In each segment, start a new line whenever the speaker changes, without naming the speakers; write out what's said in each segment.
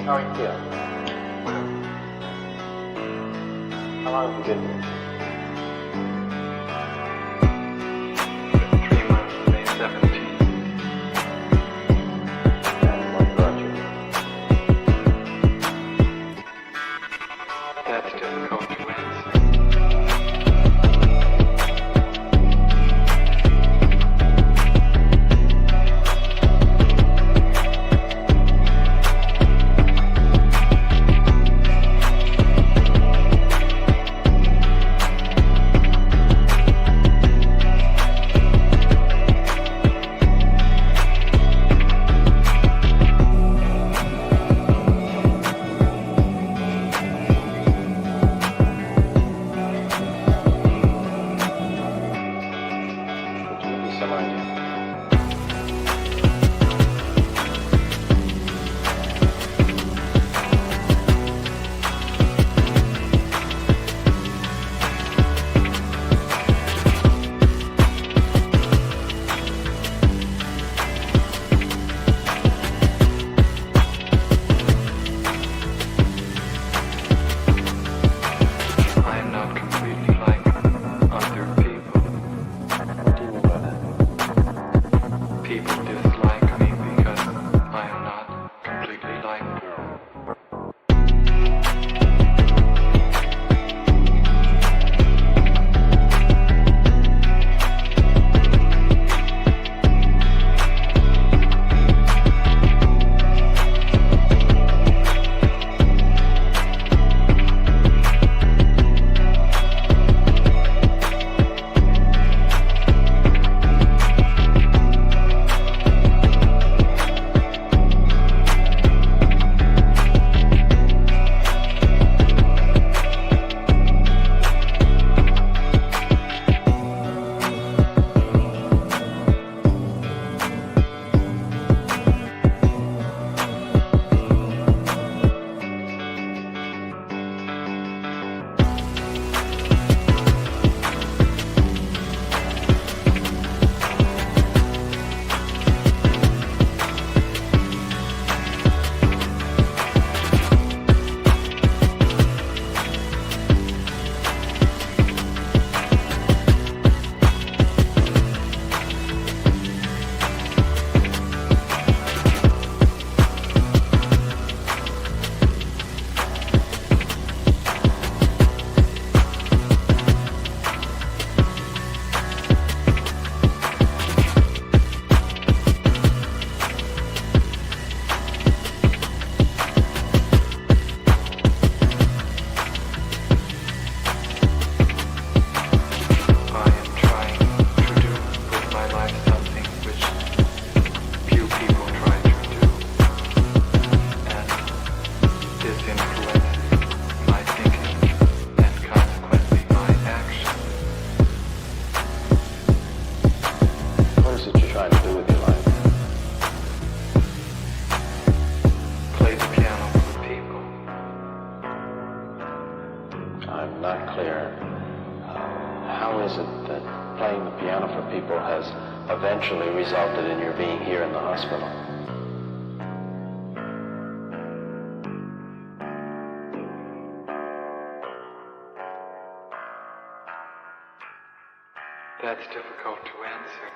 How are you feeling? How long have you been here?
3 months, May 17th.
And what brought you?
That's difficult to answer.
I'm not clear. How is it that playing the piano for people has eventually resulted in your being here in the hospital?
That's difficult to answer.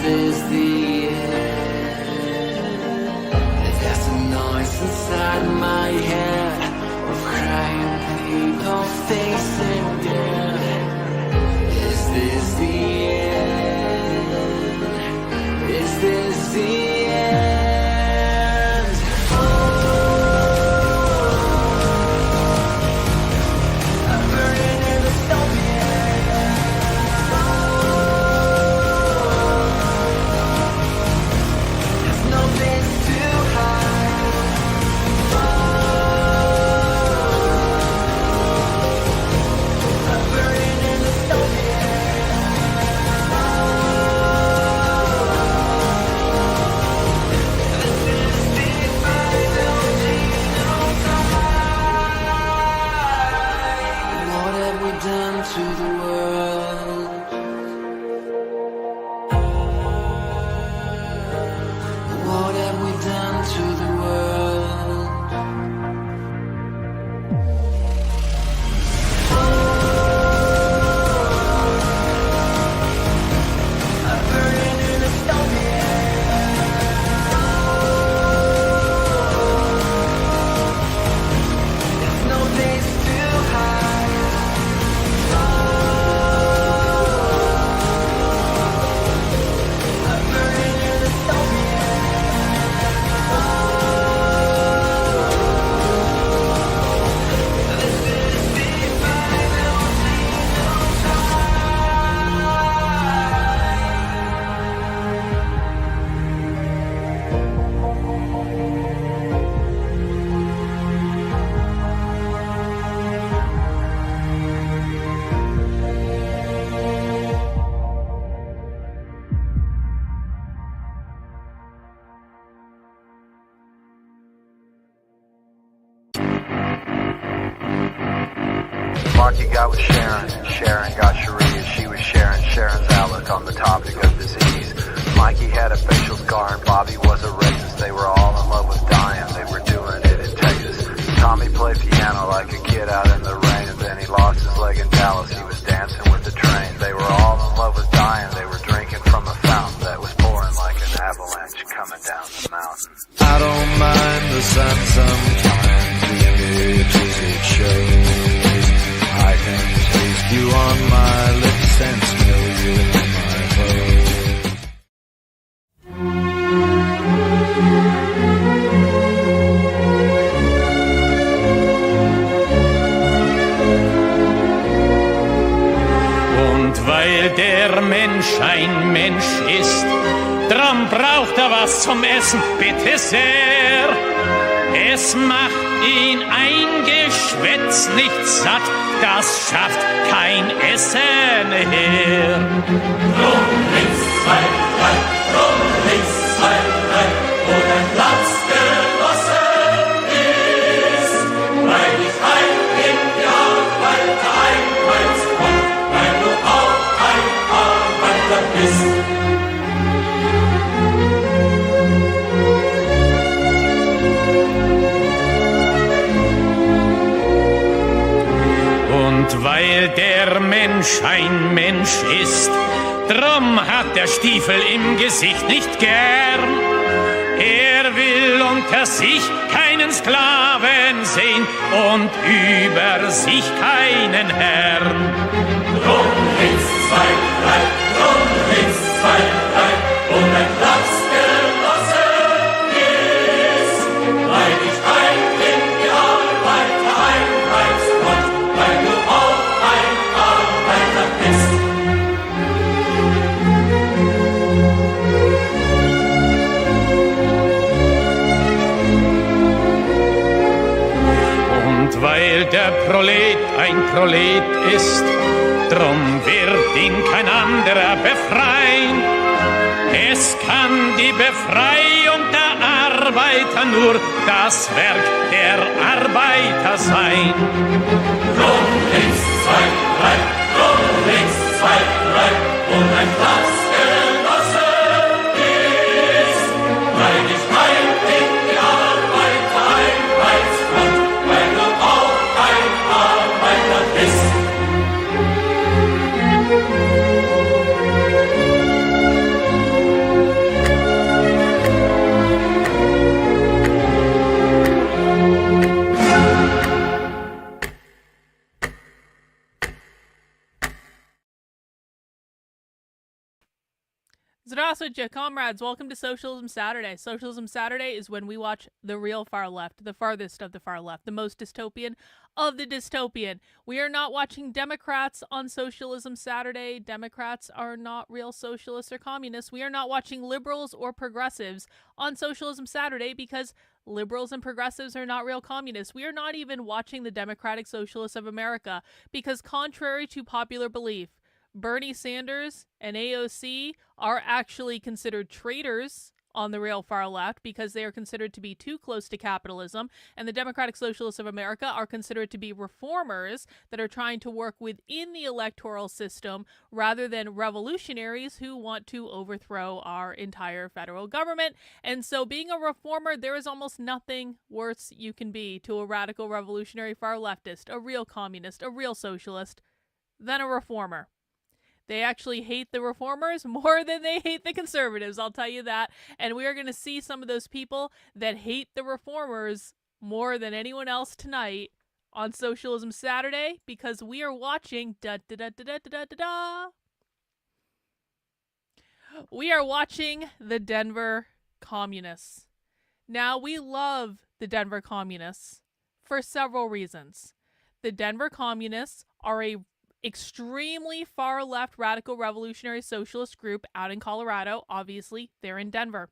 this the end? There's a noise inside my head of crying people facing death. Is this the end? Is this the end? I'm burning in the stone.
Marky got with Sharon, and Sharon got Sharia. She was sharing Sharon's outlook on the topic of disease. Mikey had a facial scar and Bobby was a racist. They were all in love with dying, they were doing it in Texas. Tommy played piano like a kid out in the rain, and then he lost his leg in Dallas. He was dancing with the train. They were all in love with dying, they were drinking from a fountain that was pouring like an avalanche coming down the mountain.
I don't mind the sun sometimes, the images it shows. I can taste you on my lips and smell you in my clothes.
Und weil der Mensch ein Mensch ist, drum braucht er was zum Essen, bitte sehr. Es macht ihn ein Geschwätz nicht satt, das schafft kein Essen her.
Rum links, 2, 3, rum links, 2, 3, wo dein Platz genossen ist. Weil ich ein Genial weiter einwärts komm, weil du auch ein Arbeiter bist.
Und weil der Mensch ein Mensch ist, drum hat der Stiefel im Gesicht nicht gern. Er will unter sich keinen Sklaven sehen und über sich keinen Herrn.
Drum links 2, 3, drum links 2, 3, und ein Platz genossen ist. Weil ich ein Genial weiter einwärts komm, weil du auch ein Arbeiter bist.
Und weil der Prolet ein Prolet ist, drum wird ihn kein anderer befreien. Es kann die Befreiung der Arbeiter nur das Werk der Arbeiter sein.
Drum links 2, 3, drum links 2, 3, und ein Platz genossen ist. Weil ich ein Genial weiter einwärts komm, weil du auch ein Arbeiter bist.
Joss with you, comrades. Welcome to Socialism Saturday. Socialism Saturday is when we watch the real far left, the farthest of the far left, the most dystopian of the dystopian. We are not watching Democrats on Socialism Saturday. Democrats are not real socialists or communists. We are not watching liberals or progressives on Socialism Saturday because liberals and progressives are not real communists. We are not even watching the Democratic Socialists of America because, contrary to popular belief, Bernie Sanders and AOC are actually considered traitors on the real far left because they are considered to be too close to capitalism, and the Democratic Socialists of America are considered to be reformers that are trying to work within the electoral system rather than revolutionaries who want to overthrow our entire federal government. And so being a reformer, there is almost nothing worse you can be to a radical revolutionary far leftist, a real communist, a real socialist, than a reformer. They actually hate the reformers more than they hate the conservatives, I'll tell you that. And we are going to see some of those people that hate the reformers more than anyone else tonight on Socialism Saturday because we are watching we are watching the Denver Communists. Now, we love the Denver Communists for several reasons. The Denver Communists are a extremely far left radical revolutionary socialist group out in Colorado. Obviously, they're in Denver.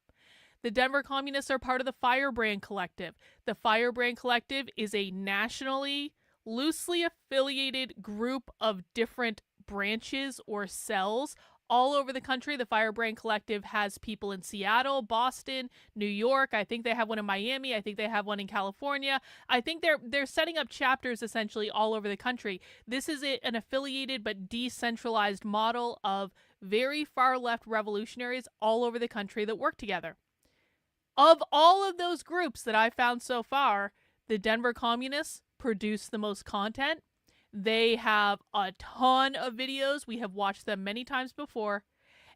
The Denver Communists are part of the Firebrand Collective. The Firebrand Collective is a nationally, loosely affiliated group of different branches or cells all over the country. The Firebrand Collective has people in Seattle, Boston, New York. I think they have one in Miami. I think they have one in California. I think they're setting up chapters essentially all over the country. This is an affiliated but decentralized model of very far left revolutionaries all over the country that work together. Of all of those groups that I found so far, the Denver Communists produce the most content. They have a ton of videos. We have watched them many times before.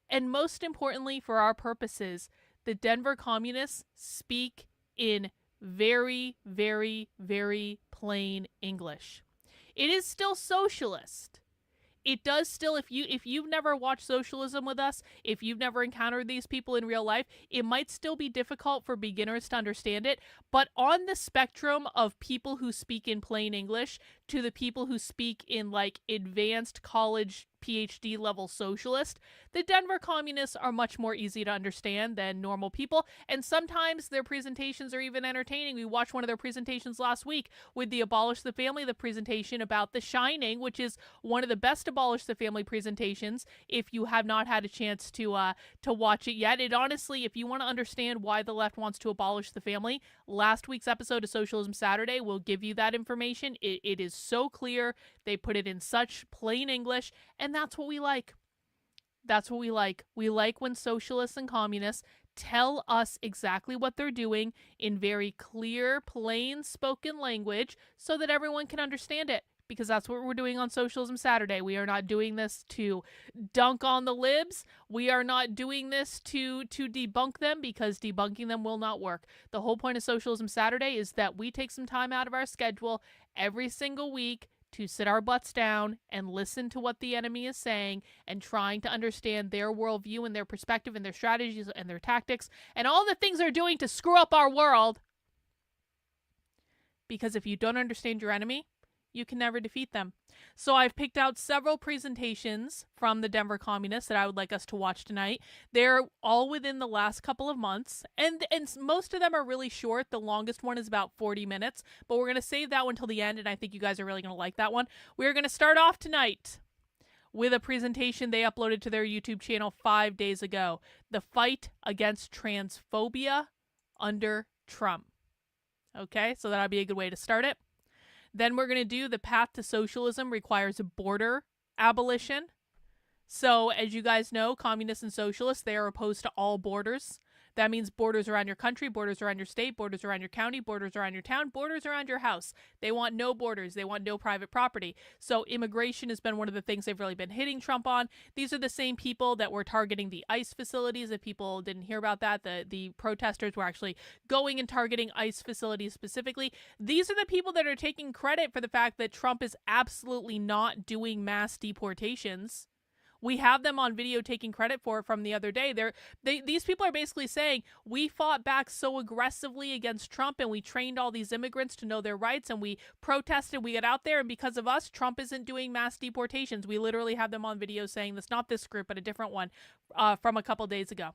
And most importantly, for our purposes, the Denver Communists speak in very, very, very plain English. It is still socialist. It does still, if you've never watched socialism with us, if you've never encountered these people in real life, it might still be difficult for beginners to understand it. But on the spectrum of people who speak in plain English to the people who speak in like advanced college PhD level socialist, the Denver Communists are much more easy to understand than normal people, and sometimes their presentations are even entertaining. We watched one of their presentations last week with the Abolish the Family, the presentation about The Shining, which is one of the best Abolish the Family presentations if you have not had a chance to watch it yet. It honestly, if you want to understand why the left wants to abolish the family, last week's episode of Socialism Saturday will give you that information. It is so clear. They put it in such plain English, and that's what we like. That's what we like. We like when socialists and communists tell us exactly what they're doing in very clear, plain spoken language so that everyone can understand it. Because that's what we're doing on Socialism Saturday. We are not doing this to dunk on the libs. We are not doing this to debunk them, because debunking them will not work. The whole point of Socialism Saturday is that we take some time out of our schedule every single week to sit our butts down and listen to what the enemy is saying and trying to understand their worldview and their perspective and their strategies and their tactics and all the things they're doing to screw up our world. Because if you don't understand your enemy, you can never defeat them. So I've picked out several presentations from the Denver Communists that I would like us to watch tonight. They're all within the last couple of months, and most of them are really short. The longest one is about 40 minutes, but we're going to save that one till the end, and I think you guys are really going to like that one. We're going to start off tonight with a presentation they uploaded to their YouTube channel 5 days ago. The fight against transphobia under Trump. Okay, so that'll be a good way to start it. Then we're going to do the path to socialism requires border abolition. So as you guys know, communists and socialists, they are opposed to all borders. That means borders around your country, borders around your state, borders around your county, borders around your town, borders around your house. They want no borders. They want no private property. So immigration has been one of the things they've really been hitting Trump on. These are the same people that were targeting the ICE facilities. If people didn't hear about that, the protesters were actually going and targeting ICE facilities specifically. These are the people that are taking credit for the fact that Trump is absolutely not doing mass deportations. We have them on video taking credit for it from the other day. These people are basically saying, we fought back so aggressively against Trump and we trained all these immigrants to know their rights and we protested, we got out there, and because of us, Trump isn't doing mass deportations. We literally have them on video saying this, not this group, but a different one from a couple days ago.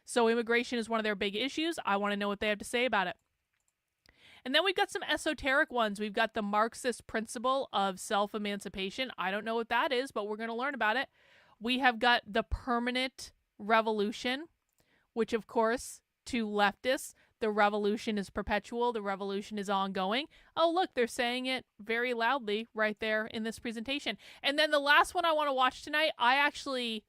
So immigration is one of their big issues. I want to know what they have to say about it. And then we've got some esoteric ones. We've got the Marxist principle of self-emancipation. I don't know what that is, but we're going to learn about it. We have got the permanent revolution, which, of course, to leftists, the revolution is perpetual. The revolution is ongoing. Oh, look, they're saying it very loudly right there in this presentation. And then the last one I want to watch tonight, I actually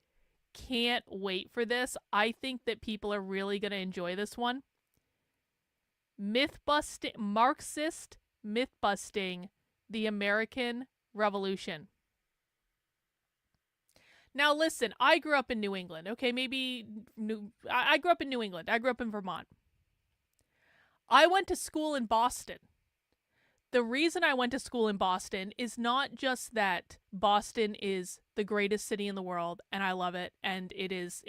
can't wait for this. I think that people are really going to enjoy this one. Mythbusting, Marxist mythbusting, the American Revolution. Now listen, I grew up in New England. Okay, I grew up in New England. I grew up in Vermont. I went to school in Boston. The reason I went to school in Boston is not just that Boston is the greatest city in the world and I love it, and it is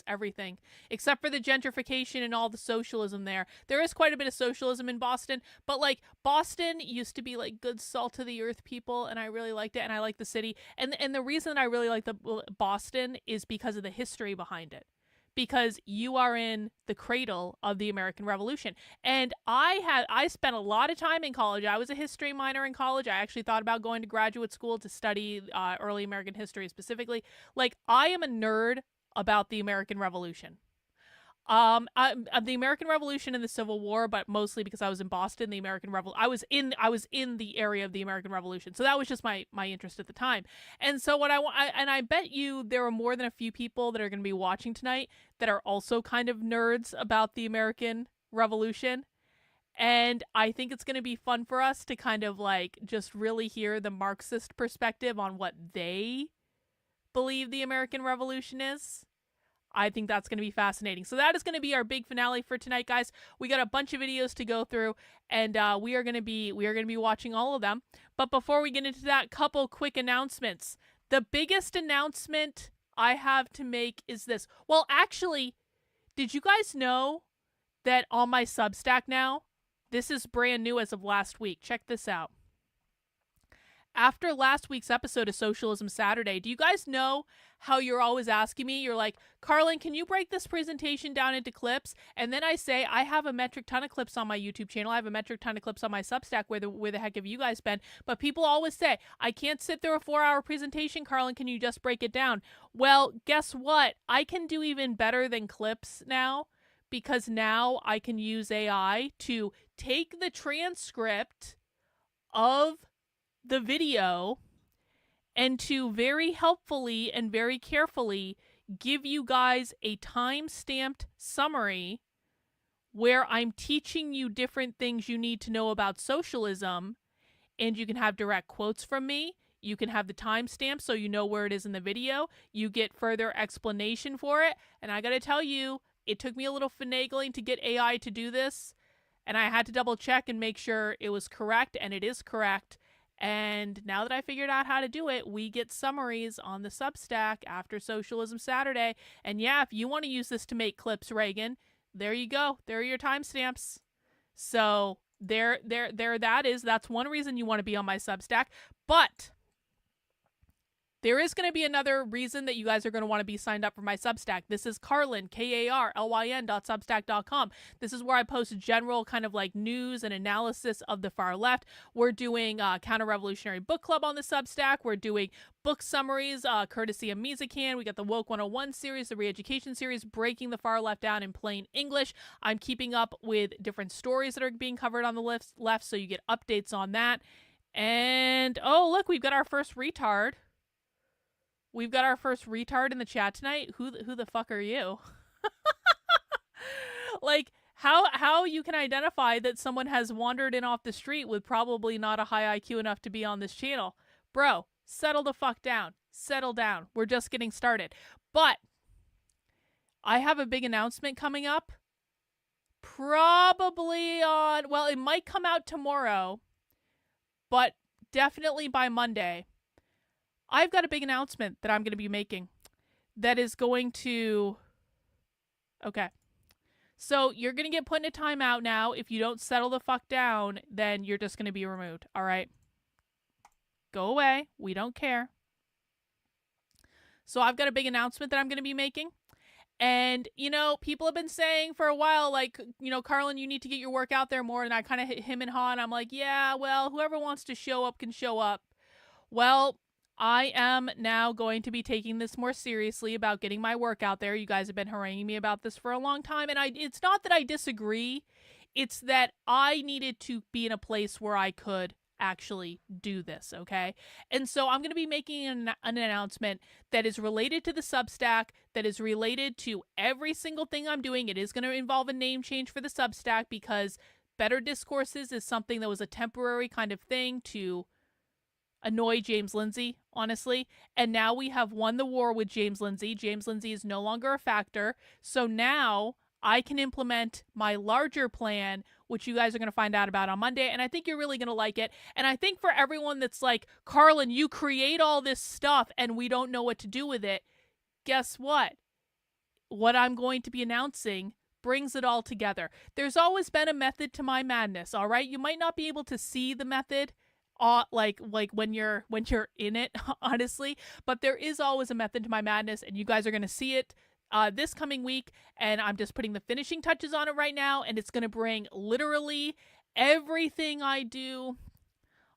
everything except for the gentrification and all the socialism there. There is quite a bit of socialism in Boston, but like Boston used to be like good salt of the earth people, and I really liked it, and I like the city. And the reason I really like the Boston is because of the history behind it. Because you are in the cradle of the American Revolution. And I spent a lot of time in college. I was a history minor in college. I actually thought about going to graduate school to study early American history specifically. Like, I am a nerd about the American Revolution. The American Revolution and the Civil War, but mostly because I was in Boston, the American Revolution. I was in the area of the American Revolution, so that was just my interest at the time. And so what I bet you there are more than a few people that are going to be watching tonight that are also kind of nerds about the American Revolution. And I think it's going to be fun for us to kind of like just really hear the Marxist perspective on what they believe the American Revolution is. I think that's going to be fascinating. So that is going to be our big finale for tonight, guys. We got a bunch of videos to go through, and we are going to be watching all of them. But before we get into that, couple quick announcements. The biggest announcement I have to make is this. Well, actually, did you guys know that on my Substack now, this is brand new as of last week. Check this out. After last week's episode of Socialism Saturday, do you guys know how you're always asking me? You're like, Carlin, can you break this presentation down into clips? And then I say, I have a metric ton of clips on my YouTube channel. I have a metric ton of clips on my Substack. Where the heck have you guys been? But people always say, I can't sit through a 4-hour presentation. Carlin, can you just break it down? Well, guess what? I can do even better than clips now, because now I can use AI to take the transcript of the video and to very helpfully and very carefully give you guys a time-stamped summary where I'm teaching you different things you need to know about socialism, and you can have direct quotes from me. You can have the timestamp so you know where it is in the video. You get further explanation for it, and I gotta tell you, it took me a little finagling to get AI to do this, and I had to double check and make sure it was correct, and it is correct. And now that I figured out how to do it, we get summaries on the Substack after Socialism Saturday. And yeah, if you want to use this to make clips, Reagan, there you go. There are your timestamps. So there that is. That's one reason you want to be on my Substack. But there is going to be another reason that you guys are going to want to be signed up for my Substack. This is Carlin, KARLYN.substack.com. This is where I post general kind of like news and analysis of the far left. We're doing Counter-Revolutionary Book Club on the Substack. We're doing book summaries, courtesy of Mizakan. We got the Woke 101 series, the Re-Education series, breaking the far left down in plain English. I'm keeping up with different stories that are being covered on the left, so you get updates on that. And, oh, look, we've got our first retard. We've got our first retard in the chat tonight. Who the fuck are you? Like, how you can identify that someone has wandered in off the street with probably not a high IQ enough to be on this channel? Bro, settle the fuck down. Settle down. We're just getting started. But I have a big announcement coming up. Probably on, well, it might come out tomorrow, but definitely by Monday. I've got a big announcement that I'm going to be making that is going to... Okay. So you're going to get put in a timeout now. If you don't settle the fuck down, then you're just going to be removed. All right? Go away. We don't care. So I've got a big announcement that I'm going to be making. And, you know, people have been saying for a while, like, you know, Carlin, you need to get your work out there more. And I kind of hit him and haw, and I'm like, yeah, well, whoever wants to show up can show up. Well, I am now going to be taking this more seriously about getting my work out there. You guys have been haranguing me about this for a long time. And it's not that I disagree. It's that I needed to be in a place where I could actually do this, okay? And so I'm going to be making an announcement that is related to the Substack, that is related to every single thing I'm doing. It is going to involve a name change for the Substack because Better Discourses is something that was a temporary kind of thing to annoy James Lindsay, honestly. And now we have won the war with James Lindsay. James Lindsay is no longer a factor. So now I can implement my larger plan, which you guys are going to find out about on Monday. And I think you're really going to like it. And I think for everyone that's like, Carlin, you create all this stuff and we don't know what to do with it. Guess what? What I'm going to be announcing brings it all together. There's always been a method to my madness, all right? You might not be able to see the method like when you're in it, honestly, but there is always a method to my madness, and you guys are going to see it this coming week, and I'm just putting the finishing touches on it right now, and it's going to bring literally everything I do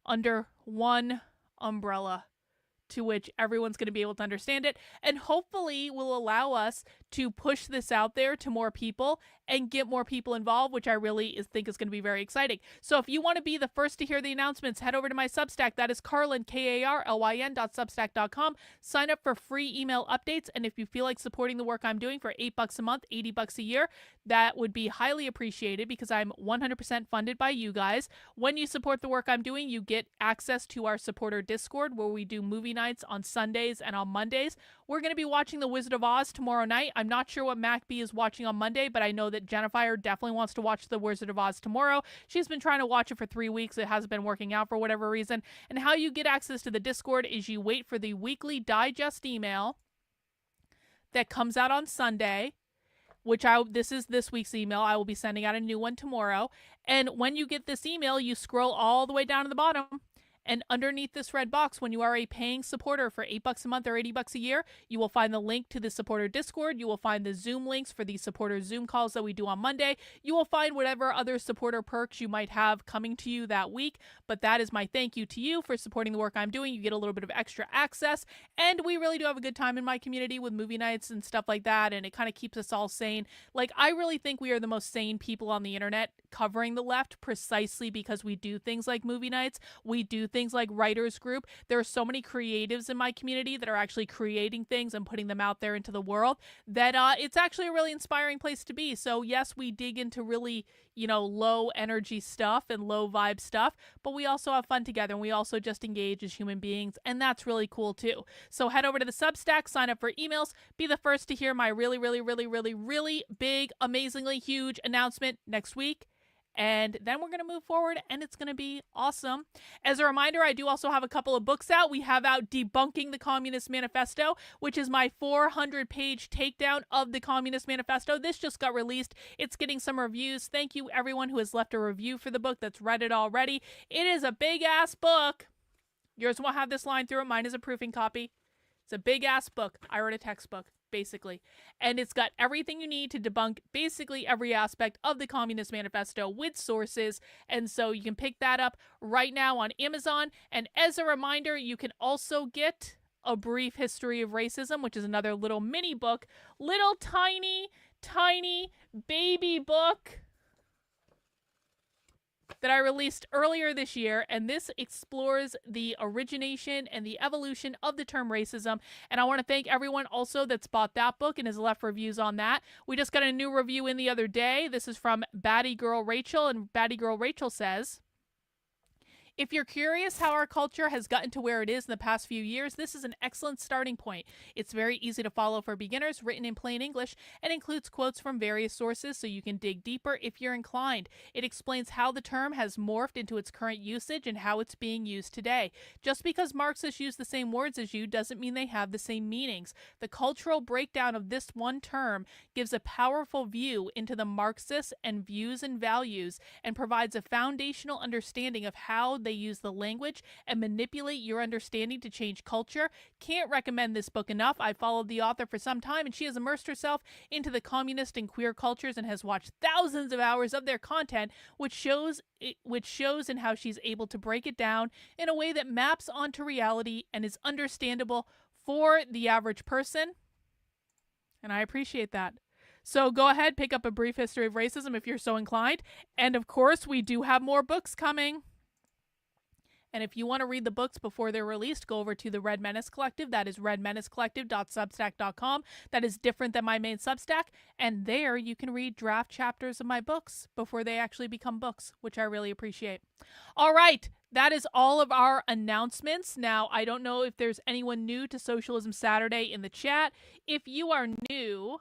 under one umbrella to which everyone's going to be able to understand it, and hopefully will allow us to push this out there to more people and get more people involved, which I really think is going to be very exciting. So if you want to be the first to hear the announcements, head over to my Substack. That is Carlin, KARLYN.substack.com. Sign up for free email updates, and if you feel like supporting the work I'm doing for $8 a month, $80 a year, that would be highly appreciated because I'm 100% funded by you guys. When you support the work I'm doing, you get access to our supporter Discord where we do movie nights on Sundays and on Mondays. We're going to be watching The Wizard of Oz tomorrow night. I'm not sure what MacB is watching on Monday, but I know that Jennifer definitely wants to watch The Wizard of Oz tomorrow. She's been trying to watch it for 3 weeks. It hasn't been working out for whatever reason. And how you get access to the Discord is you wait for the weekly digest email that comes out on Sunday, which this is this week's email. I will be sending out a new one tomorrow. And when you get this email, you scroll all the way down to the bottom. And underneath this red box, when you are a paying supporter for $8 a month or $80 a year, you will find the link to the supporter Discord. You will find the Zoom links for the supporter Zoom calls that we do on Monday. You will find whatever other supporter perks you might have coming to you that week. But that is my thank you to you for supporting the work I'm doing. You get a little bit of extra access. And we really do have a good time in my community with movie nights and stuff like that. And it kind of keeps us all sane. Like, I really think we are the most sane people on the internet covering the left precisely because we do things like movie nights. We do things like writers group. There are so many creatives in my community that are actually creating things and putting them out there into the world that it's actually a really inspiring place to be. So yes, we dig into really, low energy stuff and low vibe stuff, but we also have fun together and we also just engage as human beings, and that's really cool too. So head over to the Substack, sign up for emails, be the first to hear my really, really, really, really, really big, amazingly huge announcement next week. And then we're going to move forward and it's going to be awesome. As a reminder, I do also have a couple of books out. We have out Debunking the Communist Manifesto, which is my 400-page takedown of the Communist Manifesto. This just got released. It's getting some reviews. Thank you everyone who has left a review for the book that's read it already. It is a big-ass book. Yours won't have this line through it. Mine is a proofing copy. It's a big-ass book. I wrote a textbook, basically. And it's got everything you need to debunk basically every aspect of the Communist Manifesto with sources. And so you can pick that up right now on Amazon. And as a reminder, you can also get A Brief History of Racism, which is another little mini book, little tiny baby book that I released earlier this year, and this explores the origination and the evolution of the term racism. And I want to thank everyone also that's bought that book and has left reviews on that. We just got a new review in the other day. This is from Batty Girl Rachel, and Batty Girl Rachel says, If you're curious how our culture has gotten to where it is in the past few years, this is an excellent starting point. It's very easy to follow for beginners, written in plain English, and includes quotes from various sources so you can dig deeper if you're inclined. It explains how the term has morphed into its current usage and how it's being used today. Just because Marxists use the same words as you doesn't mean they have the same meanings. The cultural breakdown of this one term gives a powerful view into the Marxists and views and values and provides a foundational understanding of how they use the language and manipulate your understanding to change culture. Can't recommend this book enough. I followed the author for some time, and she has immersed herself into the communist and queer cultures and has watched thousands of hours of their content, which shows in how she's able to break it down in a way that maps onto reality and is understandable for the average person. And I appreciate that. So go ahead, pick up A Brief History of Racism if you're so inclined. And of course, we do have more books coming. And if you want to read the books before they're released, go over to the Red Menace Collective. That is redmenacecollective.substack.com. That is different than my main Substack. And there you can read draft chapters of my books before they actually become books, which I really appreciate. All right. That is all of our announcements. Now, I don't know if there's anyone new to Socialism Saturday in the chat. If you are new,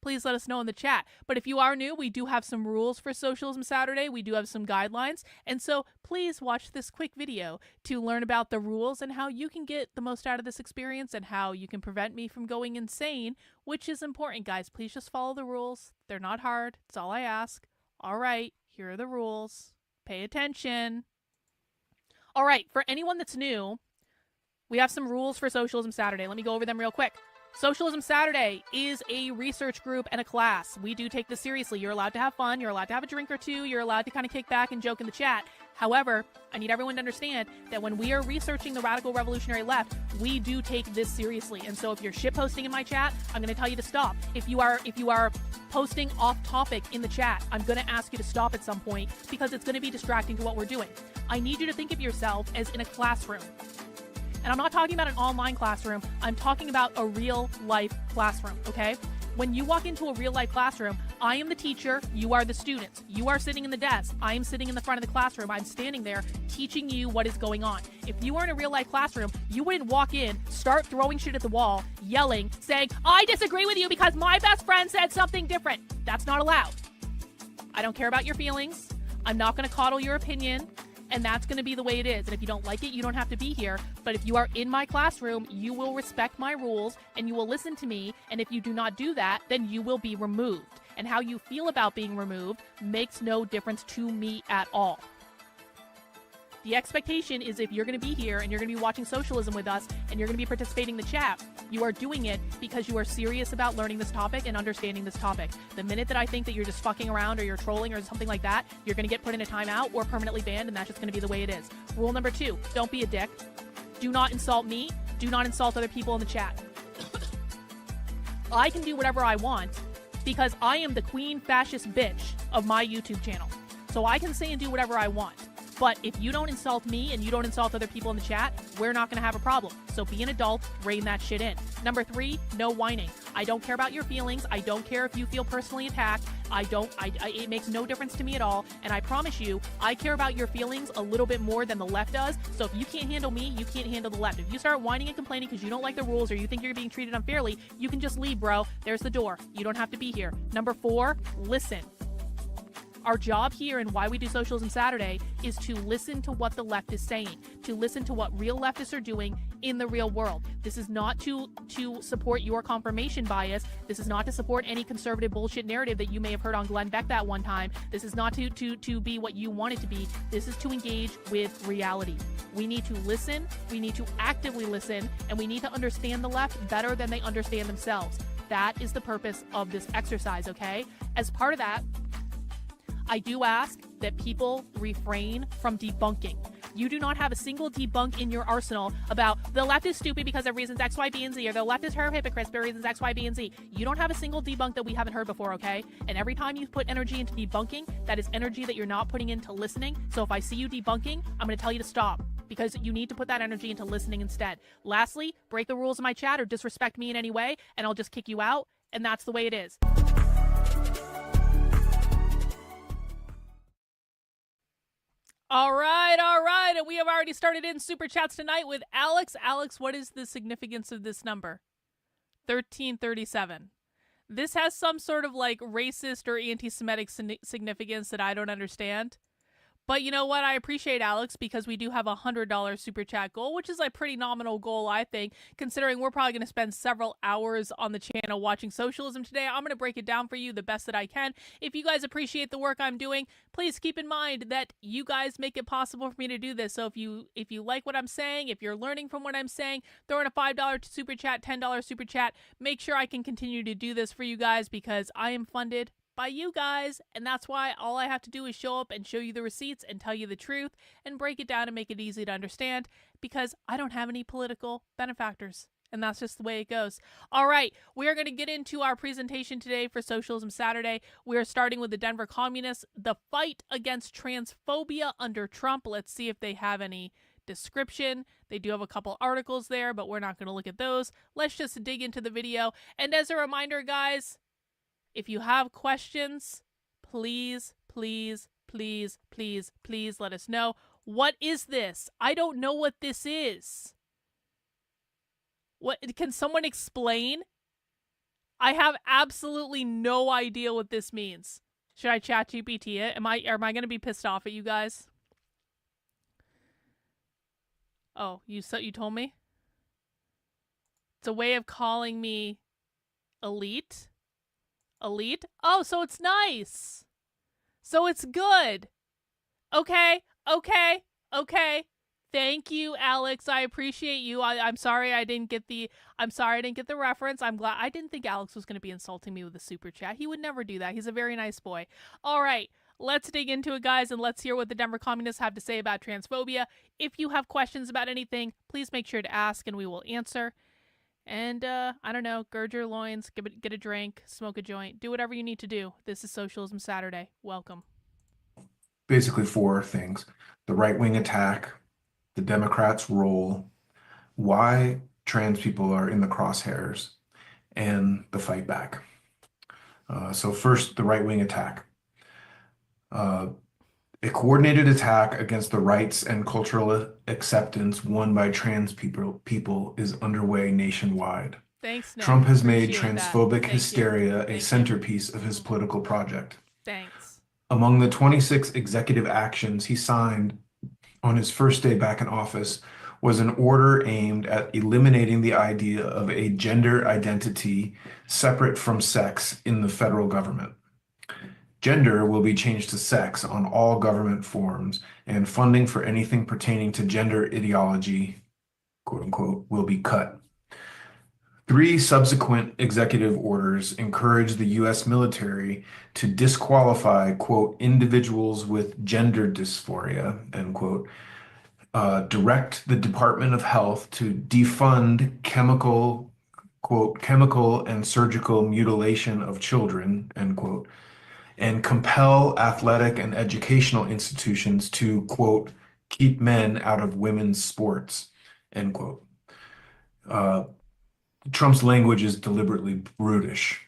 please let us know in the chat. But if you are new, we do have some rules for Socialism Saturday. We do have some guidelines. And so please watch this quick video to learn about the rules and how you can get the most out of this experience and how you can prevent me from going insane, which is important, guys. Please just follow the rules. They're not hard. It's all I ask. All right, here are the rules. Pay attention. All right, for anyone that's new, we have some rules for Socialism Saturday. Let me go over them real quick. Socialism Saturday is a research group and a class. We do take this seriously. You're allowed to have fun. You're allowed to have a drink or two. You're allowed to kind of kick back and joke in the chat. However, I need everyone to understand that when we are researching the radical revolutionary left, we do take this seriously. And so if you're shitposting in my chat, I'm going to tell you to stop. If you are posting off topic in the chat, I'm going to ask you to stop at some point because it's going to be distracting to what we're doing. I need you to think of yourself as in a classroom. And I'm not talking about an online classroom. I'm talking about a real-life classroom, okay? When you walk into a real-life classroom, I am the teacher, you are the students. You are sitting in the desk, I am sitting in the front of the classroom. I'm standing there teaching you what is going on. If you were in a real-life classroom, you wouldn't walk in, start throwing shit at the wall, yelling, saying, I disagree with you because my best friend said something different. That's not allowed. I don't care about your feelings. I'm not going to coddle your opinion. And that's going to be the way it is. And if you don't like it, you don't have to be here. But if you are in my classroom, you will respect my rules and you will listen to me. And if you do not do that, then you will be removed. And how you feel about being removed makes no difference to me at all. The expectation is if you're going to be here and you're going to be watching socialism with us and you're going to be participating in the chat, you are doing it because you are serious about learning this topic and understanding this topic. The minute that I think that you're just fucking around or you're trolling or something like that, you're going to get put in a timeout or permanently banned, and that's just going to be the way it is. Rule number 2, don't be a dick. Do not insult me. Do not insult other people in the chat. I can do whatever I want because I am the queen fascist bitch of my YouTube channel. So I can say and do whatever I want. But if you don't insult me and you don't insult other people in the chat, we're not going to have a problem. So be an adult, rein that shit in. Number 3, no whining. I don't care about your feelings. I don't care if you feel personally attacked. It makes no difference to me at all. And I promise you, I care about your feelings a little bit more than the left does. So if you can't handle me, you can't handle the left. If you start whining and complaining because you don't like the rules or you think you're being treated unfairly, you can just leave, bro. There's the door. You don't have to be here. Number 4, listen. Our job here and why we do Socialism Saturday is to listen to what the left is saying, to listen to what real leftists are doing in the real world. This is not to support your confirmation bias. This is not to support any conservative bullshit narrative that you may have heard on Glenn Beck that one time. This is not to be what you want it to be. This is to engage with reality. We need to listen, we need to actively listen, and we need to understand the left better than they understand themselves. That is the purpose of this exercise, okay? As part of that, I do ask that people refrain from debunking. You do not have a single debunk in your arsenal about the left is stupid because of reasons X, Y, B, and Z, or the left is her hypocrites for reasons X, Y, B, and Z. You don't have a single debunk that we haven't heard before, okay? And every time you put energy into debunking, that is energy that you're not putting into listening. So if I see you debunking, I'm going to tell you to stop because you need to put that energy into listening instead. Lastly, break the rules of my chat or disrespect me in any way, and I'll just kick you out, and that's the way it is. All right. And we have already started in super chats tonight with Alex. Alex, what is the significance of this number? 1337. This has some sort of like racist or anti-Semitic significance that I don't understand. But you know what? I appreciate Alex because we do have a $100 super chat goal, which is a pretty nominal goal, I think, considering we're probably going to spend several hours on the channel watching socialism today. I'm going to break it down for you the best that I can. If you guys appreciate the work I'm doing, please keep in mind that you guys make it possible for me to do this. So if you like what I'm saying, if you're learning from what I'm saying, throw in a $5 super chat, $10 super chat. Make sure I can continue to do this for you guys because I am funded by you guys, and that's why all I have to do is show up and show you the receipts and tell you the truth and break it down and make it easy to understand because I don't have any political benefactors, and that's just the way it goes. All right, we are going to get into our presentation today for Socialism Saturday. We are starting with the Denver Communists, the fight against transphobia under Trump. Let's see if they have any description. They do have a couple articles there, but we're not going to look at those. Let's just dig into the video. And as a reminder, guys, if you have questions, please let us know. What is this? I don't know what this is. What can someone explain? I have absolutely no idea what this means. Should I chat GPT it? Am I going to be pissed off at you guys? Oh, you told me? It's a way of calling me elite. Elite? Oh, so it's nice. So it's good. Okay. Thank you, Alex. I appreciate you. I'm sorry I didn't get the reference. I'm glad. I didn't think Alex was going to be insulting me with a super chat. He would never do that. He's a very nice boy. All right. Let's dig into it, guys, and let's hear what the Denver Communists have to say about transphobia. If you have questions about anything, please make sure to ask and we will answer. And, I don't know, gird your loins, get a drink, smoke a joint, do whatever you need to do. This is Socialism Saturday. Welcome.
Basically 4 things: the right-wing attack, the Democrats' role, why trans people are in the crosshairs, and the fight back. So first, the right-wing attack. A coordinated attack against the rights and cultural acceptance won by trans people is underway nationwide.
Thanks, Nick.
Trump has made
Appreciate
transphobic
that.
hysteria a centerpiece of his political project.
Thanks.
Among the 26 executive actions he signed on his first day back in office was an order aimed at eliminating the idea of a gender identity separate from sex in the federal government. Gender will be changed to sex on all government forms, and funding for anything pertaining to gender ideology, quote unquote, will be cut. 3 subsequent executive orders encourage the U.S. military to disqualify, quote, individuals with gender dysphoria, end quote, direct the Department of Health to defund chemical, quote, chemical and surgical mutilation of children, end quote, and compel athletic and educational institutions to, quote, keep men out of women's sports, end quote. Trump's language is deliberately brutish.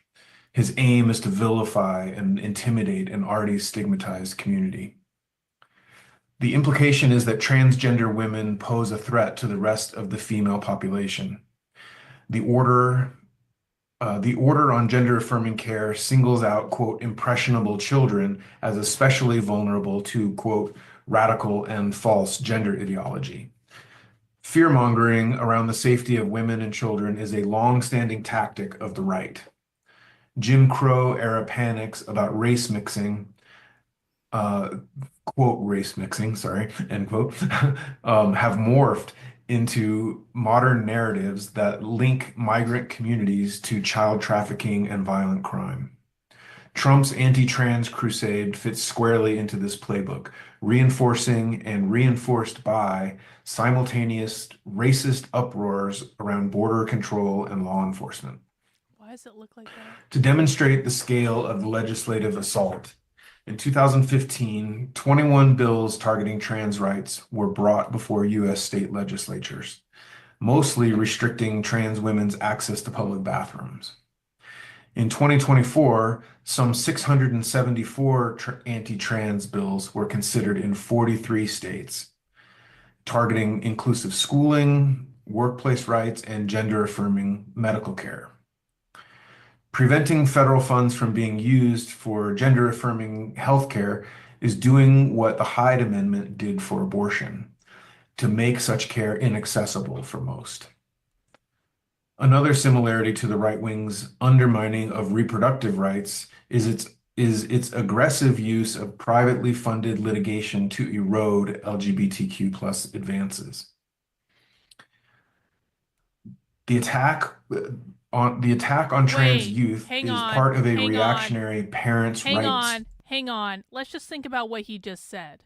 His aim is to vilify and intimidate an already stigmatized community. The implication is that transgender women pose a threat to the rest of the female population. The order on gender-affirming care singles out, quote, impressionable children as especially vulnerable to, quote, radical and false gender ideology. Fear-mongering around the safety of women and children is a long-standing tactic of the right. Jim Crow-era panics about race mixing, quote, race mixing, sorry, end quote, have morphed into modern narratives that link migrant communities to child trafficking and violent crime. Trump's anti-trans crusade fits squarely into this playbook, reinforcing and reinforced by simultaneous racist uproars around border control and law enforcement.
Why does it look like that?
To demonstrate the scale of the legislative assault, in 2015, 21 bills targeting trans rights were brought before U.S. state legislatures, mostly restricting trans women's access to public bathrooms. In 2024, some 674 anti-trans bills were considered in 43 states, targeting inclusive schooling, workplace rights, and gender-affirming medical care. Preventing federal funds from being used for gender-affirming healthcare is doing what the Hyde Amendment did for abortion, to make such care inaccessible for most. Another similarity to the right wing's undermining of reproductive rights is its aggressive use of privately funded litigation to erode LGBTQ plus advances. The attack on trans youth is part of a reactionary parents' rights.
Hang on. Let's just think about what he just said.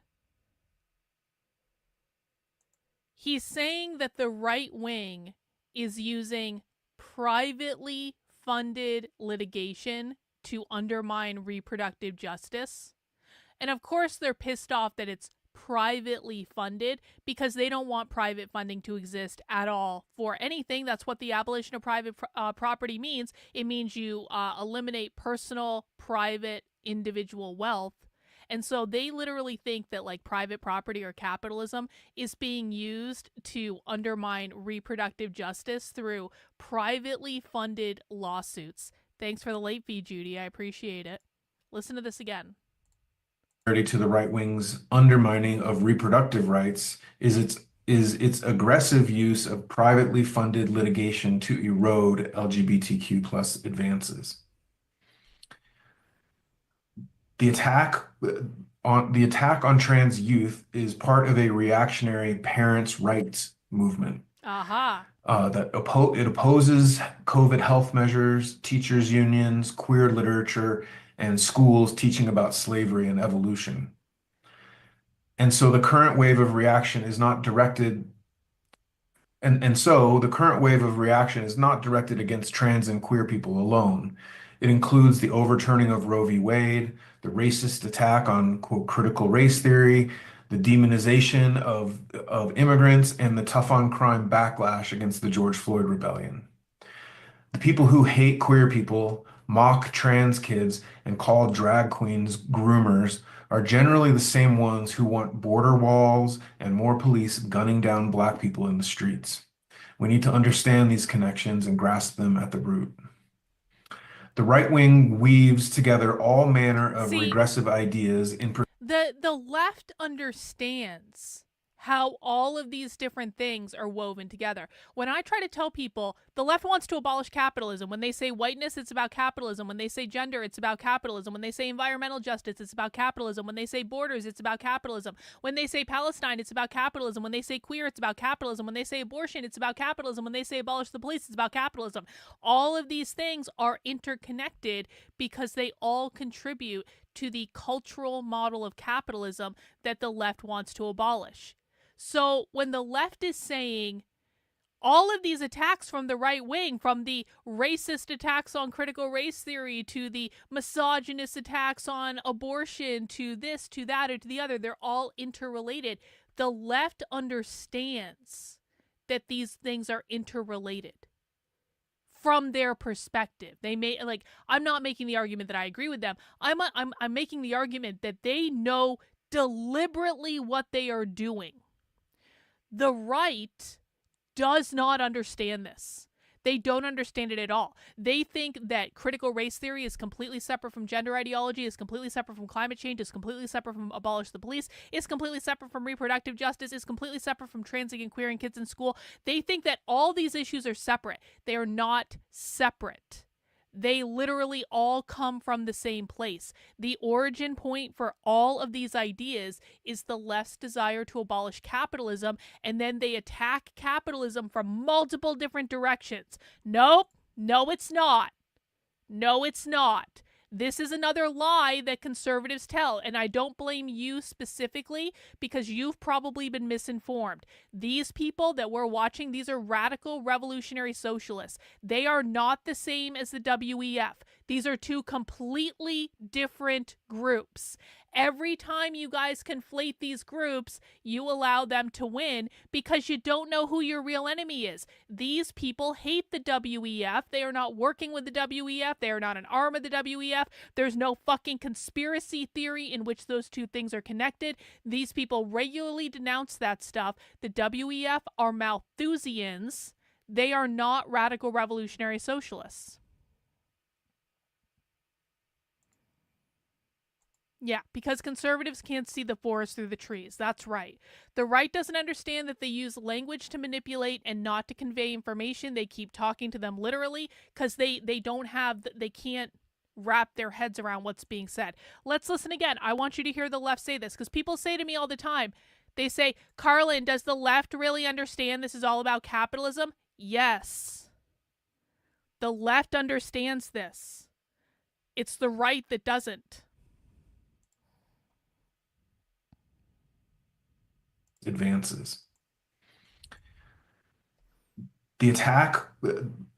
He's saying that the right wing is using privately funded litigation to undermine reproductive justice. And of course, they're pissed off that it's privately funded because they don't want private funding to exist at all for anything. That's what the abolition of private property means. It means you eliminate personal, private, individual wealth. And so they literally think that like private property or capitalism is being used to undermine reproductive justice through privately funded lawsuits. Thanks for the late fee, Judy. I appreciate it. Listen to this again.
To the right wing's undermining of reproductive rights is its aggressive use of privately funded litigation to erode LGBTQ plus advances. The attack on trans youth is part of a reactionary parents' rights movement. It opposes COVID health measures, teachers' unions, queer literature, and schools teaching about slavery and evolution. And so the current wave of reaction is not directed against trans and queer people alone. It includes the overturning of Roe v. Wade, the racist attack on, quote, critical race theory, the demonization of immigrants, and the tough on crime backlash against the George Floyd rebellion. The people who hate queer people, mock trans kids, and call drag queens groomers are generally the same ones who want border walls and more police gunning down Black people in the streets. We need to understand these connections and grasp them at the root. The right wing weaves together all manner of regressive ideas in
the left understands how all of these different things are woven together. When I try to tell people the left wants to abolish capitalism, when they say whiteness, it's about capitalism. When they say gender, it's about capitalism. When they say environmental justice, it's about capitalism. When they say borders, it's about capitalism. When they say Palestine, it's about capitalism. When they say queer, it's about capitalism. When they say abortion, it's about capitalism. When they say abolish the police, it's about capitalism. All of these things are interconnected because they all contribute to the cultural model of capitalism that the left wants to abolish. So when the left is saying all of these attacks from the right wing, from the racist attacks on critical race theory to the misogynist attacks on abortion to this, to that, or to the other, they're all interrelated. The left understands that these things are interrelated from their perspective. They may, like, I'm not making the argument that I agree with them. I'm making the argument that they know deliberately what they are doing. The right does not understand this. They don't understand it at all. They think that critical race theory is completely separate from gender ideology, is completely separate from climate change, is completely separate from abolish the police, is completely separate from reproductive justice, is completely separate from trans and queer and kids in school. They think that all these issues are separate. They are not separate. They literally all come from the same place. The origin point for all of these ideas is the left's desire to abolish capitalism, and then they attack capitalism from multiple different directions. No, it's not. No, it's not. This is another lie that conservatives tell, and I don't blame you specifically because you've probably been misinformed. These people that we're watching, these are radical revolutionary socialists. They are not the same as the WEF. These are two completely different groups. Every time you guys conflate these groups, you allow them to win because you don't know who your real enemy is. These people hate the WEF. They are not working with the WEF. They are not an arm of the WEF. There's no fucking conspiracy theory in which those two things are connected. These people regularly denounce that stuff. The WEF are Malthusians. They are not radical revolutionary socialists. Yeah, because conservatives can't see the forest through the trees. That's right. The right doesn't understand that they use language to manipulate and not to convey information. They keep talking to them literally because they can't wrap their heads around what's being said. Let's listen again. I want you to hear the left say this because people say to me all the time, they say, Carlin, does the left really understand this is all about capitalism? Yes. The left understands this. It's the right that doesn't.
Advances. The attack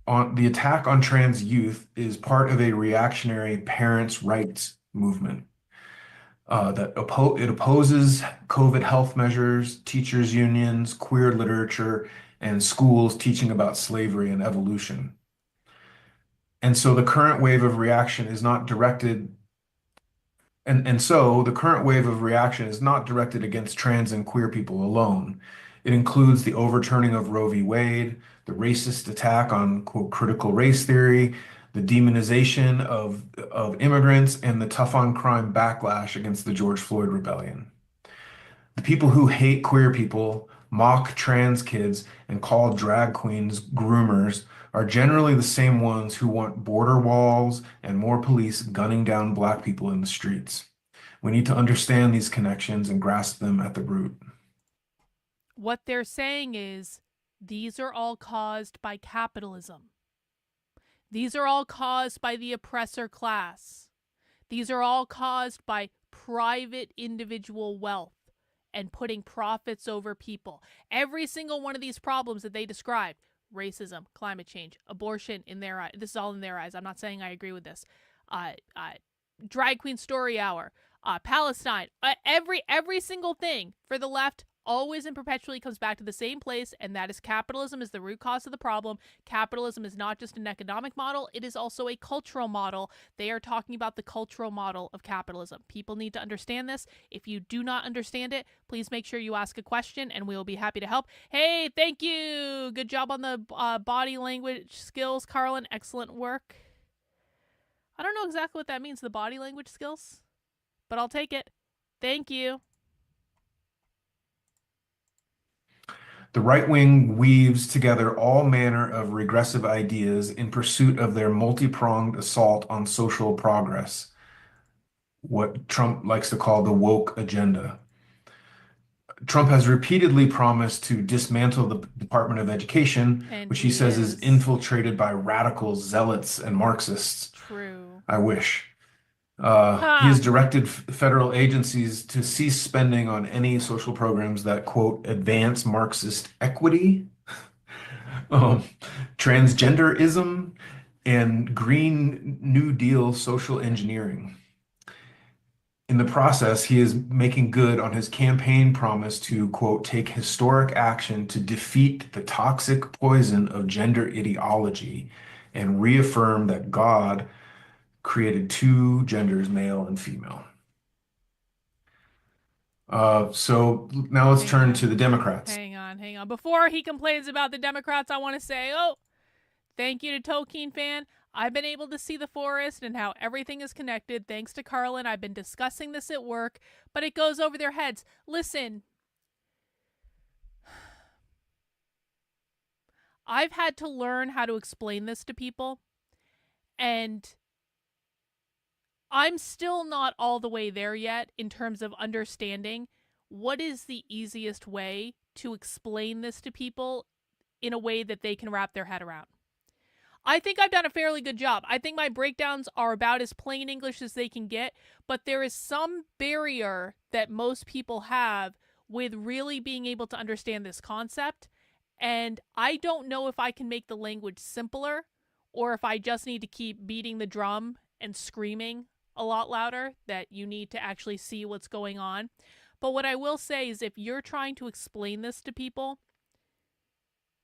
on trans youth is part of a reactionary parents' rights movement that opposes COVID health measures, teachers' unions, queer literature, and schools teaching about slavery and evolution. And so the current wave of reaction is not directed So the current wave of reaction is not directed against trans and queer people alone. It includes the overturning of Roe v. Wade, the racist attack on, quote, critical race theory, the demonization of immigrants, and the tough on crime backlash against the George Floyd rebellion. The people who hate queer people, mock trans kids, and call drag queens groomers are generally the same ones who want border walls and more police gunning down Black people in the streets. We need to understand these connections and grasp them at the root.
What they're saying is these are all caused by capitalism. These are all caused by the oppressor class. These are all caused by private individual wealth and putting profits over people. Every single one of these problems that they describe, racism, climate change, abortion, in their eyes, this is all in their eyes. I'm not saying I agree with this. Drag Queen Story Hour, Palestine, every single thing for the left always and perpetually comes back to the same place, and that is capitalism is the root cause of the problem. Capitalism is not just an economic model, it is also a cultural model. They are talking about the cultural model of capitalism. People need to understand this. If you do not understand it, please make sure you ask a question, and we will be happy to help. Hey, thank you! Good job on the body language skills, Carlin. Excellent work. I don't know exactly what that means, the body language skills, but I'll take it. Thank you.
The right wing weaves together all manner of regressive ideas in pursuit of their multi-pronged assault on social progress, what Trump likes to call the woke agenda. Trump has repeatedly promised to dismantle the Department of Education, which he says is infiltrated by radicals, zealots, and Marxists.
True.
I wish. He has directed federal agencies to cease spending on any social programs that, quote, advance Marxist equity, transgenderism, and Green New Deal social engineering. In the process, he is making good on his campaign promise to, quote, take historic action to defeat the toxic poison of gender ideology and reaffirm that God created two genders, male and female. So now let's turn to the Democrats.
Hang on. Before he complains about the Democrats, I want to say, thank you to Tolkien fan. I've been able to see the forest and how everything is connected. Thanks to Carlin. I've been discussing this at work, but it goes over their heads. Listen, I've had to learn how to explain this to people, and I'm still not all the way there yet in terms of understanding what is the easiest way to explain this to people in a way that they can wrap their head around. I think I've done a fairly good job. I think my breakdowns are about as plain English as they can get, but there is some barrier that most people have with really being able to understand this concept, and I don't know if I can make the language simpler or if I just need to keep beating the drum and screaming a lot louder, that you need to actually see what's going on. But what I will say is, if you're trying to explain this to people,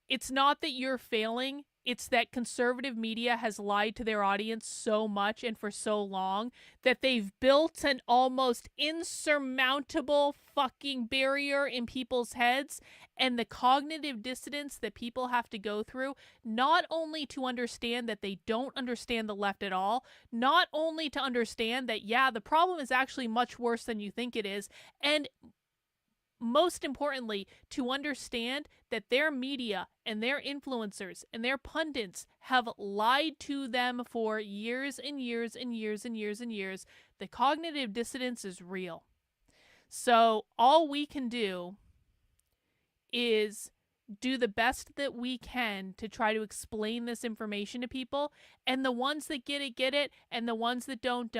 it's not that you're failing. It's that conservative media has lied to their audience so much and for so long that they've built an almost insurmountable fucking barrier in people's heads, and the cognitive dissonance that people have to go through, not only to understand that they don't understand the left at all, not only to understand that, yeah, the problem is actually much worse than you think it is, and most importantly, to understand that their media and their influencers and their pundits have lied to them for years and years and years and years and years. The cognitive dissonance is real. So all we can do is do the best that we can to try to explain this information to people, and the ones that get it, and the ones that don't.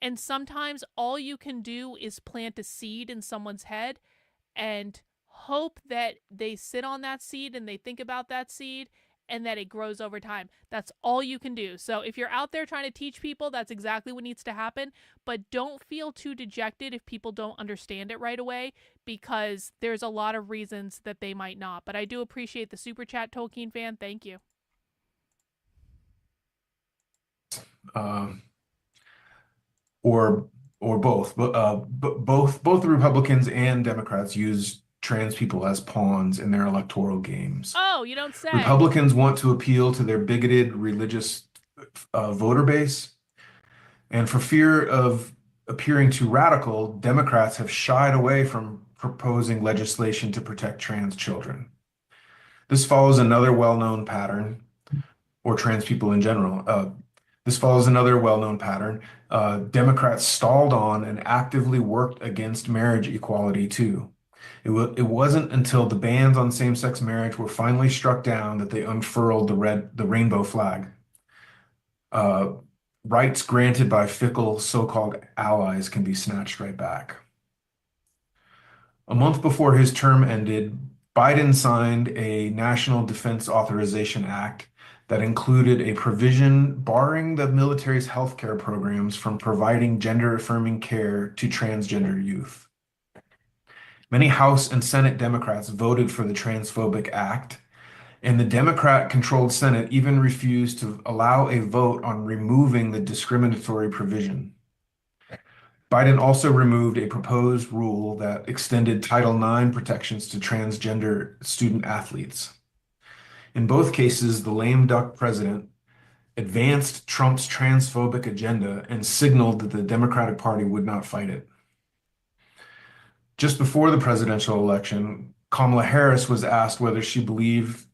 And sometimes all you can do is plant a seed in someone's head and hope that they sit on that seed and they think about that seed and that it grows over time. That's all you can do. So if you're out there trying to teach people, that's exactly what needs to happen. But don't feel too dejected if people don't understand it right away, because there's a lot of reasons that they might not. But I do appreciate the super chat, Tolkien fan. Thank you.
Or both. Both the Republicans and Democrats use trans people as pawns in their electoral games.
Oh, you don't say.
Republicans want to appeal to their bigoted religious voter base, and for fear of appearing too radical, Democrats have shied away from proposing legislation to protect trans children. This follows another well-known pattern, or trans people in general. This follows another well-known pattern. Democrats stalled on and actively worked against marriage equality too. It wasn't until the bans on same-sex marriage were finally struck down that they unfurled the rainbow flag. Rights granted by fickle so-called allies can be snatched right back. A month before his term ended, Biden signed a National Defense Authorization Act that included a provision barring the military's healthcare programs from providing gender-affirming care to transgender youth. Many House and Senate Democrats voted for the Transphobic Act, and the Democrat-controlled Senate even refused to allow a vote on removing the discriminatory provision. Biden also removed a proposed rule that extended Title IX protections to transgender student athletes. In both cases, the lame duck president advanced Trump's transphobic agenda and signaled that the Democratic Party would not fight it. Just before the presidential election, Kamala Harris was asked whether she believed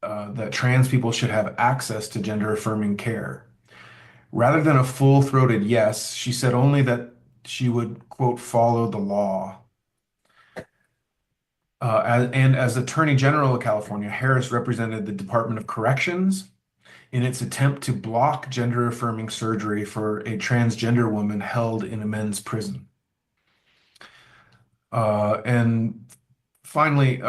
that trans people should have access to gender-affirming care. Rather than a full-throated yes, she said only that she would, quote, follow the law. And as Attorney General of California, Harris represented the Department of Corrections in its attempt to block gender-affirming surgery for a transgender woman held in a men's prison. And finally,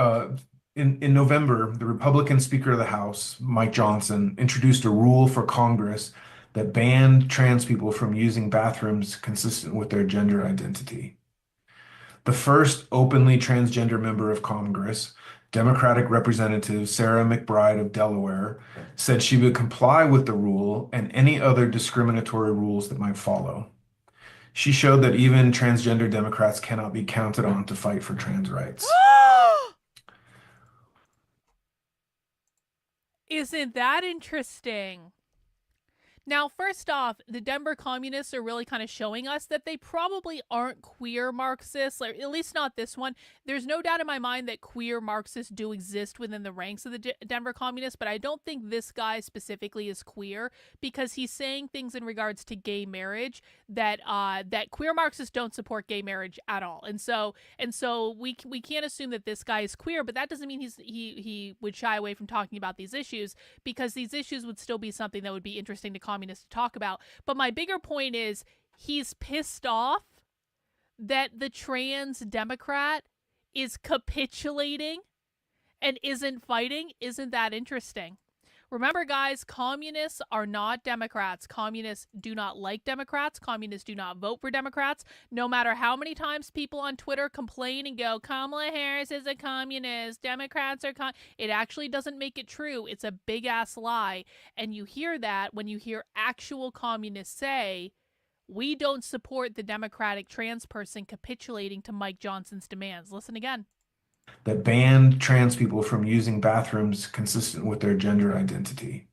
in November, the Republican Speaker of the House, Mike Johnson, introduced a rule for Congress that banned trans people from using bathrooms consistent with their gender identity. The first openly transgender member of Congress, Democratic Representative Sarah McBride of Delaware, said she would comply with the rule and any other discriminatory rules that might follow. She showed that even transgender Democrats cannot be counted on to fight for trans rights.
Isn't that interesting? Now, first off, the Denver communists are really kind of showing us that they probably aren't queer Marxists, or at least not this one. There's no doubt in my mind that queer Marxists do exist within the ranks of the Denver communists, but I don't think this guy specifically is queer, because he's saying things in regards to gay marriage that that queer Marxists don't support gay marriage at all. And so we can't assume that this guy is queer, but that doesn't mean he would shy away from talking about these issues, because these issues would still be something that would be interesting to communists to talk about. But my bigger point is, he's pissed off that the trans Democrat is capitulating and isn't fighting. Isn't that interesting? Remember, guys, communists are not Democrats. Communists do not like Democrats. Communists do not vote for Democrats. No matter how many times people on Twitter complain and go, Kamala Harris is a communist, Democrats are it actually doesn't make it true. It's a big-ass lie. And you hear that when you hear actual communists say, we don't support the Democratic trans person capitulating to Mike Johnson's demands. Listen again.
That banned trans people from using bathrooms consistent with their gender identity.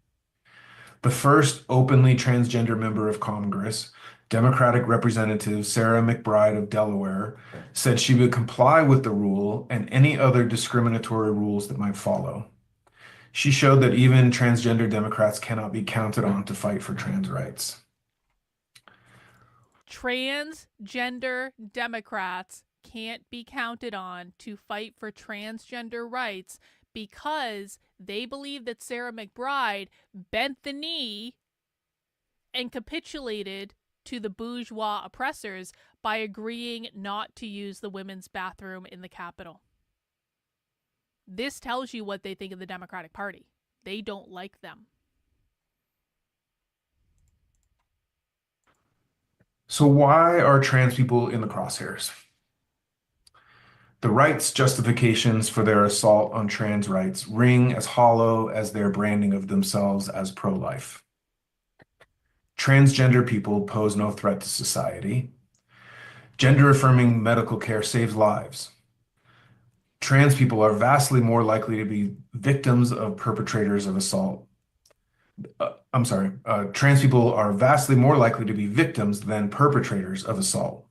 The first openly transgender member of Congress, Democratic Representative Sarah McBride of Delaware, said she would comply with the rule and any other discriminatory rules that might follow. She showed that even transgender Democrats cannot be counted on to fight for trans rights.
Transgender Democrats can't be counted on to fight for transgender rights because they believe that Sarah McBride bent the knee and capitulated to the bourgeois oppressors by agreeing not to use the women's bathroom in the Capitol. This tells you what they think of the Democratic Party. They don't like them.
So why are trans people in the crosshairs? The right's justifications for their assault on trans rights ring as hollow as their branding of themselves as pro-life. Transgender people pose no threat to society. Gender-affirming medical care saves lives. Trans people are vastly more likely to be victims of perpetrators of assault. Trans people are vastly more likely to be victims than perpetrators of assault.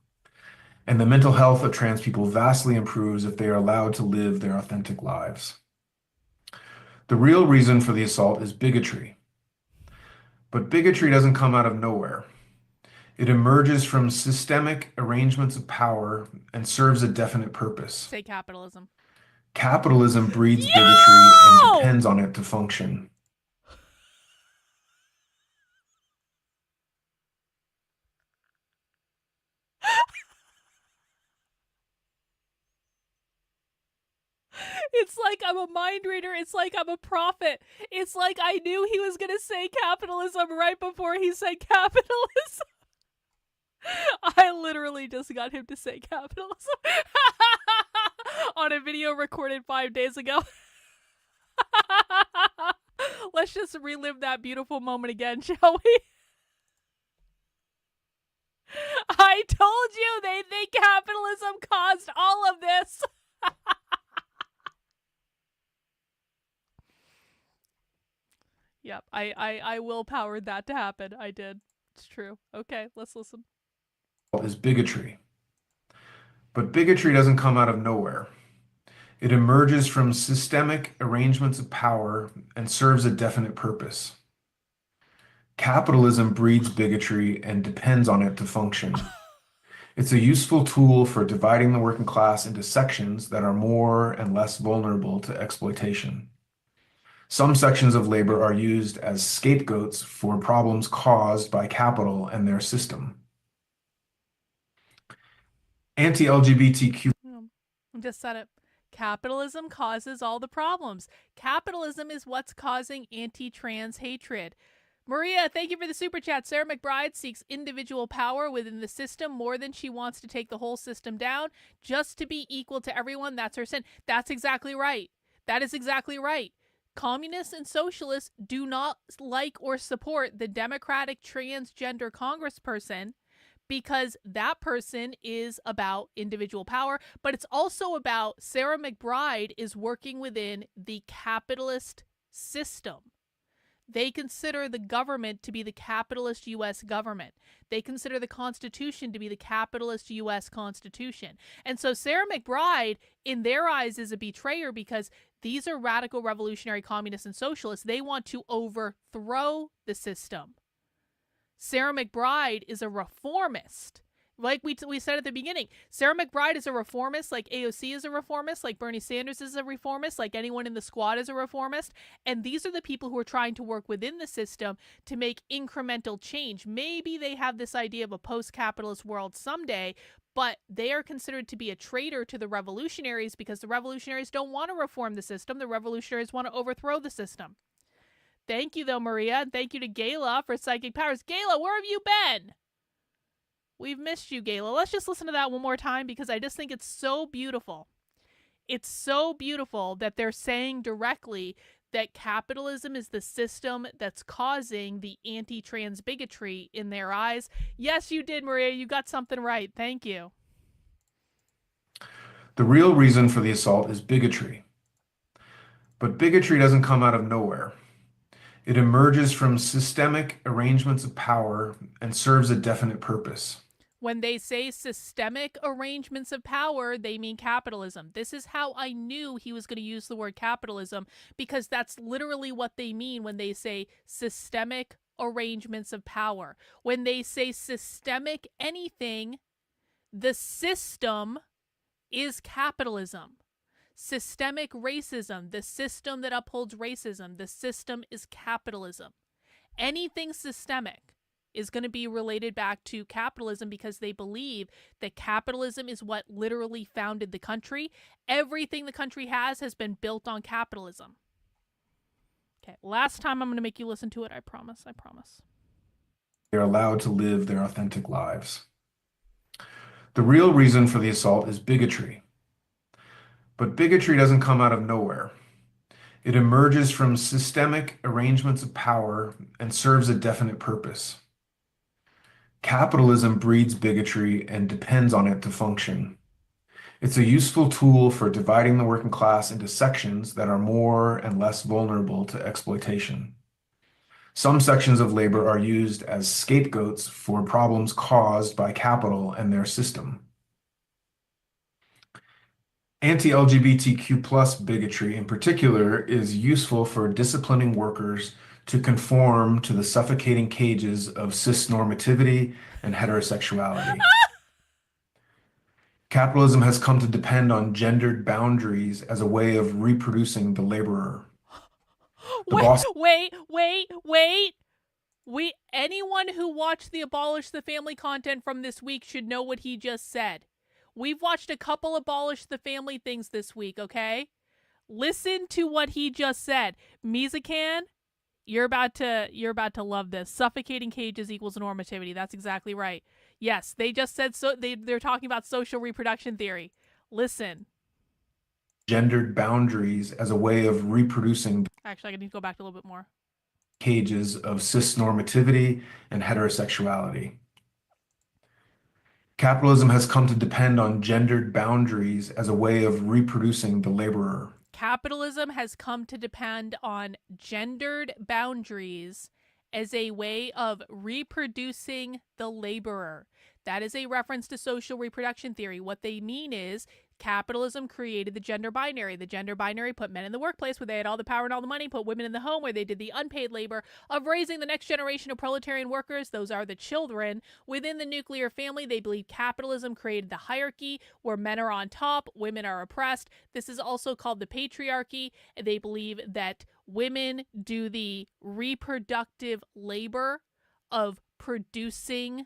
And the mental health of trans people vastly improves if they are allowed to live their authentic lives. The real reason for the assault is bigotry. But bigotry doesn't come out of nowhere. It emerges from systemic arrangements of power and serves a definite purpose.
Say capitalism.
Capitalism breeds bigotry and depends on it to function.
It's like I'm a mind reader. It's like I'm a prophet. It's like I knew he was going to say capitalism right before he said capitalism. I literally just got him to say capitalism on a video recorded 5 days ago. Let's just relive that beautiful moment again, shall we? I told you they think capitalism caused all of this. Yep, I willpowered that to happen. I did. It's true. Okay, let's listen.
Is bigotry. But bigotry doesn't come out of nowhere. It emerges from systemic arrangements of power and serves a definite purpose. Capitalism breeds bigotry and depends on it to function. It's a useful tool for dividing the working class into sections that are more and less vulnerable to exploitation. Some sections of labor are used as scapegoats for problems caused by capital and their system. Anti-LGBTQ.
I just said it. Capitalism causes all the problems. Capitalism is what's causing anti-trans hatred. Maria, thank you for the super chat. Sarah McBride seeks individual power within the system more than she wants to take the whole system down. Just to be equal to everyone, that's her sin. That's exactly right. That is exactly right. Communists and socialists do not like or support the Democratic transgender congressperson because that person is about individual power, but it's also about Sarah McBride is working within the capitalist system. They consider the government to be the capitalist U.S. government. They consider the Constitution to be the capitalist U.S. Constitution. And so Sarah McBride, in their eyes, is a betrayer because these are radical revolutionary communists and socialists. They want to overthrow the system. Sarah McBride is a reformist. Like we said at the beginning, Sarah McBride is a reformist, like AOC is a reformist, like Bernie Sanders is a reformist, like anyone in the squad is a reformist. And these are the people who are trying to work within the system to make incremental change. Maybe they have this idea of a post-capitalist world someday, but they are considered to be a traitor to the revolutionaries because the revolutionaries don't want to reform the system. The revolutionaries want to overthrow the system. Thank you, though, Maria. And thank you to Gayla for Psychic Powers. Gayla, where have you been? We've missed you, Gayla. Let's just listen to that one more time because I just think it's so beautiful. It's so beautiful that they're saying directly that capitalism is the system that's causing the anti-trans bigotry in their eyes. Yes, you did, Maria. You got something right. Thank you.
The real reason for the assault is bigotry. But bigotry doesn't come out of nowhere. It emerges from systemic arrangements of power and serves a definite purpose.
When they say systemic arrangements of power, they mean capitalism. This is how I knew he was going to use the word capitalism, because that's literally what they mean when they say systemic arrangements of power. When they say systemic anything, the system is capitalism. Systemic racism, the system that upholds racism, the system is capitalism. Anything systemic is going to be related back to capitalism because they believe that capitalism is what literally founded the country. Everything the country has been built on capitalism. Okay, last time I'm going to make you listen to it. I promise. I promise.
They're allowed to live their authentic lives. The real reason for the assault is bigotry. But bigotry doesn't come out of nowhere. It emerges from systemic arrangements of power and serves a definite purpose. Capitalism breeds bigotry and depends on it to function. It's a useful tool for dividing the working class into sections that are more and less vulnerable to exploitation. Some sections of labor are used as scapegoats for problems caused by capital and their system. Anti-LGBTQ+ bigotry in particular is useful for disciplining workers to conform to the suffocating cages of cisnormativity and heterosexuality. Capitalism has come to depend on gendered boundaries as a way of reproducing the laborer.
Wait. Anyone who watched the Abolish the Family content from this week should know what he just said. We've watched a couple Abolish the Family things this week, okay? Listen to what he just said. Mizakan, you're about to love this. Suffocating cages equals normativity. That's exactly right. Yes, they just said so. They're talking about social reproduction theory. Listen.
Gendered boundaries as a way of reproducing.
Actually, I need to go back a little bit more.
Cages of cisnormativity and heterosexuality. Capitalism has come to depend on gendered boundaries as a way of reproducing the laborer.
Capitalism has come to depend on gendered boundaries as a way of reproducing the laborer. That is a reference to social reproduction theory. What they mean is capitalism created the gender binary. The gender binary put men in the workplace where they had all the power and all the money, put women in the home where they did the unpaid labor of raising the next generation of proletarian workers. Those are the children. Within the nuclear family, they believe capitalism created the hierarchy where men are on top, women are oppressed. This is also called the patriarchy. They believe that women do the reproductive labor of producing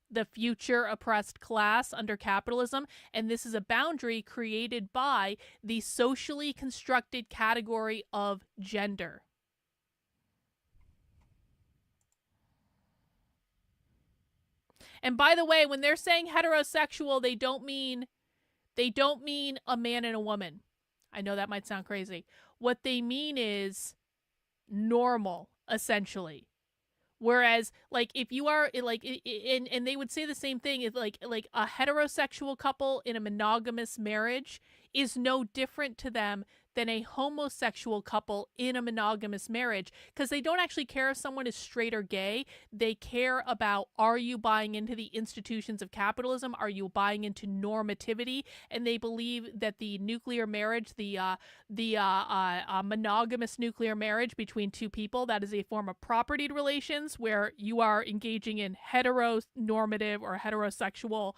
the future oppressed class under capitalism, and this is a boundary created by the socially constructed category of gender. And by the way, when they're saying heterosexual, they don't mean a man and a woman. I know that might sound crazy. What they mean is normal, essentially. Whereas, like, if you are, like, and they would say the same thing, if like a heterosexual couple in a monogamous marriage is no different to them than a homosexual couple in a monogamous marriage, because they don't actually care if someone is straight or gay. They care about, are you buying into the institutions of capitalism? Are you buying into normativity? And they believe that the nuclear marriage, the monogamous nuclear marriage between two people, that is a form of property relations where you are engaging in heteronormative or heterosexual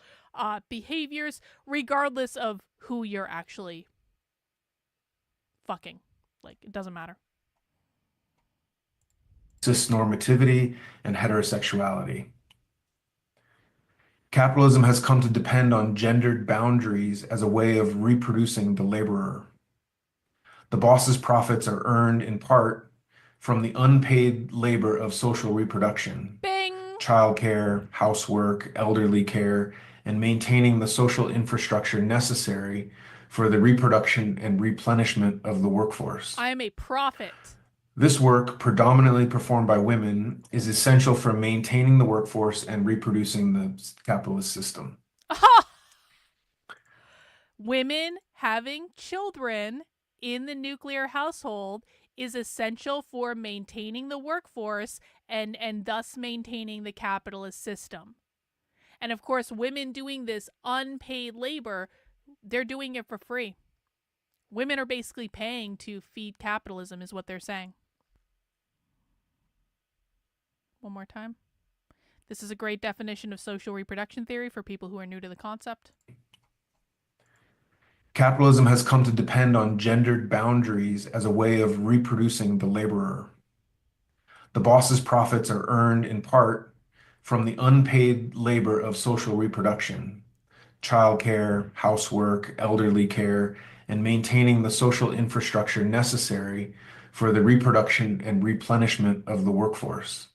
behaviors, regardless of who you're actually fucking. Like, it doesn't matter.
Cisnormativity and heterosexuality. Capitalism has come to depend on gendered boundaries as a way of reproducing the laborer. The boss's profits are earned in part from the unpaid labor of social reproduction,
Bing!
childcare, housework, elderly care, and maintaining the social infrastructure necessary for the reproduction and replenishment of the workforce.
I am a prophet.
This work, predominantly performed by women, is essential for maintaining the workforce and reproducing the capitalist system.
Women having children in the nuclear household is essential for maintaining the workforce and thus maintaining the capitalist system. And of course, women doing this unpaid labor, they're doing it for free. Women are basically paying to feed capitalism, is what they're saying. One more time. This is a great definition of social reproduction theory for people who are new to the concept.
Capitalism has come to depend on gendered boundaries as a way of reproducing the laborer. The boss's profits are earned in part from the unpaid labor of social reproduction, childcare, housework, elderly care, and maintaining the social infrastructure necessary for the reproduction and replenishment of the workforce.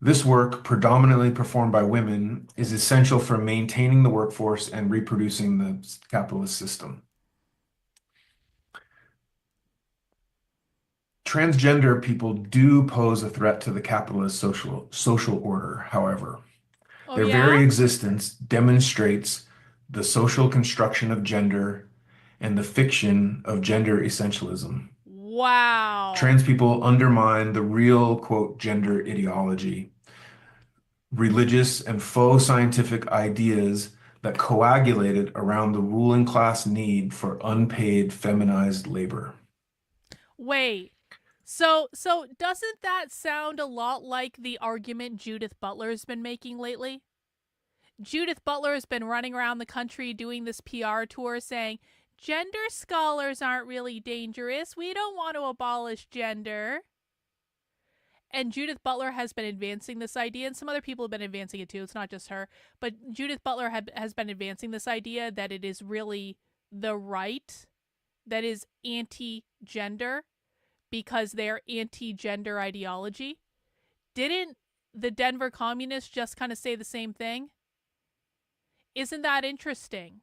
This work, predominantly performed by women, is essential for maintaining the workforce and reproducing the capitalist system. Transgender people do pose a threat to the capitalist social order, however. Their very existence demonstrates the social construction of gender and the fiction of gender essentialism.
Wow.
Trans people undermine the real, quote, gender ideology, religious and faux scientific ideas that coagulated around the ruling class need for unpaid feminized labor.
Wait. So doesn't that sound a lot like the argument Judith Butler's been making lately? Judith Butler has been running around the country doing this PR tour saying, gender scholars aren't really dangerous. We don't want to abolish gender. And Judith Butler has been advancing this idea, and some other people have been advancing it too. It's not just her. But Judith Butler has been advancing this idea that it is really the right that is anti-gender because they're anti-gender ideology. Didn't the Denver communists just kind of say the same thing? Isn't that interesting?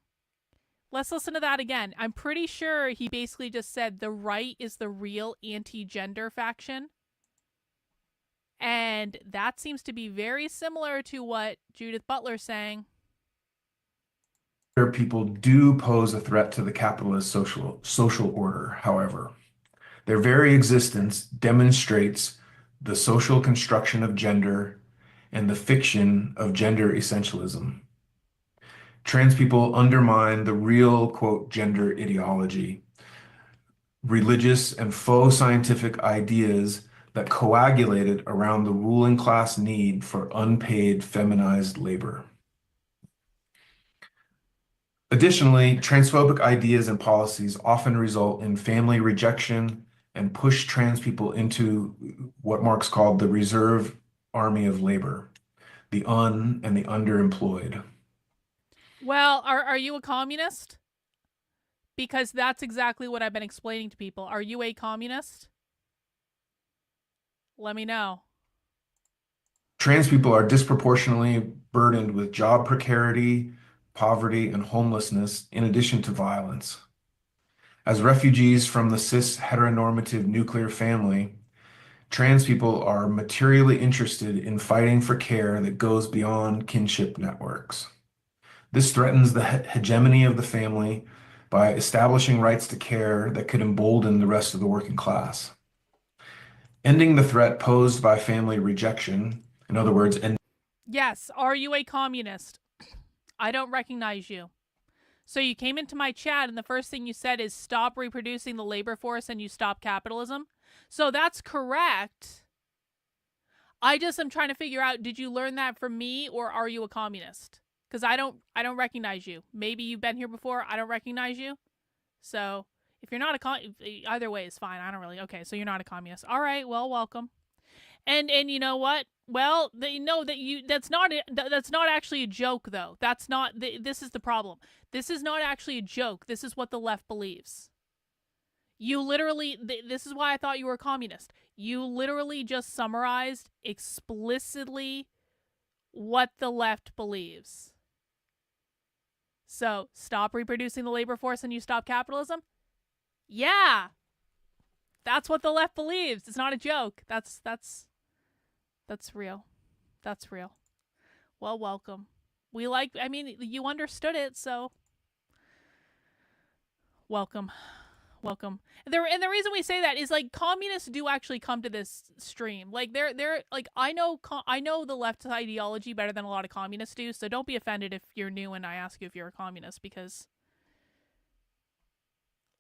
Let's listen to that again. I'm pretty sure he basically just said the right is the real anti-gender faction. And that seems to be very similar to what Judith Butler's saying.
People do pose a threat to the capitalist social order, however. Their very existence demonstrates the social construction of gender and the fiction of gender essentialism. Trans people undermine the real, quote, gender ideology, religious and faux scientific ideas that coagulated around the ruling class need for unpaid feminized labor. Additionally, transphobic ideas and policies often result in family rejection and push trans people into what Marx called the reserve army of labor, the and the underemployed.
Well, are you a communist? Because that's exactly what I've been explaining to people. Are you a communist? Let me know.
Trans people are disproportionately burdened with job precarity, poverty, and homelessness, in addition to violence. As refugees from the cis heteronormative nuclear family, trans people are materially interested in fighting for care that goes beyond kinship networks. This threatens the hegemony of the family by establishing rights to care that could embolden the rest of the working class. Ending the threat posed by family rejection, in other words,
Yes, are you a communist? I don't recognize you. So you came into my chat and the first thing you said is stop reproducing the labor force and you stop capitalism. So that's correct. I just am trying to figure out, did you learn that from me or are you a communist? Because I don't recognize you. Maybe you've been here before. I don't recognize you. So if you're not either way is fine. I don't really. Okay, so you're not a communist. All right. Well, welcome. And you know what? Well, they know that that's not actually a joke though. That's not this is the problem. This is not actually a joke. This is what the left believes. You literally, this is why I thought you were a communist. You literally just summarized explicitly what the left believes. So, stop reproducing the labor force and you stop capitalism? Yeah. That's what the left believes. It's not a joke. That's real. That's real. Well, welcome. You understood it, so welcome. Welcome. And the reason we say that is like communists do actually come to this stream. Like they're like I know the left's ideology better than a lot of communists do. So don't be offended if you're new and I ask you if you're a communist, because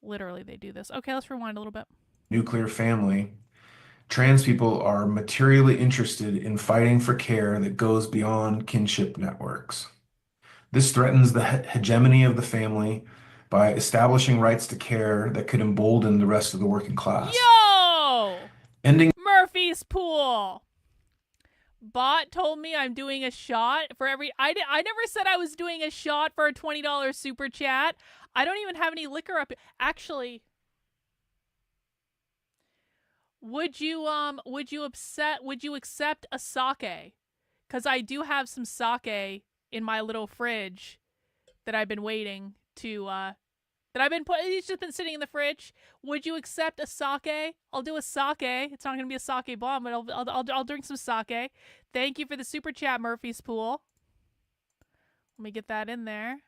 literally they do this. Okay, let's rewind a little bit.
Nuclear family, trans people are materially interested in fighting for care that goes beyond kinship networks. This threatens the hegemony of the family by establishing rights to care that could embolden the rest of the working class.
Yo!
Ending
Murphy's Pool. Bot told me I'm doing a shot for every... I never said I was doing a shot for a $20 super chat. I don't even have any liquor up here. Actually, would you accept a sake? Because I do have some sake in my little fridge that I've been waiting to it's just been sitting in the fridge. Would you accept a sake? I'll do a sake. It's not gonna be a sake bomb, but I'll drink some sake. Thank you for the super chat, Murphy's Pool. Let me get that in there.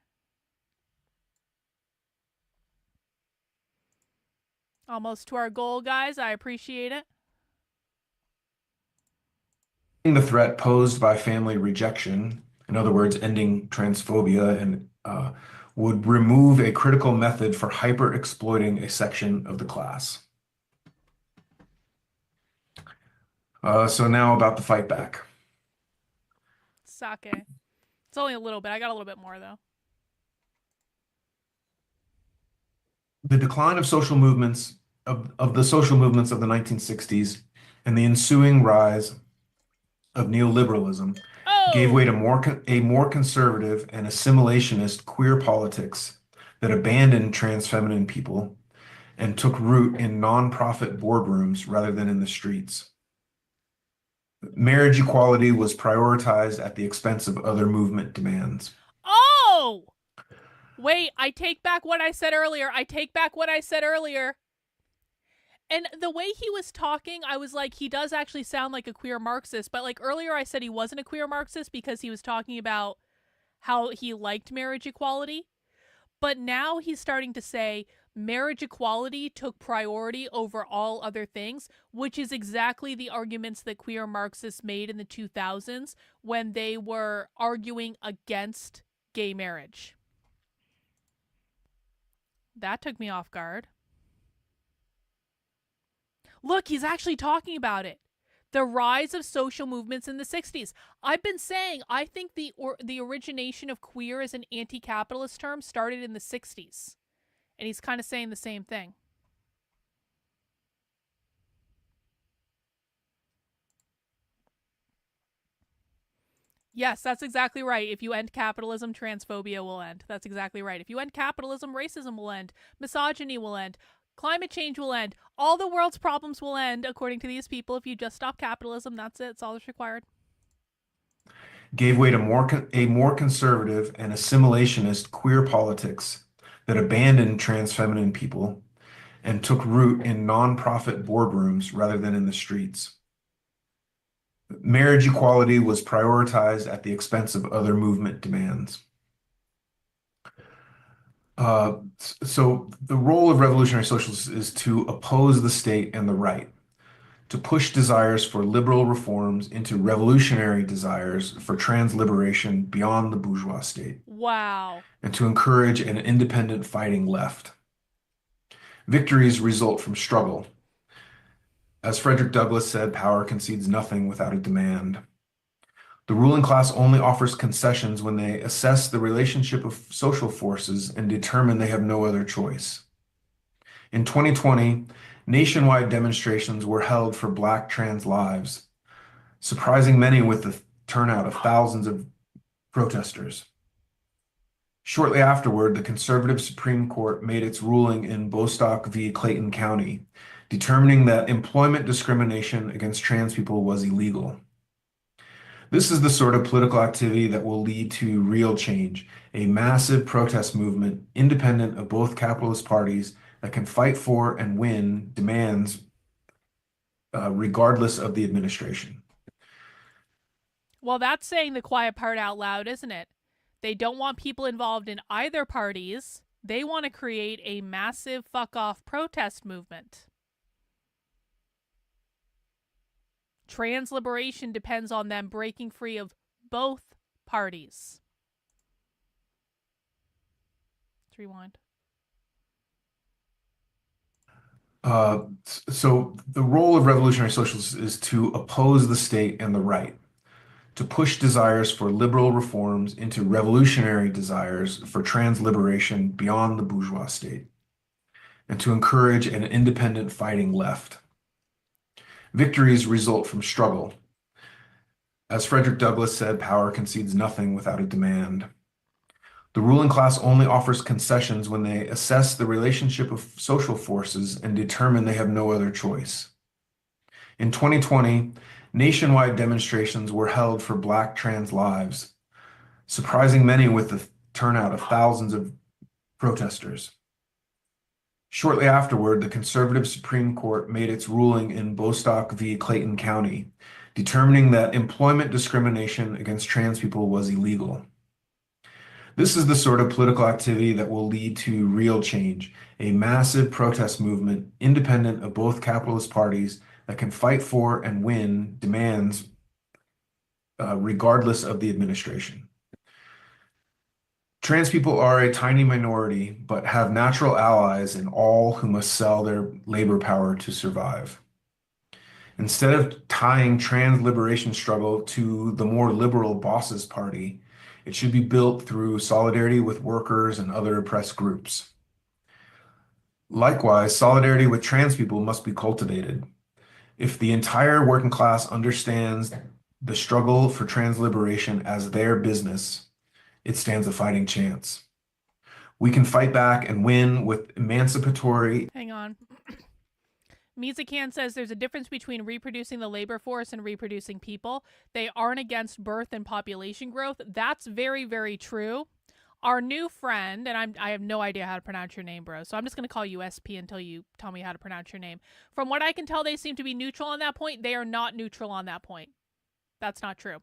Almost to our goal, guys. I appreciate it.
the threat posed by family rejection, in other words, ending transphobia, and would remove a critical method for hyper-exploiting a section of the class. So now about the fight back.
Sake. It's only a little bit. I got a little bit more, though.
The decline of social movements, of the social movements of the 1960s and the ensuing rise of neoliberalism gave way to a more conservative and assimilationist queer politics that abandoned trans feminine people and took root in nonprofit boardrooms rather than in the streets. Marriage equality was prioritized at the expense of other movement demands.
Oh! Wait, I take back what I said earlier. I take back what I said earlier. And the way he was talking, I was like, he does actually sound like a queer Marxist. But like earlier I said he wasn't a queer Marxist because he was talking about how he liked marriage equality. But now he's starting to say marriage equality took priority over all other things, which is exactly the arguments that queer Marxists made in the 2000s when they were arguing against gay marriage. That took me off guard. Look, he's actually talking about it. The rise of social movements in the 60s. I've been saying, I think the origination of queer as an anti-capitalist term started in the 60s. And he's kind of saying the same thing. Yes, that's exactly right. If you end capitalism, transphobia will end. That's exactly right. If you end capitalism, racism will end. Misogyny will end. Climate change will end. All the world's problems will end, according to these people, if you just stop capitalism. That's it. It's all that's required.
Gave way to a more conservative and assimilationist queer politics that abandoned trans feminine people and took root in nonprofit boardrooms rather than in the streets. Marriage equality was prioritized at the expense of other movement demands. So the role of revolutionary socialists is to oppose the state and the right, to push desires for liberal reforms into revolutionary desires for trans liberation beyond the bourgeois state.
Wow.
And to encourage an independent fighting left. Victories result from struggle. As Frederick Douglass said, power concedes nothing without a demand. The ruling class only offers concessions when they assess the relationship of social forces and determine they have no other choice. In 2020, nationwide demonstrations were held for Black trans lives, surprising many with the turnout of thousands of protesters. Shortly afterward, the conservative Supreme Court made its ruling in Bostock v. Clayton County, determining that employment discrimination against trans people was illegal. This is the sort of political activity that will lead to real change, a massive protest movement independent of both capitalist parties that can fight for and win demands regardless of the administration.
Well, that's saying the quiet part out loud, isn't it? They don't want people involved in either parties. They want to create a massive fuck-off protest movement. Trans liberation depends on them breaking free of both parties. Let's rewind.
So the role of revolutionary socialists is to oppose the state and the right, to push desires for liberal reforms into revolutionary desires for trans liberation beyond the bourgeois state, and to encourage an independent fighting left. Victories result from struggle. As Frederick Douglass said, power concedes nothing without a demand. The ruling class only offers concessions when they assess the relationship of social forces and determine they have no other choice. In 2020, nationwide demonstrations were held for Black trans lives, surprising many with the turnout of thousands of protesters. Shortly afterward, the conservative Supreme Court made its ruling in Bostock v. Clayton County, determining that employment discrimination against trans people was illegal. This is the sort of political activity that will lead to real change, a massive protest movement independent of both capitalist parties that can fight for and win demands regardless of the administration. Trans people are a tiny minority, but have natural allies in all who must sell their labor power to survive. Instead of tying trans liberation struggle to the more liberal bosses party, it should be built through solidarity with workers and other oppressed groups. Likewise, solidarity with trans people must be cultivated. If the entire working class understands the struggle for trans liberation as their business, it stands a fighting chance. We can fight back and win with emancipatory.
Hang on. Mizakan says there's a difference between reproducing the labor force and reproducing people. They aren't against birth and population growth. That's very, very true. Our new friend, and I have no idea how to pronounce your name, bro, so I'm just going to call you SP until you tell me how to pronounce your name. From what I can tell, they seem to be neutral on that point. They are not neutral on that point. That's not true.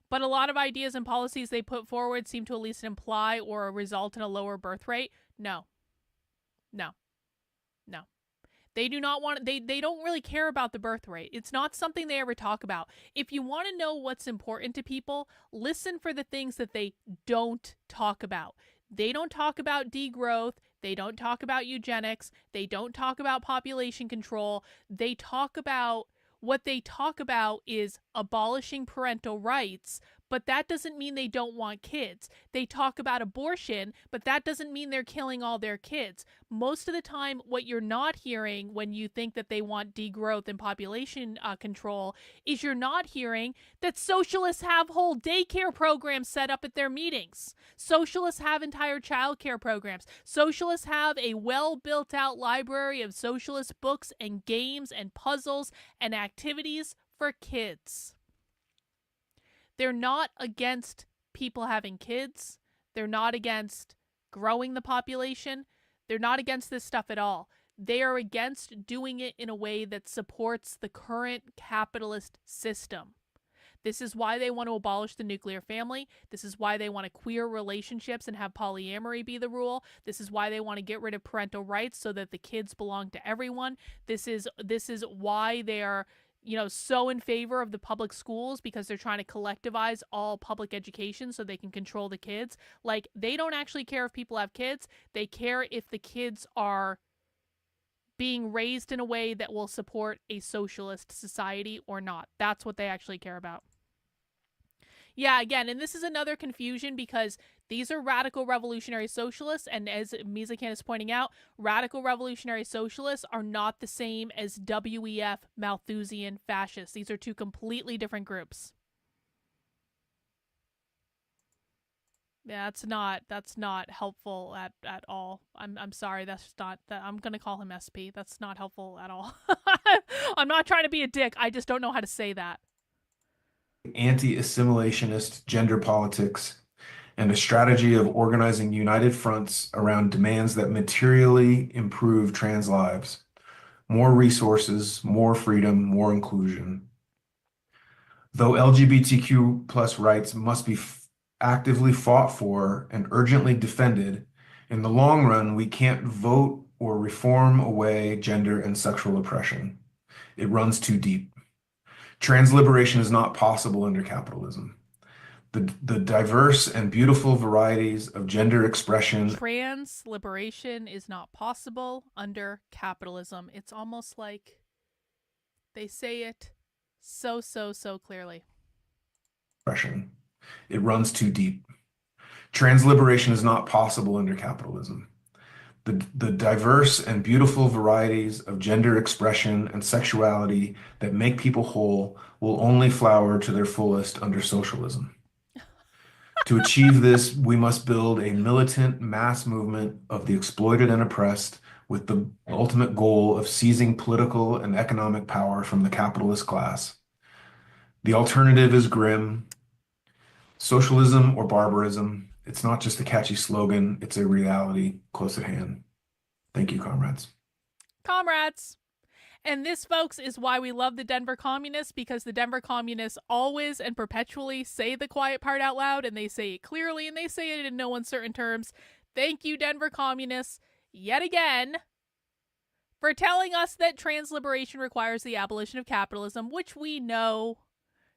But a lot of ideas and policies they put forward seem to at least imply or result in a lower birth rate. No. No. No. They do not want, they don't really care about the birth rate. It's not something they ever talk about. If you want to know what's important to people, listen for the things that they don't talk about. They don't talk about degrowth. They don't talk about eugenics. They don't talk about population control. They talk about, what they talk about is abolishing parental rights, but that doesn't mean they don't want kids. They talk about abortion, but that doesn't mean they're killing all their kids. Most of the time, what you're not hearing when you think that they want degrowth and population control is you're not hearing that socialists have whole daycare programs set up at their meetings. Socialists have entire childcare programs. Socialists have a well-built-out library of socialist books and games and puzzles and activities for kids. They're not against people having kids. They're not against growing the population. They're not against this stuff at all. They are against doing it in a way that supports the current capitalist system. This is why they want to abolish the nuclear family. This is why they want to queer relationships and have polyamory be the rule. This is why they want to get rid of parental rights so that the kids belong to everyone. This is why they are, so in favor of the public schools, because they're trying to collectivize all public education so they can control the kids. Like, they don't actually care if people have kids. They care if the kids are being raised in a way that will support a socialist society or not. That's what they actually care about. Yeah, again, and this is another confusion because these are radical revolutionary socialists, and as Mizakan is pointing out, radical revolutionary socialists are not the same as WEF Malthusian fascists. These are two completely different groups. Yeah, that's not helpful at all. I'm sorry, that's just not that I'm gonna call him SP. That's not helpful at all. I'm not trying to be a dick. I just don't know how to say that.
Anti-assimilationist gender politics, and a strategy of organizing united fronts around demands that materially improve trans lives. More resources, more freedom, more inclusion. Though LGBTQ plus rights must be actively fought for and urgently defended, in the long run, we can't vote or reform away gender and sexual oppression. It runs too deep. Trans liberation is not possible under capitalism. The diverse and beautiful varieties of gender expression.
Trans liberation is not possible under capitalism. It's almost like they say it so clearly.
It runs too deep. Trans liberation is not possible under capitalism. The diverse and beautiful varieties of gender expression and sexuality that make people whole will only flower to their fullest under socialism. To achieve this, we must build a militant mass movement of the exploited and oppressed with the ultimate goal of seizing political and economic power from the capitalist class. The alternative is grim. Socialism or barbarism. It's not just a catchy slogan, it's a reality close at hand. Thank you, comrades.
Comrades! And this, folks, is why we love the Denver Communists, because the Denver Communists always and perpetually say the quiet part out loud, and they say it clearly, and they say it in no uncertain terms. Thank you, Denver Communists, yet again, for telling us that trans liberation requires the abolition of capitalism, which we know,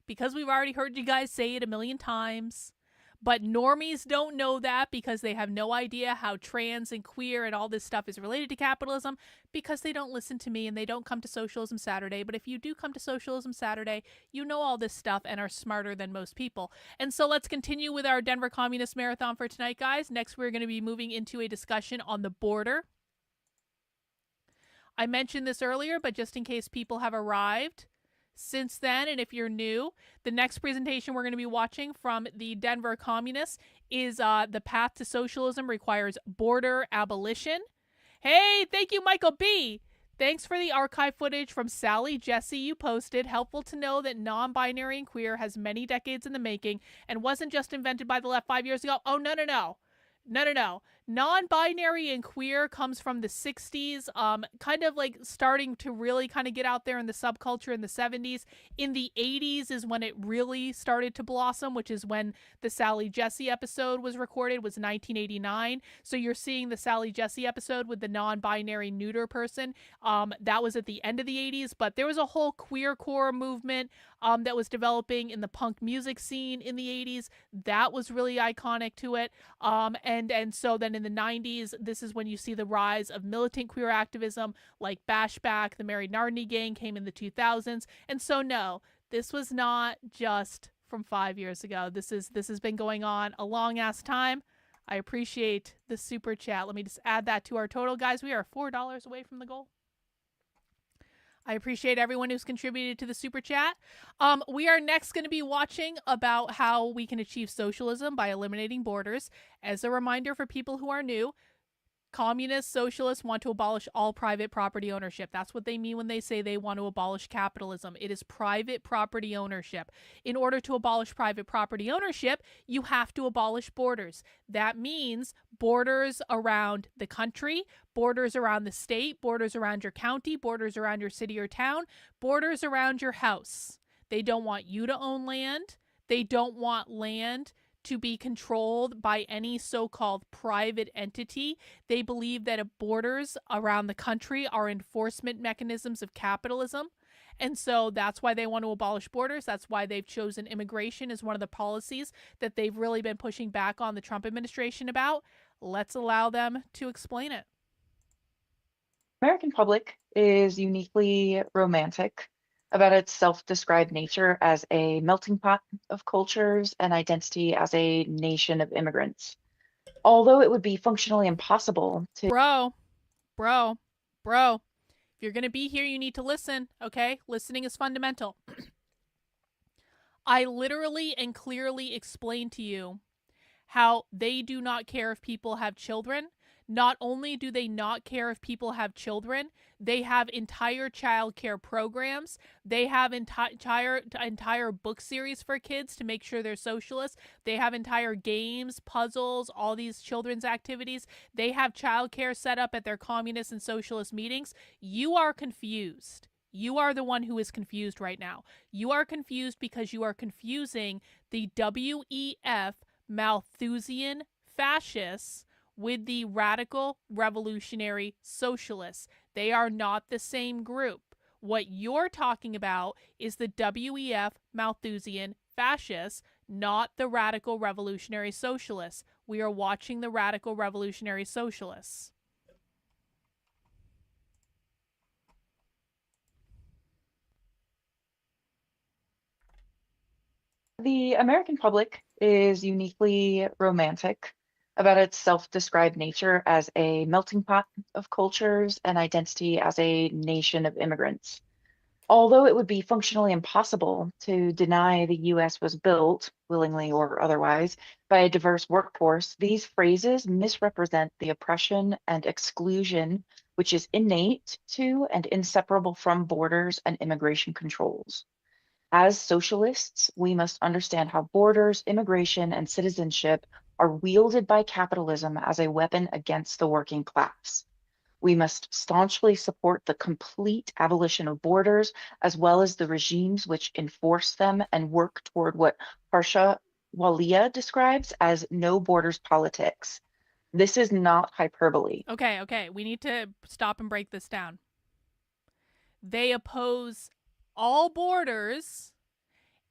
because we've already heard you guys say it a million times. But normies don't know that because they have no idea how trans and queer and all this stuff is related to capitalism, because they don't listen to me and they don't come to Socialism Saturday. But if you do come to Socialism Saturday, you know all this stuff and are smarter than most people. And so let's continue with our Denver Communist Marathon for tonight, guys. Next, we're going to be moving into a discussion on the border. I mentioned this earlier, but just in case people have arrived since then, and if you're new, the next presentation we're going to be watching from the Denver Communists is The Path to Socialism Requires Border Abolition. Hey, thank you, Michael B. Thanks for the archive footage from Sally Jesse you posted. Helpful to know that non-binary and queer has many decades in the making and wasn't just invented by the left 5 years ago. Oh, no. Non-binary and queer comes from the 60s, kind of like starting to really kind of get out there in the subculture in the 70s. In the 80s is when it really started to blossom, which is when the Sally Jesse episode was recorded, was 1989. So you're seeing the Sally Jesse episode with the non-binary neuter person. That was at the end of the 80s, but there was a whole queercore movement that was developing in the punk music scene in the 80s. That was really iconic to it. And so then in the 90s, this is when you see the rise of militant queer activism like Bashback, the Mary Nardini Gang came in the 2000s. And so no, this was not just from 5 years ago. This has been going on a long ass time. I appreciate the super chat. Let me just add that to our total, guys. We are $4 away from the goal. I appreciate everyone who's contributed to the super chat. We are next going to be watching about how we can achieve socialism by eliminating borders. As a reminder for people who are new, communists, socialists want to abolish all private property ownership. That's what they mean when they say they want to abolish capitalism. It is private property ownership. In order to abolish private property ownership, you have to abolish borders. That means borders around the country, borders around the state, borders around your county, borders around your city or town, borders around your house. They don't want you to own land. They don't want land to be controlled by any so-called private entity. They believe that borders around the country are enforcement mechanisms of capitalism. And so that's why they want to abolish borders. That's why they've chosen immigration as one of the policies that they've really been pushing back on the Trump administration about. Let's allow them to explain it.
American public is uniquely romantic about its self-described nature as a melting pot of cultures and identity as a nation of immigrants. Although it would be functionally impossible to...
Bro, if you're going to be here, you need to listen, okay? Listening is fundamental. I literally and clearly explained to you how they do not care if people have children. Not only do they not care if people have children, they have entire child care programs. They have entire book series for kids to make sure they're socialists. They have entire games, puzzles, all these children's activities. They have child care set up at their communist and socialist meetings. You are confused. You are the one who is confused right now. You are confused because you are confusing the WEF Malthusian fascists with the radical revolutionary socialists. They are not the same group. What you're talking about is the WEF Malthusian fascists, not the radical revolutionary socialists. We are watching the radical revolutionary socialists.
The American public is uniquely romantic about its self-described nature as a melting pot of cultures and identity as a nation of immigrants. Although it would be functionally impossible to deny the US was built, willingly or otherwise, by a diverse workforce, these phrases misrepresent the oppression and exclusion which is innate to and inseparable from borders and immigration controls. As socialists, we must understand how borders, immigration, and citizenship are wielded by capitalism as a weapon against the working class. We must staunchly support the complete abolition of borders, as well as the regimes which enforce them, and work toward what Harsha Walia describes as no borders politics. This is not hyperbole.
Okay. We need to stop and break this down. They oppose all borders,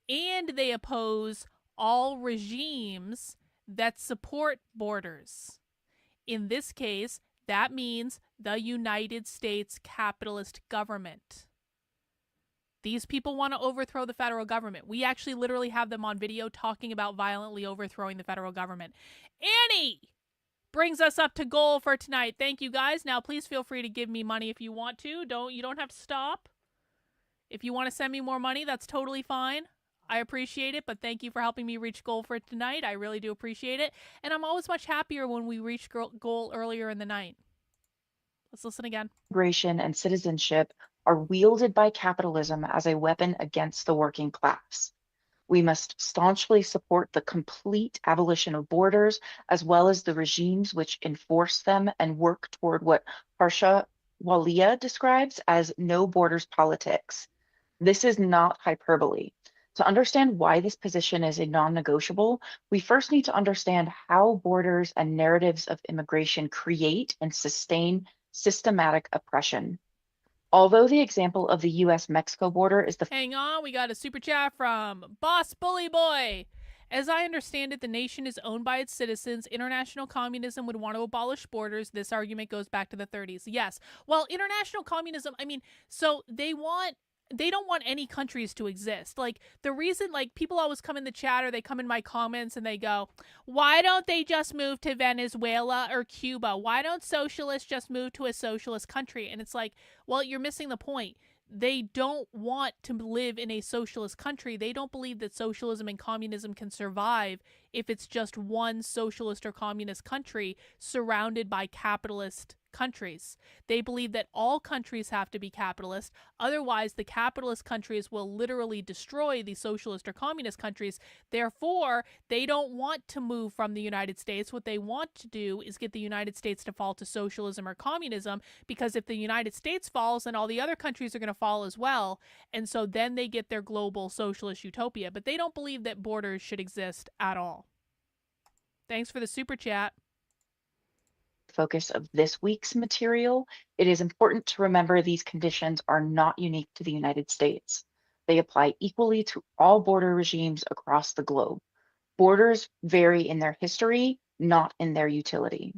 and they oppose all regimes that support borders. In this case, that means the United States capitalist government. These people want to overthrow the federal government. We actually literally have them on video talking about violently overthrowing the federal government. Annie brings us up to goal for tonight. Thank you, guys. Now, please feel free to give me money if you want to. You don't have to stop. If you want to send me more money, that's totally fine. I appreciate it, but thank you for helping me reach goal for tonight. I really do appreciate it. And I'm always much happier when we reach goal earlier in the night. Let's listen again.
Immigration and citizenship are wielded by capitalism as a weapon against the working class. We must staunchly support the complete abolition of borders, as well as the regimes which enforce them, and work toward what Harsha Walia describes as no borders politics. This is not hyperbole. To understand why this position is a non-negotiable, we first need to understand how borders and narratives of immigration create and sustain systematic oppression. Although the example of the US-Mexico border is the—
Hang on, we got a super chat from Boss Bully Boy. As I understand it, the nation is owned by its citizens. International communism would want to abolish borders. This argument goes back to the 30s. Yes. Well, international communism, so they don't want any countries to exist. Like, the reason, people always come in the chat or they come in my comments and they go, why don't they just move to Venezuela or Cuba? Why don't socialists just move to a socialist country? And it's like, well, you're missing the point. They don't want to live in a socialist country. They don't believe that socialism and communism can survive if it's just one socialist or communist country surrounded by capitalist countries. They believe that all countries have to be capitalist. Otherwise, the capitalist countries will literally destroy the socialist or communist countries. Therefore, they don't want to move from the United States. What they want to do is get the United States to fall to socialism or communism, because if the United States falls, then all the other countries are going to fall as well. And so then they get their global socialist utopia. But they don't believe that borders should exist at all. Thanks for the super chat.
Focus of this week's material, it is important to remember these conditions are not unique to the United States. They apply equally to all border regimes across the globe. Borders vary in their history, not in their utility.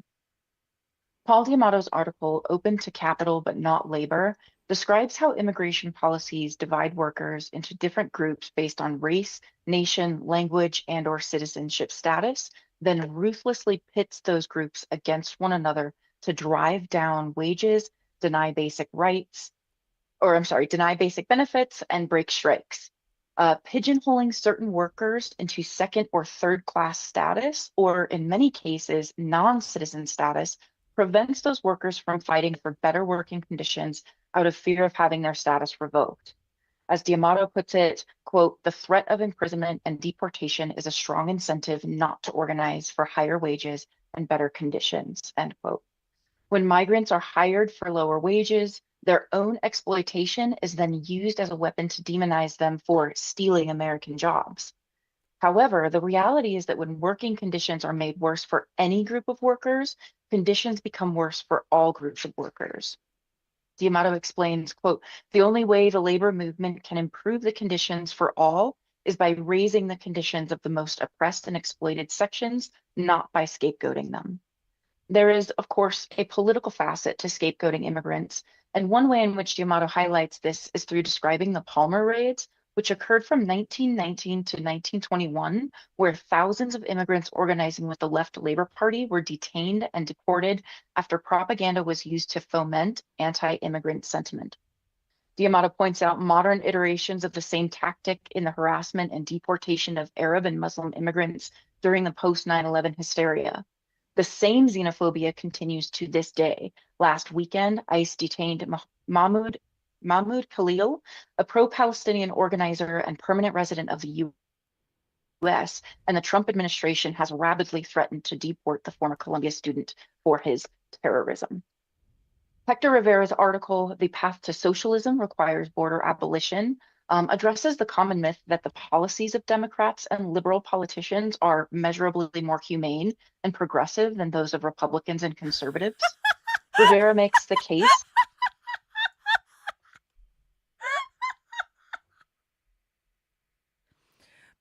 Paul Diamato's article, Open to Capital but Not Labor, describes how immigration policies divide workers into different groups based on race, nation, language, and/or citizenship status, then ruthlessly pits those groups against one another to drive down wages, deny basic benefits, and break strikes. pigeonholing certain workers into second or third class status, or in many cases, non-citizen status, prevents those workers from fighting for better working conditions out of fear of having their status revoked. As D'Amato puts it, quote, "The threat of imprisonment and deportation is a strong incentive not to organize for higher wages and better conditions," end quote. When migrants are hired for lower wages, their own exploitation is then used as a weapon to demonize them for stealing American jobs. However, the reality is that when working conditions are made worse for any group of workers, conditions become worse for all groups of workers. D'Amato explains, quote, "The only way the labor movement can improve the conditions for all is by raising the conditions of the most oppressed and exploited sections, not by scapegoating them." There is, of course, a political facet to scapegoating immigrants, and one way in which D'Amato highlights this is through describing the Palmer raids, which occurred from 1919 to 1921, where thousands of immigrants organizing with the Left Labor Party were detained and deported after propaganda was used to foment anti-immigrant sentiment. D'Amato points out modern iterations of the same tactic in the harassment and deportation of Arab and Muslim immigrants during the post-9/11 hysteria. The same xenophobia continues to this day. Last weekend, ICE detained Mahmoud Khalil, a pro-Palestinian organizer and permanent resident of the US, and the Trump administration has rapidly threatened to deport the former Columbia student for his terrorism. Hector Rivera's article, "The Path to Socialism Requires Border Abolition," addresses the common myth that the policies of Democrats and liberal politicians are measurably more humane and progressive than those of Republicans and conservatives. Rivera makes the case.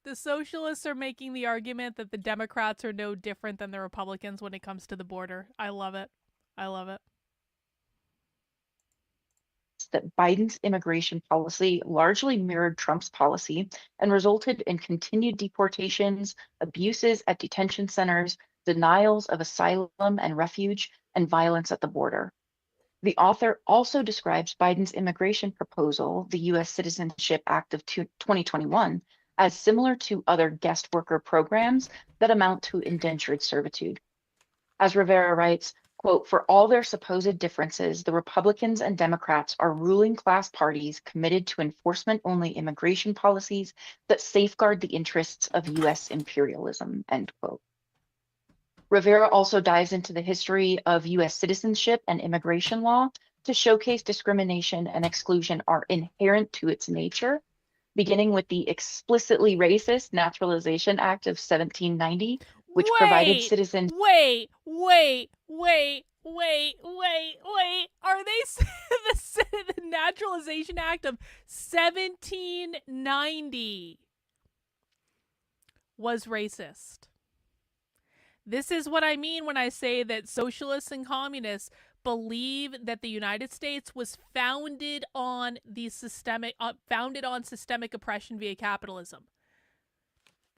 The socialists are making the argument that the Democrats are no different than the Republicans when it comes to the border. I love it. I love it.
That Biden's immigration policy largely mirrored Trump's policy and resulted in continued deportations, abuses at detention centers, denials of asylum and refuge, and violence at the border. The author also describes Biden's immigration proposal, the U.S. Citizenship Act of 2021, as similar to other guest worker programs that amount to indentured servitude. As Rivera writes, quote, "For all their supposed differences, the Republicans and Democrats are ruling class parties committed to enforcement-only immigration policies that safeguard the interests of U.S. imperialism," end quote. Rivera also dives into the history of U.S. citizenship and immigration law to showcase discrimination and exclusion are inherent to its nature, beginning with the explicitly racist Naturalization Act of 1790, which provided citizens.
Wait. Are they the Naturalization Act of 1790 was racist? This is what I mean when I say that socialists and communists believe that the United States was founded on systemic oppression via capitalism.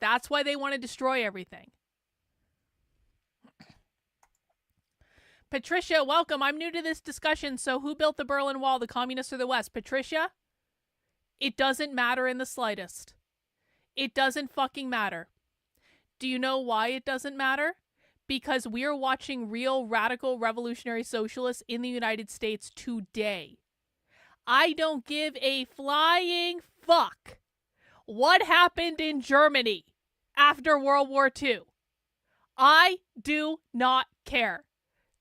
That's why they want to destroy everything. Patricia, welcome. I'm new to this discussion, so who built the Berlin Wall, the communists or the West? Patricia, it doesn't matter in the slightest. It doesn't fucking matter. Do you know why it doesn't matter? Because we are watching real radical revolutionary socialists in the United States today. I don't give a flying fuck what happened in Germany after World War II. I do not care.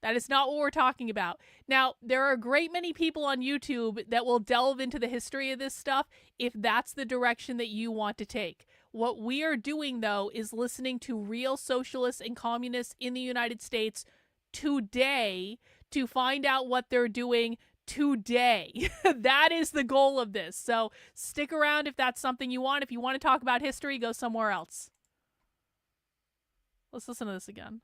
That is not what we're talking about. Now, there are a great many people on YouTube that will delve into the history of this stuff if that's the direction that you want to take. What we are doing, though, is listening to real socialists and communists in the United States today to find out what they're doing today. That is the goal of this. So stick around if that's something you want. If you want to talk about history, go somewhere else. Let's listen to this again.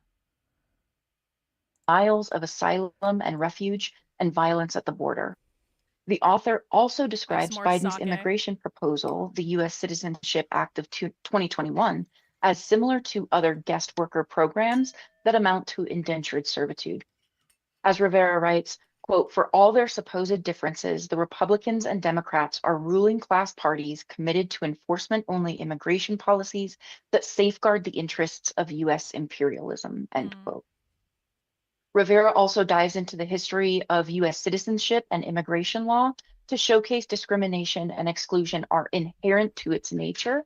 Denials of asylum and refuge and violence at the border. The author also describes Biden's immigration proposal, the U.S. Citizenship Act of 2021, as similar to other guest worker programs that amount to indentured servitude. As Rivera writes, Quote, for all their supposed differences, the Republicans and Democrats are ruling class parties committed to enforcement-only immigration policies that safeguard the interests of U.S. imperialism, end quote. Rivera also dives into the history of U.S. citizenship and immigration law to showcase discrimination and exclusion are inherent to its nature,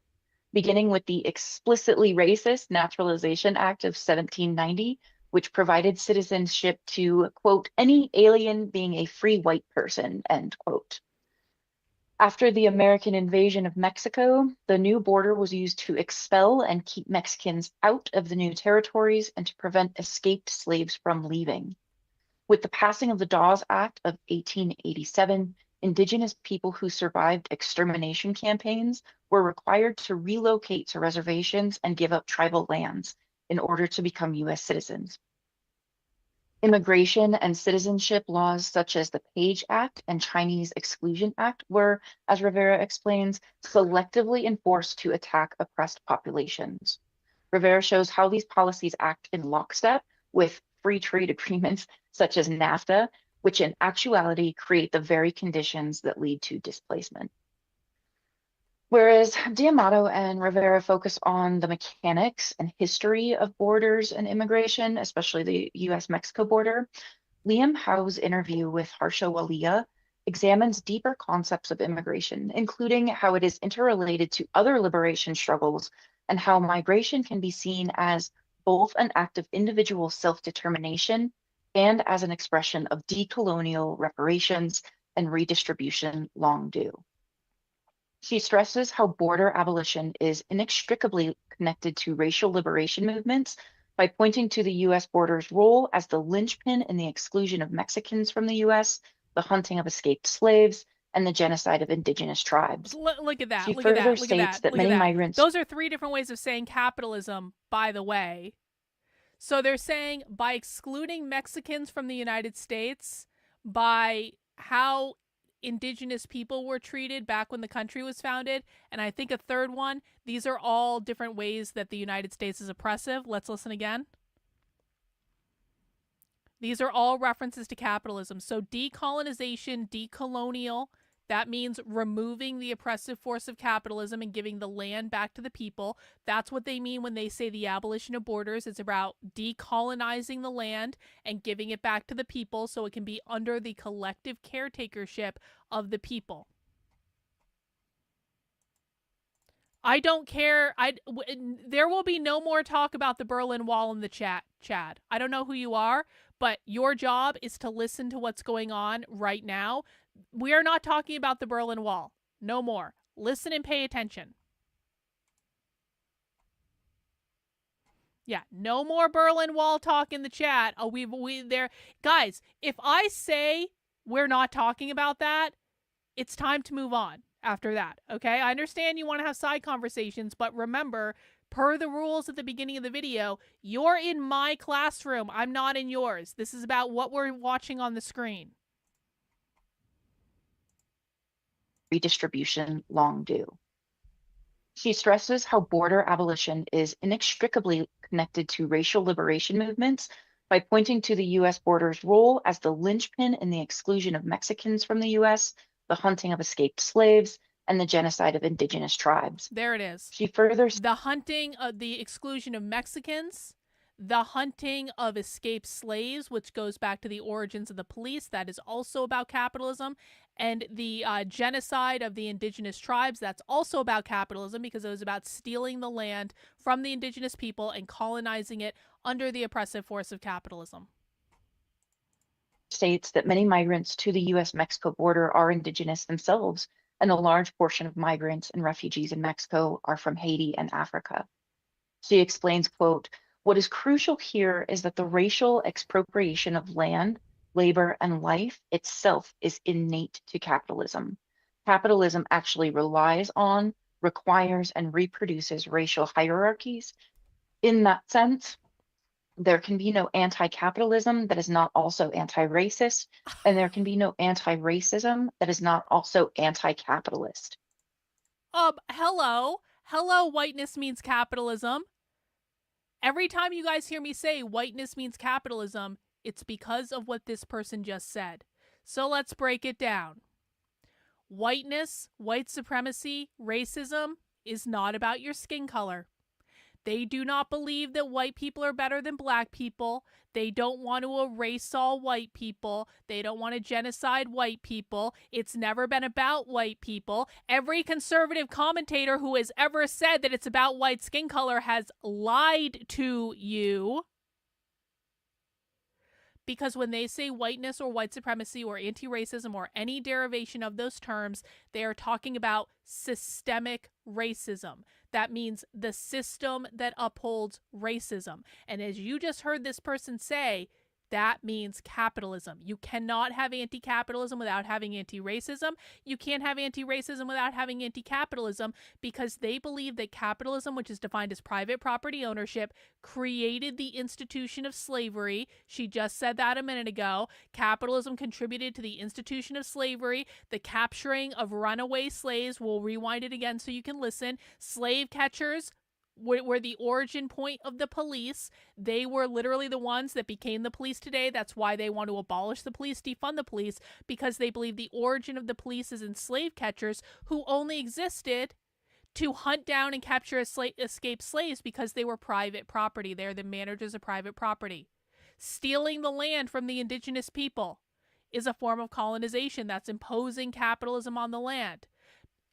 beginning with the explicitly racist Naturalization Act of 1790, which provided citizenship to, quote, any alien being a free white person, end quote. After the American invasion of Mexico, the new border was used to expel and keep Mexicans out of the new territories and to prevent escaped slaves from leaving. With the passing of the Dawes Act of 1887, Indigenous people who survived extermination campaigns were required to relocate to reservations and give up tribal lands in order to become U.S. citizens. Immigration and citizenship laws such as the Page Act and Chinese Exclusion Act were, as Rivera explains, selectively enforced to attack oppressed populations. Rivera shows how these policies act in lockstep with free trade agreements such as NAFTA, which in actuality create the very conditions that lead to displacement. Whereas D'Amato and Rivera focus on the mechanics and history of borders and immigration, especially the US-Mexico border, Liam Howe's interview with Harsha Walia examines deeper concepts of immigration, including how it is interrelated to other liberation struggles and how migration can be seen as both an act of individual self-determination and as an expression of decolonial reparations and redistribution long due. She stresses how border abolition is inextricably connected to racial liberation movements by pointing to the US border's role as the linchpin in the exclusion of Mexicans from the US, the hunting of escaped slaves, and the genocide of indigenous tribes.
Look at that.
She
Look
further
at that. Look
states
at that.
that
Look
many
at that.
migrants.
Those are three different ways of saying capitalism, by the way. So they're saying by excluding Mexicans from the United States, by how indigenous people were treated back when the country was founded, and I think a third one, these are all different ways that the United States is oppressive. Let's listen again. These are all references to capitalism. So decolonization, decolonial, that means removing the oppressive force of capitalism and giving the land back to the people. That's what they mean when they say the abolition of borders. It's about decolonizing the land and giving it back to the people so it can be under the collective caretakership of the people. I don't care. There will be no more talk about the Berlin Wall in the chat, Chad. I don't know who you are, but your job is to listen to what's going on right now. We are not talking about the Berlin Wall. No more. Listen and pay attention. Yeah, no more Berlin Wall talk in the chat. Oh, we there, guys. If I say we're not talking about that, it's time to move on after that. Okay, I understand you want to have side conversations, but remember, per the rules at the beginning of the video, you're in my classroom. I'm not in yours. This is about what we're watching on the screen.
Redistribution long due. She stresses how border abolition is inextricably connected to racial liberation movements by pointing to the US border's role as the linchpin in the exclusion of Mexicans from the US, the hunting of escaped slaves, and the genocide of indigenous tribes.
There it is.
She further
the hunting of the exclusion of Mexicans, the hunting of escaped slaves, which goes back to the origins of the police. That is also about capitalism. And the genocide of the indigenous tribes. That's also about capitalism because it was about stealing the land from the indigenous people and colonizing it under the oppressive force of capitalism.
States that many migrants to the US-Mexico border are indigenous themselves, and a large portion of migrants and refugees in Mexico are from Haiti and Africa. She explains, quote, what is crucial here is that the racial expropriation of land, labor, and life itself is innate to capitalism. Capitalism actually relies on, requires, and reproduces racial hierarchies. In that sense, there can be no anti-capitalism that is not also anti-racist, and there can be no anti-racism that is not also anti-capitalist.
Hello, whiteness means capitalism. Every time you guys hear me say whiteness means capitalism, It's because of what this person just said. So let's break it down. Whiteness, white supremacy, racism is not about your skin color. They do not believe that white people are better than black people. They don't want to erase all white people. They don't want to genocide white people. It's never been about white people. Every conservative commentator who has ever said that it's about white skin color has lied to you. Because when they say whiteness or white supremacy or anti-racism or any derivation of those terms, they are talking about systemic racism. That means the system that upholds racism. And as you just heard this person say, that means capitalism. You cannot have anti-capitalism without having anti-racism. You can't have anti-racism without having anti-capitalism, because they believe that capitalism, which is defined as private property ownership, created the institution of slavery. She just said that a minute ago. Capitalism contributed to the institution of slavery, the capturing of runaway slaves. We'll rewind it again so you can listen. Slave catchers were the origin point of the police. They were literally the ones that became the police today. That's why they want to abolish the police, defund the police, because they believe the origin of the police is in slave catchers who only existed to hunt down and capture escaped slaves because they were private property. They're the managers of private property. Stealing the land from the indigenous people is a form of colonization. That's imposing capitalism on the land.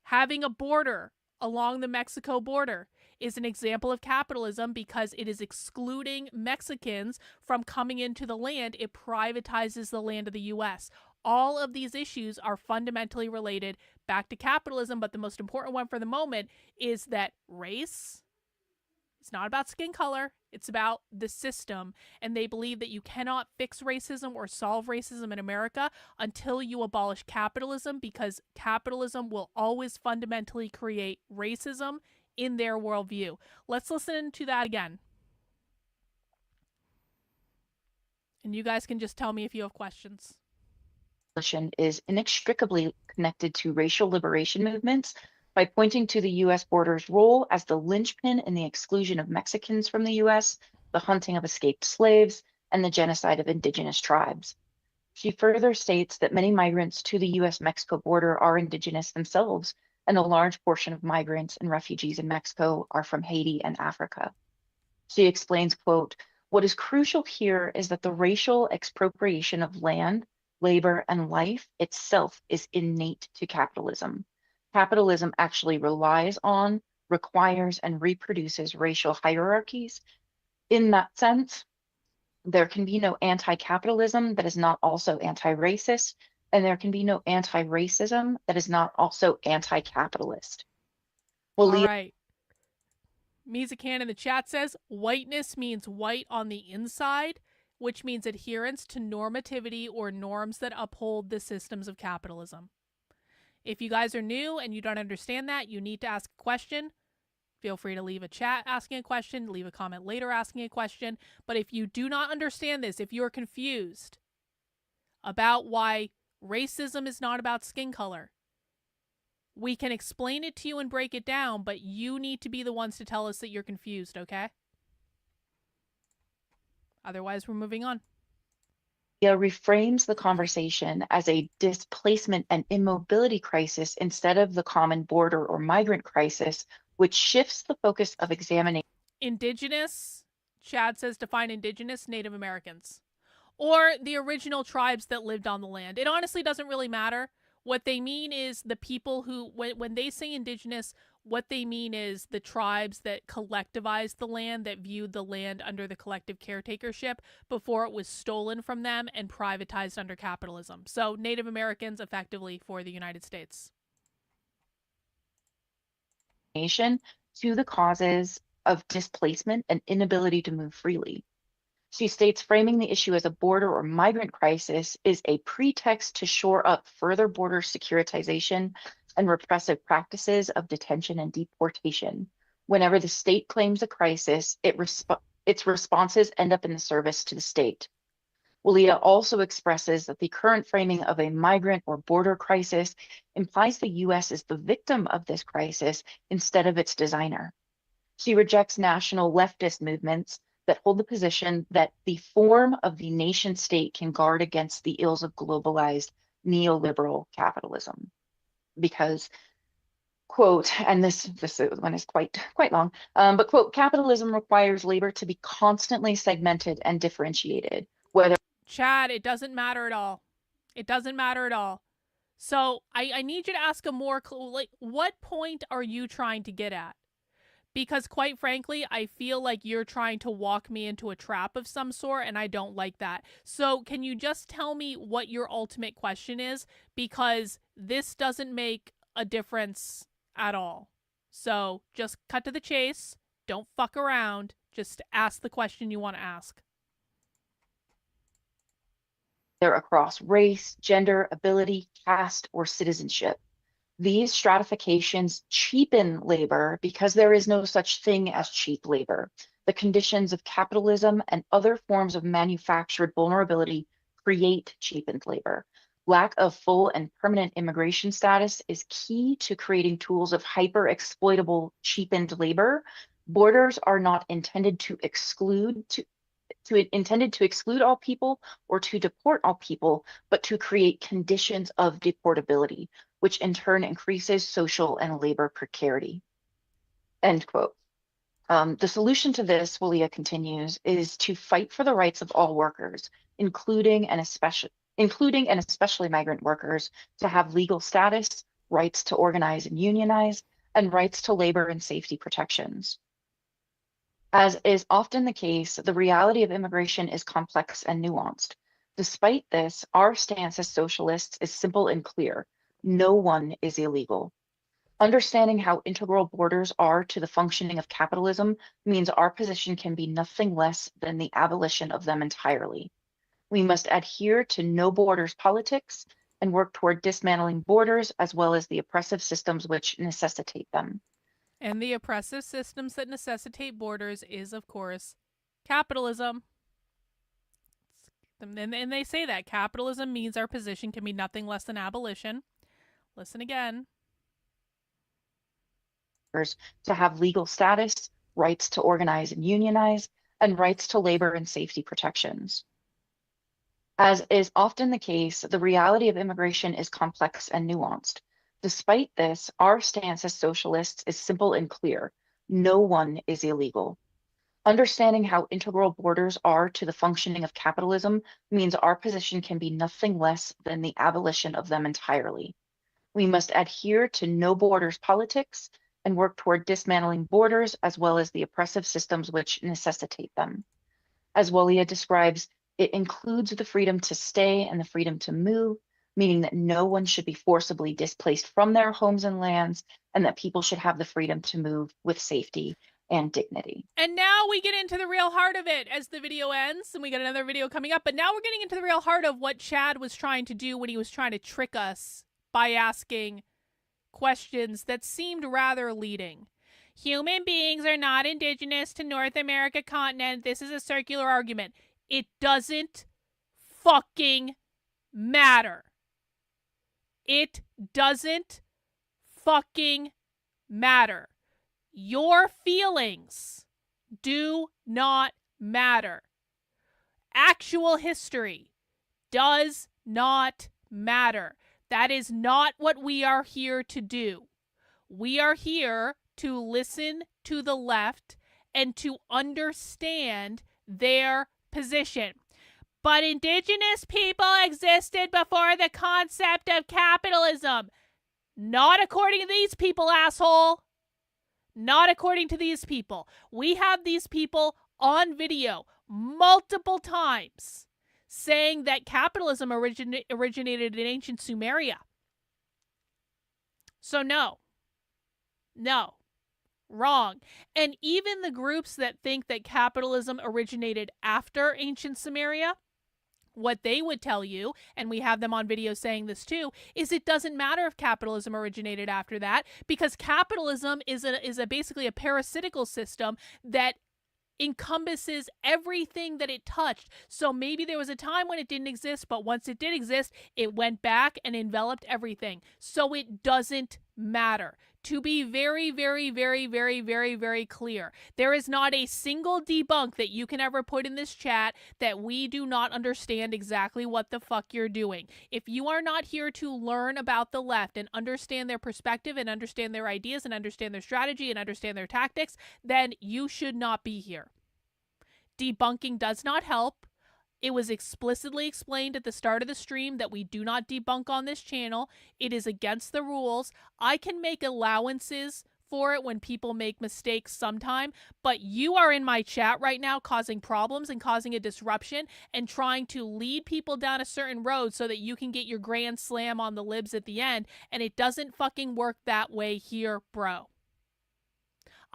Having a border along the Mexico border is an example of capitalism because it is excluding Mexicans from coming into the land. It privatizes the land of the U.S. All of these issues are fundamentally related back to capitalism, but the most important one for the moment is that race, it's not about skin color, it's about the system, and they believe that you cannot fix racism or solve racism in America until you abolish capitalism, because capitalism will always fundamentally create racism in their worldview. Let's listen to that again. And you guys can just tell me if you have questions.
Abolition is inextricably connected to racial liberation movements by pointing to the U.S. border's role as the linchpin in the exclusion of Mexicans from the U.S., the hunting of escaped slaves, and the genocide of indigenous tribes. She further states that many migrants to the U.S.-Mexico border are indigenous themselves, and a large portion of migrants and refugees in Mexico are from Haiti and Africa. She explains, quote, "What is crucial here is that the racial expropriation of land, labor, and life itself is innate to capitalism. Capitalism actually relies on, requires, and reproduces racial hierarchies. In that sense, there can be no anti-capitalism that is not also anti-racist, and there can be no anti-racism that is not also anti-capitalist."
All right. Mizakan in the chat says, whiteness means white on the inside, which means adherence to normativity or norms that uphold the systems of capitalism. If you guys are new and you don't understand that, you need to ask a question. Feel free to leave a chat asking a question, leave a comment later asking a question. But if you do not understand this, if you're confused about why racism is not about skin color, we can explain it to you and break it down, but you need to be the ones to tell us that you're confused, okay? Otherwise, we're moving on.
Reframes the conversation as a displacement and immobility crisis instead of the common border or migrant crisis, which shifts the focus of examining.
Indigenous, Chad says, define indigenous Native Americans, or the original tribes that lived on the land. It honestly doesn't really matter. What they mean is the people who, when they say indigenous, what they mean is the tribes that collectivized the land, that viewed the land under the collective caretakership before it was stolen from them and privatized under capitalism. So Native Americans effectively for the United States.
To the causes of displacement and inability to move freely. She states framing the issue as a border or migrant crisis is a pretext to shore up further border securitization and repressive practices of detention and deportation. Whenever the state claims a crisis, its responses end up in the service to the state. Walia also expresses that the current framing of a migrant or border crisis implies the U.S. is the victim of this crisis instead of its designer. She rejects national leftist movements that hold the position that the form of the nation state can guard against the ills of globalized neoliberal capitalism. Because, quote, and this one is quite long, but quote, capitalism requires labor to be constantly segmented and differentiated, whether
Chad, it doesn't matter at all. It doesn't matter at all. So I need you to ask a more, like, what point are you trying to get at? Because quite frankly, I feel like you're trying to walk me into a trap of some sort, and I don't like that. So can you just tell me what your ultimate question is? Because this doesn't make a difference at all. So just cut to the chase. Don't fuck around. Just ask the question you want to ask.
they're across race, gender, ability, caste, or citizenship. These stratifications cheapen labor because there is no such thing as cheap labor. The conditions of capitalism and other forms of manufactured vulnerability create cheapened labor. Lack of full and permanent immigration status is key to creating tools of hyper-exploitable cheapened labor. Borders are not intended to exclude all people or to deport all people, but to create conditions of deportability, which in turn increases social and labor precarity. End quote. The solution to this, Walia continues, is to fight for the rights of all workers, including and especially migrant workers, to have legal status, rights to organize and unionize, and rights to labor and safety protections. As is often the case, the reality of immigration is complex and nuanced. Despite this, our stance as socialists is simple and clear. No one is illegal. Understanding how integral borders are to the functioning of capitalism means our position can be nothing less than the abolition of them entirely. We must adhere to no borders politics and work toward dismantling borders as well as the oppressive systems which necessitate them.
And the oppressive systems that necessitate borders is, of course, capitalism. And they say that capitalism means our position can be nothing less than abolition. Listen again.
To have legal status, rights to organize and unionize, and rights to labor and safety protections. As is often the case, the reality of immigration is complex and nuanced. Despite this, our stance as socialists is simple and clear. No one is illegal. Understanding how integral borders are to the functioning of capitalism means our position can be nothing less than the abolition of them entirely. We must adhere to no borders politics and work toward dismantling borders as well as the oppressive systems which necessitate them. As Walia describes, it includes the freedom to stay and the freedom to move, meaning that no one should be forcibly displaced from their homes and lands, and that people should have the freedom to move with safety and dignity.
And now we get into the real heart of it as the video ends, and we got another video coming up, but now we're getting into the real heart of what Chad was trying to do when he was trying to trick us by asking questions that seemed rather leading. Human beings are not indigenous to North America continent. This is a circular argument. It doesn't fucking matter. It doesn't fucking matter. Your feelings do not matter. Actual history does not matter. That is not what we are here to do. We are here to listen to the left and to understand their position. But indigenous people existed before the concept of capitalism. Not according to these people, asshole. Not according to these people. We have these people on video multiple times saying that capitalism originated in ancient Sumeria. So no, wrong. And even the groups that think that capitalism originated after ancient Sumeria, what they would tell you, and we have them on video saying this too, is it doesn't matter if capitalism originated after that, because capitalism is basically a parasitical system that encompasses everything that it touched. So maybe there was a time when it didn't exist, but once it did exist, it went back and enveloped everything. So it doesn't matter. To be very, very, very, very, very, very clear, there is not a single debunk that you can ever put in this chat that we do not understand exactly what the fuck you're doing. If you are not here to learn about the left and understand their perspective and understand their ideas and understand their strategy and understand their tactics, then you should not be here. Debunking does not help. It was explicitly explained at the start of the stream that we do not debunk on this channel. It is against the rules. I can make allowances for it when people make mistakes sometime, but you are in my chat right now causing problems and causing a disruption and trying to lead people down a certain road so that you can get your grand slam on the libs at the end, and it doesn't fucking work that way here, bro.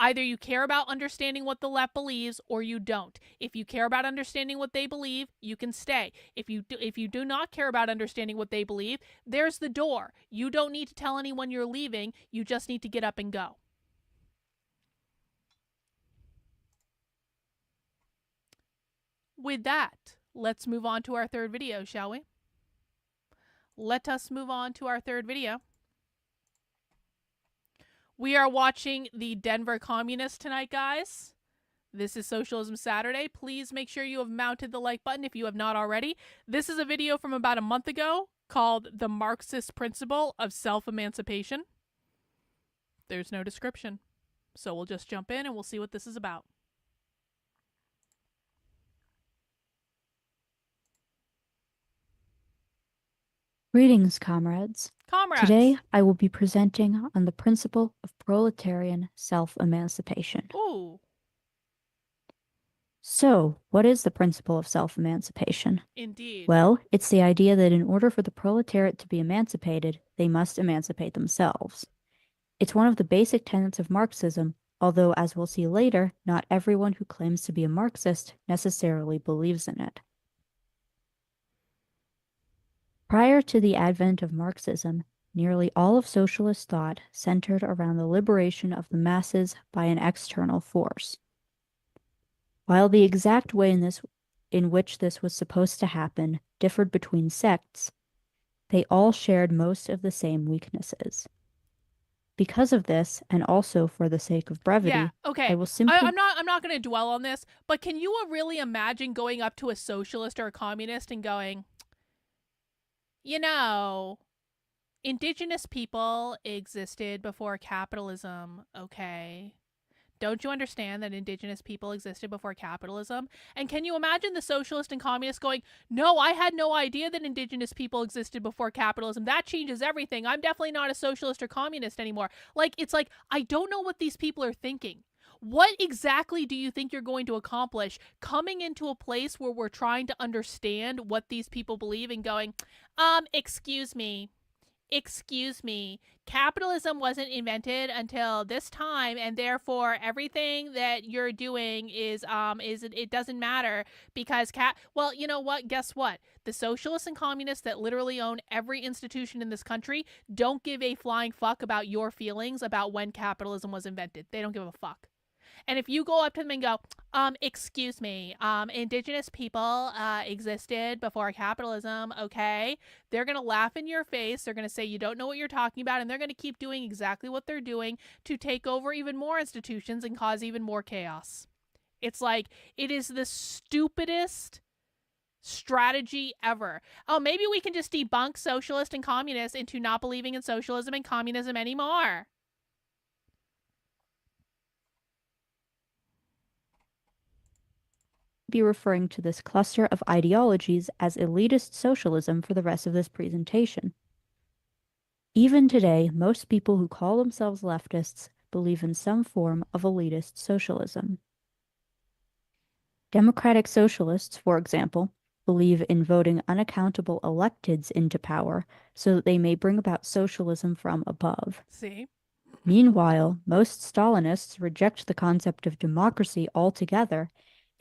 Either you care about understanding what the left believes or you don't. If you care about understanding what they believe, you can stay. If you do not care about understanding what they believe, there's the door. You don't need to tell anyone you're leaving. You just need to get up and go. With that, let's move on to our third video, shall we? Let us move on to our third video. We are watching the Denver Communist tonight, guys. This is Socialism Saturday. Please make sure you have mounted the like button if you have not already. This is a video from about a month ago called The Marxist Principle of Self-Emancipation. There's no description, so we'll just jump in and we'll see what this is about.
Greetings, comrades.
Comrades!
Today, I will be presenting on the principle of proletarian self-emancipation.
Ooh.
So, what is the principle of self-emancipation?
Indeed.
Well, it's the idea that in order for the proletariat to be emancipated, they must emancipate themselves. It's one of the basic tenets of Marxism, although, as we'll see later, not everyone who claims to be a Marxist necessarily believes in it. Prior to the advent of Marxism, nearly all of socialist thought centered around the liberation of the masses by an external force. While the exact way in which this was supposed to happen differed between sects, they all shared most of the same weaknesses. Because of this, and also for the sake of brevity,
yeah, okay.
I will simply...
I'm not going to dwell on this, but can you really imagine going up to a socialist or a communist and going, you know, indigenous people existed before capitalism, okay? Don't you understand that indigenous people existed before capitalism? And can you imagine the socialist and communist going, no, I had no idea that indigenous people existed before capitalism. That changes everything. I'm definitely not a socialist or communist anymore. Like, it's like, I don't know what these people are thinking. What exactly do you think you're going to accomplish coming into a place where we're trying to understand what these people believe and going, excuse me, capitalism wasn't invented until this time, and therefore everything that you're doing is it doesn't matter because well, you know what? Guess what? The socialists and communists that literally own every institution in this country don't give a flying fuck about your feelings about when capitalism was invented. They don't give a fuck. And if you go up to them and go, excuse me, indigenous people existed before capitalism, okay? They're going to laugh in your face. They're going to say you don't know what you're talking about, and they're going to keep doing exactly what they're doing to take over even more institutions and cause even more chaos. It's like, it is the stupidest strategy ever. Oh, maybe we can just debunk socialists and communists into not believing in socialism and communism anymore.
Be referring to this cluster of ideologies as elitist socialism for the rest of this presentation. Even today, most people who call themselves leftists believe in some form of elitist socialism. Democratic socialists, for example, believe in voting unaccountable electeds into power so that they may bring about socialism from above.
See?
Meanwhile, most Stalinists reject the concept of democracy altogether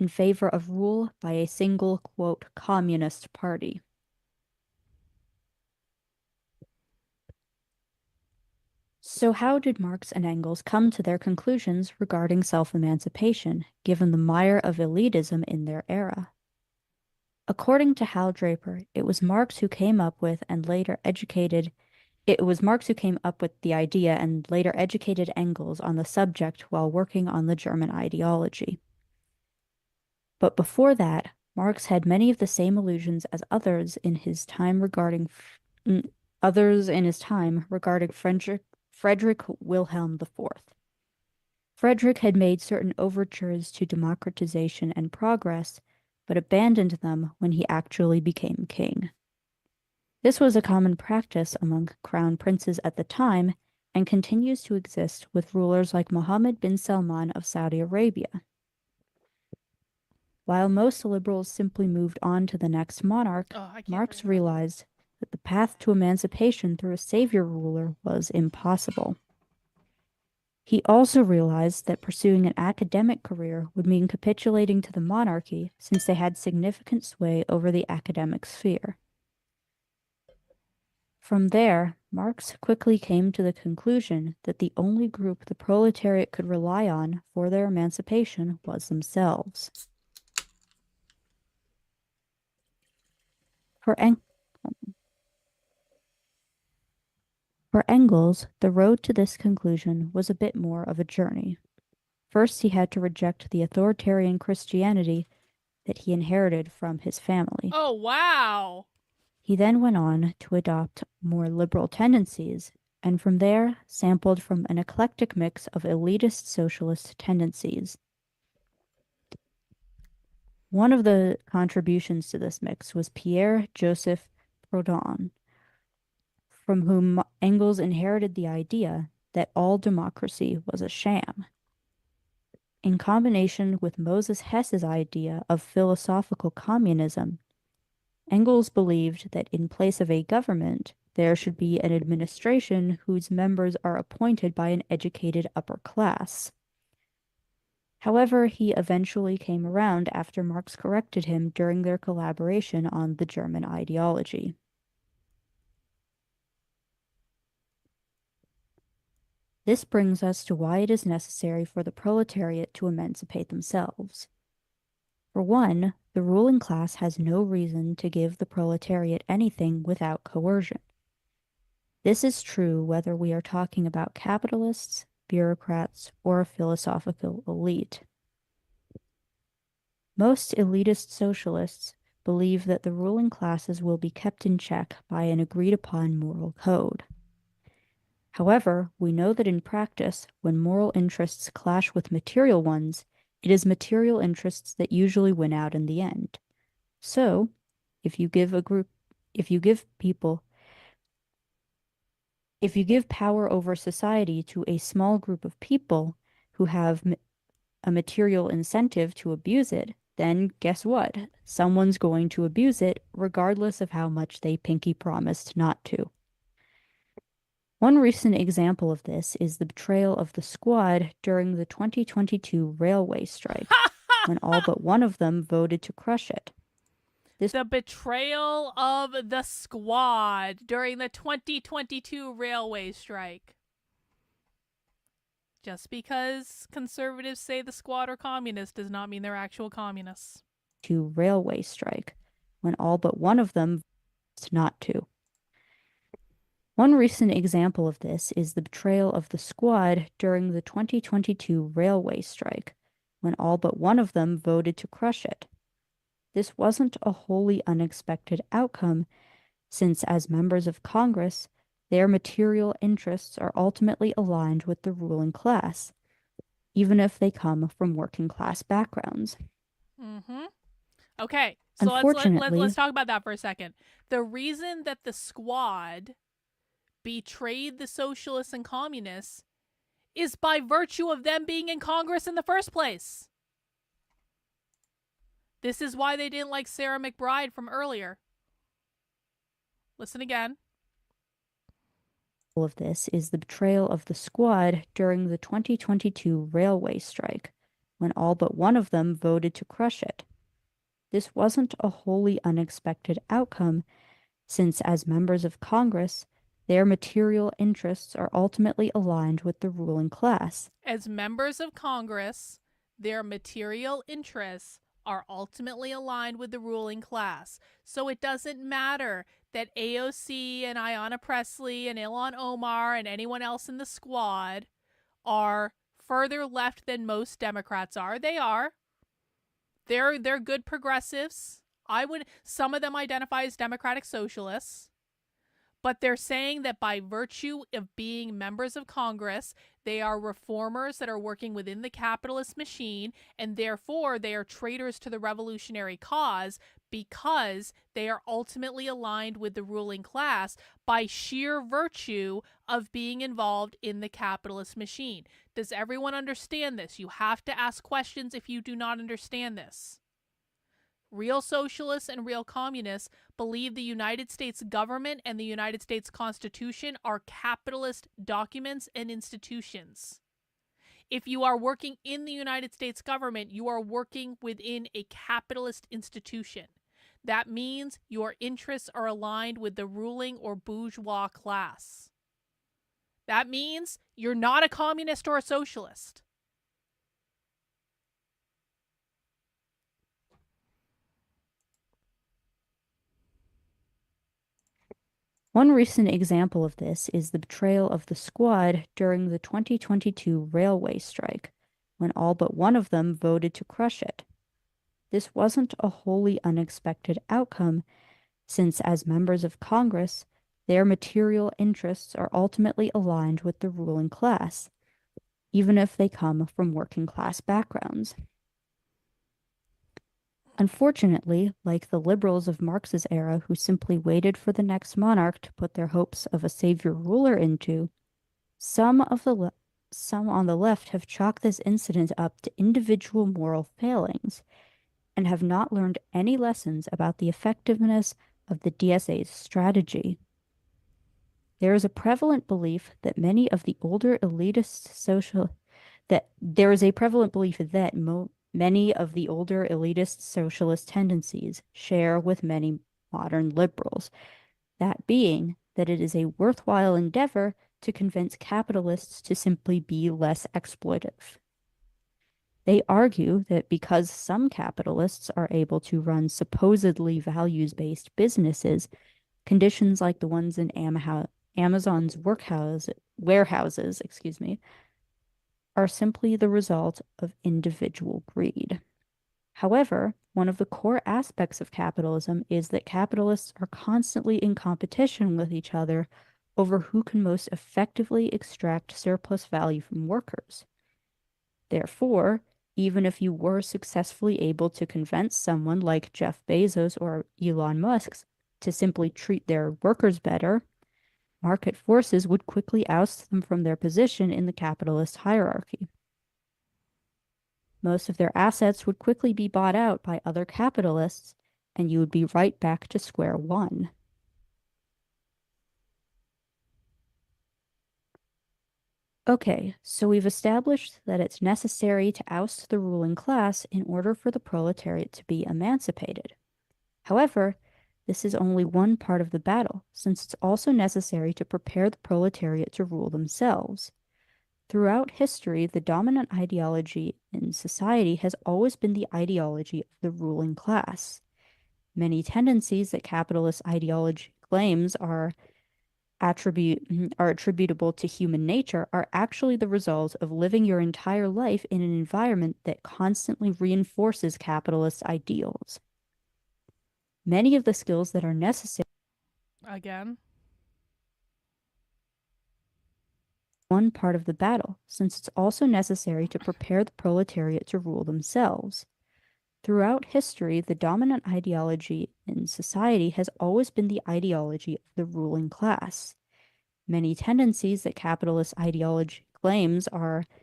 in favor of rule by a single, quote, communist party. So how did Marx and Engels come to their conclusions regarding self-emancipation, given the mire of elitism in their era? According to Hal Draper, it was Marx who came up with and later educated It was Marx who came up with the idea and later educated Engels on the subject while working on the German ideology. But before that, Marx had many of the same illusions as others in his time regarding Frederick Wilhelm IV. Frederick had made certain overtures to democratization and progress, but abandoned them when he actually became king. This was a common practice among crown princes at the time and continues to exist with rulers like Mohammed bin Salman of Saudi Arabia. While most liberals simply moved on to the next monarch, Marx realized that the path to emancipation through a savior ruler was impossible. He also realized that pursuing an academic career would mean capitulating to the monarchy since they had significant sway over the academic sphere. From there, Marx quickly came to the conclusion that the only group the proletariat could rely on for their emancipation was themselves. For Engels, the road to this conclusion was a bit more of a journey. First, he had to reject the authoritarian Christianity that he inherited from his family.
Oh, wow!
He then went on to adopt more liberal tendencies, and from there sampled from an eclectic mix of elitist socialist tendencies. One of the contributions to this mix was Pierre-Joseph Proudhon, from whom Engels inherited the idea that all democracy was a sham. In combination with Moses Hess's idea of philosophical communism, Engels believed that in place of a government, there should be an administration whose members are appointed by an educated upper class. However, he eventually came around after Marx corrected him during their collaboration on the German ideology. This brings us to why it is necessary for the proletariat to emancipate themselves. For one, the ruling class has no reason to give the proletariat anything without coercion. This is true whether we are talking about capitalists, bureaucrats, or a philosophical elite. Most elitist socialists believe that the ruling classes will be kept in check by an agreed-upon moral code. However, we know that in practice, when moral interests clash with material ones, it is material interests that usually win out in the end. So, if you give power over society to a small group of people who have a material incentive to abuse it, then guess what? Someone's going to abuse it regardless of how much they pinky promised not to. One recent example of this is the betrayal of the squad during the 2022 railway strike, when all but one of them voted to crush it.
The betrayal of the squad during the 2022 railway strike. Just because conservatives say the squad are communist does not mean they're actual communists.
To railway strike, when all but one of them voted not to. One recent example of this is the betrayal of the squad during the 2022 railway strike, when all but one of them voted to crush it. This wasn't a wholly unexpected outcome, since as members of Congress, their material interests are ultimately aligned with the ruling class, even if they come from working class backgrounds.
Mm-hmm. Okay, so let's talk about that for a second. The reason that the squad betrayed the socialists and communists is by virtue of them being in Congress in the first place. This is why they didn't like Sarah McBride from earlier. Listen again.
Of this is the betrayal of the squad during the 2022 railway strike, when all but one of them voted to crush it. This wasn't a wholly unexpected outcome, since as members of Congress, their material interests are ultimately aligned with the ruling class.
As members of Congress, their material interests are ultimately aligned with the ruling class. So it doesn't matter that AOC and Ayanna Pressley and Ilhan Omar and anyone else in the squad are further left than most Democrats are. They are. They're good progressives. Some of them identify as democratic socialists. But they're saying that by virtue of being members of Congress, they are reformers that are working within the capitalist machine, and therefore they are traitors to the revolutionary cause because they are ultimately aligned with the ruling class by sheer virtue of being involved in the capitalist machine. Does everyone understand this? You have to ask questions if you do not understand this. Real socialists and real communists believe the United States government and the United States Constitution are capitalist documents and institutions. If you are working in the United States government, you are working within a capitalist institution. That means your interests are aligned with the ruling or bourgeois class. That means you're not a communist or a socialist.
One recent example of this is the betrayal of the squad during the 2022 railway strike, when all but one of them voted to crush it. This wasn't a wholly unexpected outcome, since as members of Congress, their material interests are ultimately aligned with the ruling class, even if they come from working class backgrounds. Unfortunately, like the liberals of Marx's era who simply waited for the next monarch to put their hopes of a savior ruler into, some on the left have chalked this incident up to individual moral failings and have not learned any lessons about the effectiveness of the DSA's strategy. There is a prevalent belief that many of the older elitist socialist tendencies share with many modern liberals, that being that it is a worthwhile endeavor to convince capitalists to simply be less exploitive. They argue that because some capitalists are able to run supposedly values-based businesses, conditions like the ones in Amazon's warehouses, are simply the result of individual greed. However, one of the core aspects of capitalism is that capitalists are constantly in competition with each other over who can most effectively extract surplus value from workers. Therefore, even if you were successfully able to convince someone like Jeff Bezos or Elon Musk to simply treat their workers better, market forces would quickly oust them from their position in the capitalist hierarchy. Most of their assets would quickly be bought out by other capitalists, and you would be right back to square one. Okay, so we've established that it's necessary to oust the ruling class in order for the proletariat to be emancipated. However, this is only one part of the battle, since it's also necessary to prepare the proletariat to rule themselves. Throughout history, the dominant ideology in society has always been the ideology of the ruling class. Many tendencies that capitalist ideology claims are attributable to human nature are actually the result of living your entire life in an environment that constantly reinforces capitalist ideals. Many of the skills that are necessary one part of the battle, since it's also necessary to prepare the proletariat to rule themselves. Throughout history, the dominant ideology in society has always been the ideology of the ruling class. Many tendencies that capitalist ideology claims are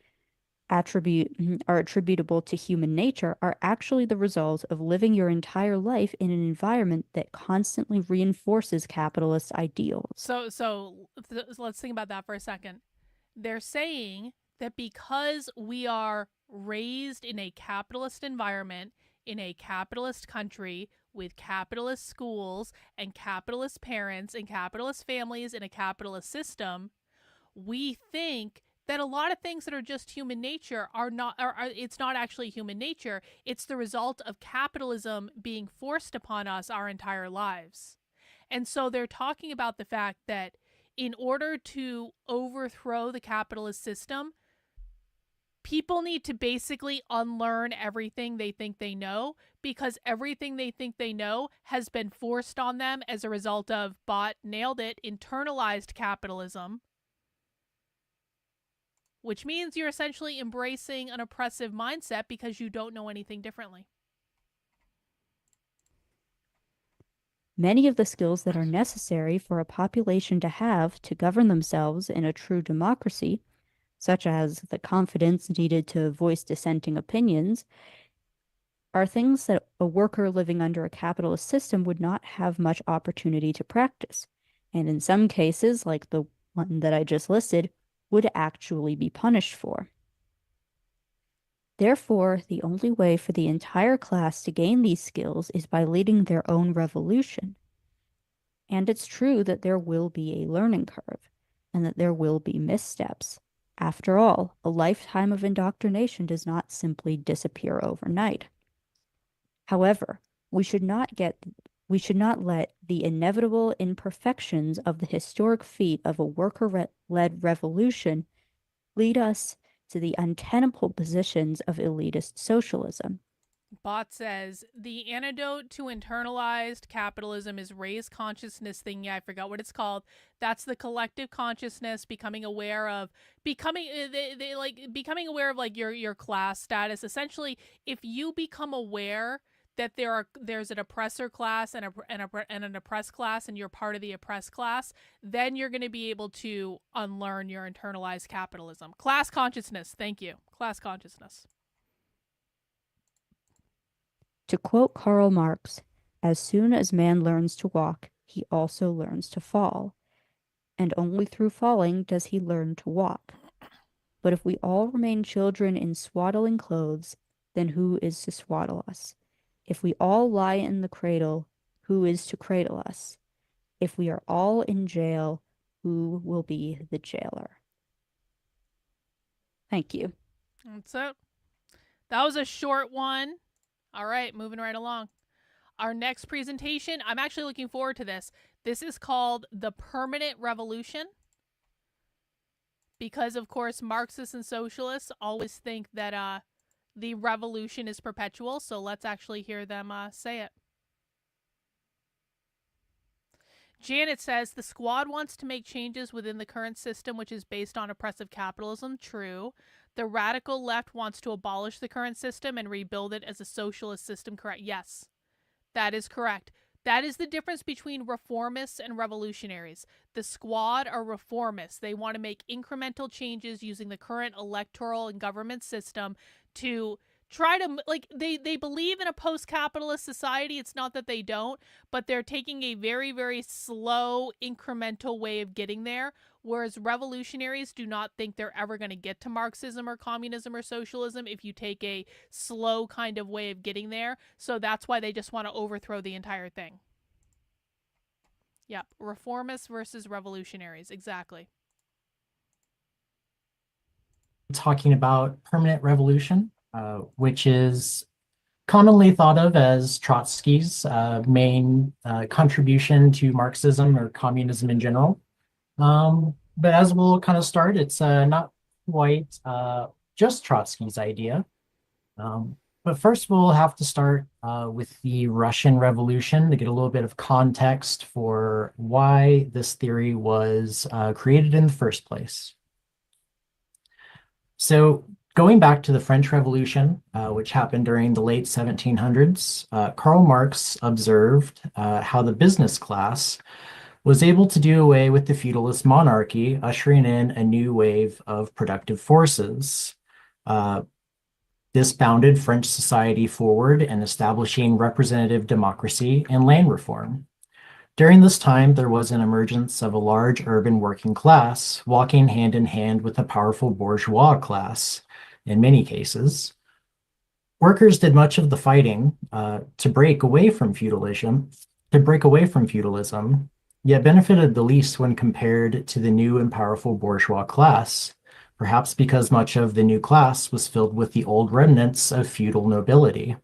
attributable to human nature are actually the result of living your entire life in an environment that constantly reinforces capitalist ideals.
So let's think about that for a second. They're saying that because we are raised in a capitalist environment, in a capitalist country, with capitalist schools and capitalist parents and capitalist families in a capitalist system, we think that a lot of things that are just human nature are not, it's not actually human nature. It's the result of capitalism being forced upon us our entire lives. And so they're talking about the fact that in order to overthrow the capitalist system, people need to basically unlearn everything they think they know, because everything they think they know has been forced on them as a result of nailed it, internalized capitalism, which means you're essentially embracing an oppressive mindset because you don't know anything differently.
Many of the skills that are necessary for a population to have to govern themselves in a true democracy, such as the confidence needed to voice dissenting opinions, are things that a worker living under a capitalist system would not have much opportunity to practice, and in some cases, like the one that I just listed, would actually be punished for. Therefore, the only way for the entire class to gain these skills is by leading their own revolution. And it's true that there will be a learning curve, and that there will be missteps. After all, a lifetime of indoctrination does not simply disappear overnight. However, we should not let the inevitable imperfections of the historic feat of a worker-led revolution lead us to the untenable positions of elitist socialism.
Bot says, the antidote to internalized capitalism is raised consciousness thing. Yeah, I forgot what it's called. That's the collective consciousness, becoming aware of your class status. Essentially, if you become aware that there's an oppressor class and an oppressed class, and you're part of the oppressed class, then you're going to be able to unlearn your internalized capitalism. Class consciousness. Thank you. Class consciousness.
To quote Karl Marx, as soon as man learns to walk, he also learns to fall. And only through falling does he learn to walk. But if we all remain children in swaddling clothes, then who is to swaddle us? If we all lie in the cradle, who is to cradle us? If we are all in jail, who will be the jailer? Thank you.
That's it. That was a short one. All right, moving right along. Our next presentation, I'm actually looking forward to this. This is called The Permanent Revolution. Because, of course, Marxists and socialists always think that the revolution is perpetual. So let's actually hear them say it. Janet says, the squad wants to make changes within the current system, which is based on oppressive capitalism. True. The radical left wants to abolish the current system and rebuild it as a socialist system. Correct? Yes, that is correct. That is the difference between reformists and revolutionaries. The squad are reformists. They want to make incremental changes using the current electoral and government system to try to, like, they believe in a post-capitalist society. It's not that they don't, but they're taking a very, very slow, incremental way of getting there, whereas revolutionaries do not think they're ever going to get to Marxism or communism or socialism if you take a slow kind of way of getting there. So that's why they just want to overthrow the entire thing. Yep, reformists versus revolutionaries, exactly.
Talking about permanent revolution, which is commonly thought of as Trotsky's main contribution to Marxism or communism in general. But as we'll kind of start, it's not quite just Trotsky's idea. But first we'll have to start with the Russian Revolution to get a little bit of context for why this theory was created in the first place. So going back to the French Revolution, which happened during the late 1700s, Karl Marx observed how the business class was able to do away with the feudalist monarchy, ushering in a new wave of productive forces. This bounded French society forward in establishing representative democracy and land reform. During this time, there was an emergence of a large urban working class, walking hand in hand with a powerful bourgeois class, in many cases. Workers did much of the fighting to break away from feudalism, yet benefited the least when compared to the new and powerful bourgeois class, perhaps because much of the new class was filled with the old remnants of feudal nobility.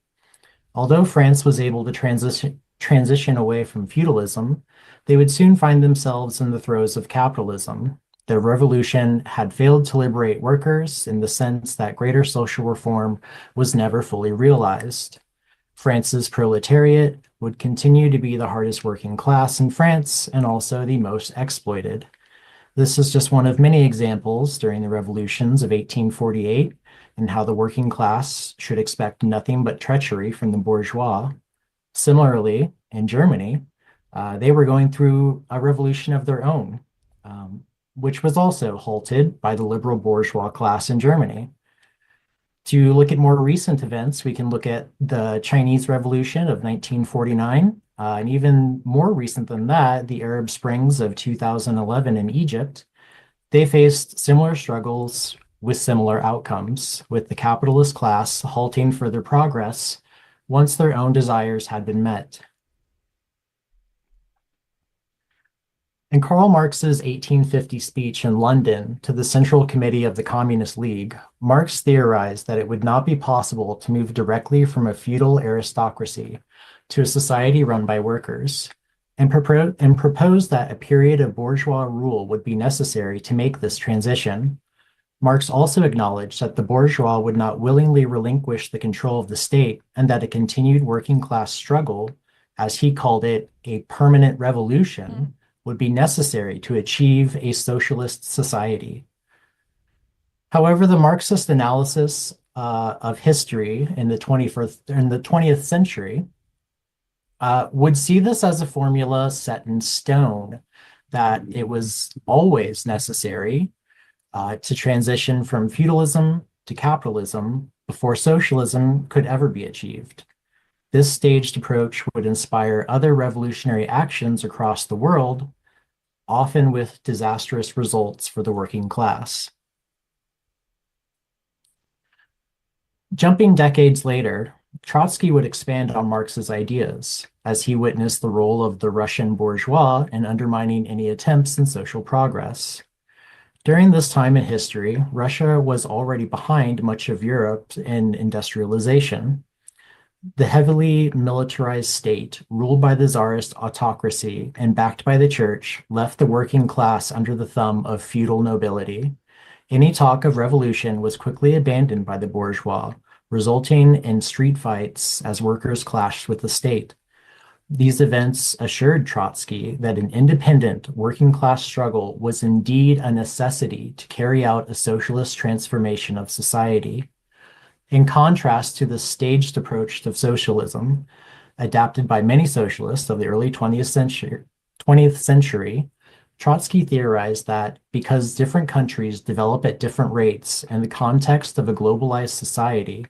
Although France was able to transition away from feudalism, they would soon find themselves in the throes of capitalism. The revolution had failed to liberate workers in the sense that greater social reform was never fully realized. France's proletariat would continue to be the hardest working class in France and also the most exploited. This is just one of many examples during the revolutions of 1848 and how the working class should expect nothing but treachery from the bourgeois. Similarly, in Germany, they were going through a revolution of their own, which was also halted by the liberal bourgeois class in Germany. To look at more recent events, we can look at the Chinese Revolution of 1949, and even more recent than that, the Arab Springs of 2011 in Egypt. They faced similar struggles with similar outcomes, with the capitalist class halting further progress once their own desires had been met. In Karl Marx's 1850 speech in London to the Central Committee of the Communist League, Marx theorized that it would not be possible to move directly from a feudal aristocracy to a society run by workers, and proposed that a period of bourgeois rule would be necessary to make this transition. Marx also acknowledged that the bourgeois would not willingly relinquish the control of the state and that a continued working class struggle, as he called it, a permanent revolution, would be necessary to achieve a socialist society. However, the Marxist analysis of history in the 20th century would see this as a formula set in stone, that it was always necessary to transition from feudalism to capitalism before socialism could ever be achieved. This staged approach would inspire other revolutionary actions across the world, often with disastrous results for the working class. Jumping decades later, Trotsky would expand on Marx's ideas as he witnessed the role of the Russian bourgeois in undermining any attempts in social progress. During this time in history, Russia was already behind much of Europe in industrialization. The heavily militarized state, ruled by the Tsarist autocracy and backed by the church, left the working class under the thumb of feudal nobility. Any talk of revolution was quickly abandoned by the bourgeois, resulting in street fights as workers clashed with the state. These events assured Trotsky that an independent working class struggle was indeed a necessity to carry out a socialist transformation of society. In contrast to the staged approach to socialism, adapted by many socialists of the early 20th century, Trotsky theorized that because different countries develop at different rates in the context of a globalized society,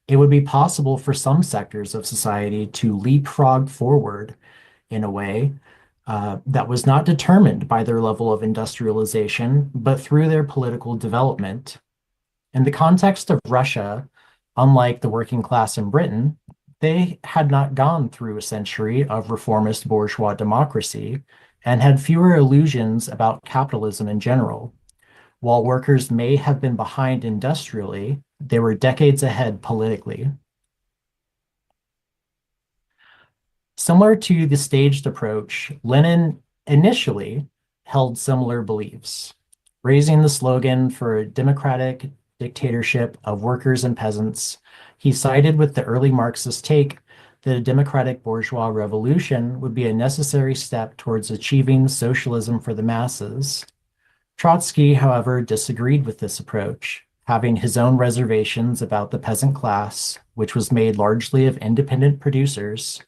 it would be possible for some sectors of society to leapfrog forward in a way that was not determined by their level of industrialization, but through their political development. In the context of Russia, unlike the working class in Britain, they had not gone through a century of reformist bourgeois democracy and had fewer illusions about capitalism in general. While workers may have been behind industrially, they were decades ahead politically. Similar to the staged approach, Lenin initially held similar beliefs, raising the slogan for a democratic dictatorship of workers and peasants. He sided with the early Marxist take that a democratic bourgeois revolution would be a necessary step towards achieving socialism for the masses. Trotsky, however, disagreed with this approach, having his own reservations about the peasant class, which was made largely of independent producers,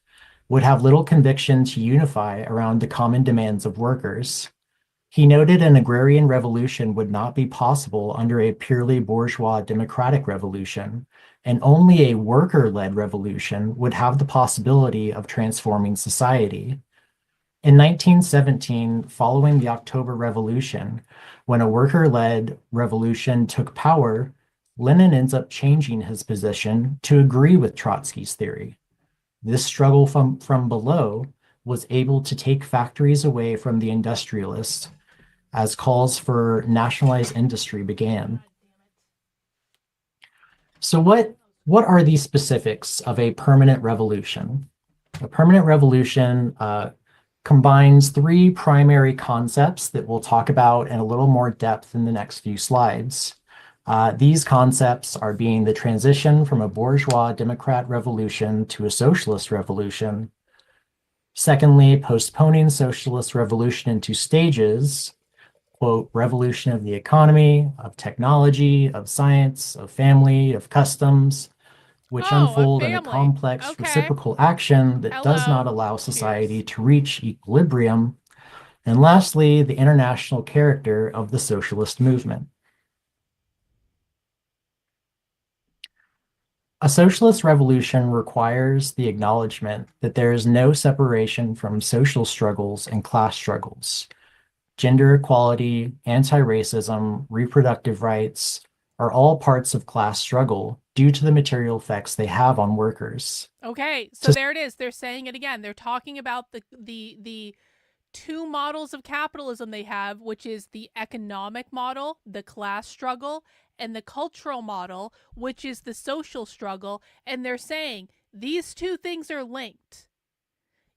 would have little conviction to unify around the common demands of workers. He noted an agrarian revolution would not be possible under a purely bourgeois democratic revolution, and only a worker-led revolution would have the possibility of transforming society. In 1917, following the October Revolution, when a worker-led revolution took power, Lenin ends up changing his position to agree with Trotsky's theory. This struggle from below was able to take factories away from the industrialists, as calls for nationalized industry began. So what are the specifics of a permanent revolution? A permanent revolution combines three primary concepts that we'll talk about in a little more depth in the next few slides. These concepts are being the transition from a bourgeois democrat revolution to a socialist revolution. Secondly, postponing socialist revolution into stages, quote, revolution of the economy, of technology, of science, of family, of customs, which unfold in a complex reciprocal action that does not allow society to reach equilibrium. And lastly, the international character of the socialist movement. A socialist revolution requires the acknowledgement that there is no separation from social struggles and class struggles. Gender equality, anti-racism, reproductive rights are all parts of class struggle due to the material effects they have on workers.
Okay, so there it is. They're saying it again. They're talking about the two models of capitalism they have, which is the economic model, the class struggle, and the cultural model, which is the social struggle. And they're saying these two things are linked.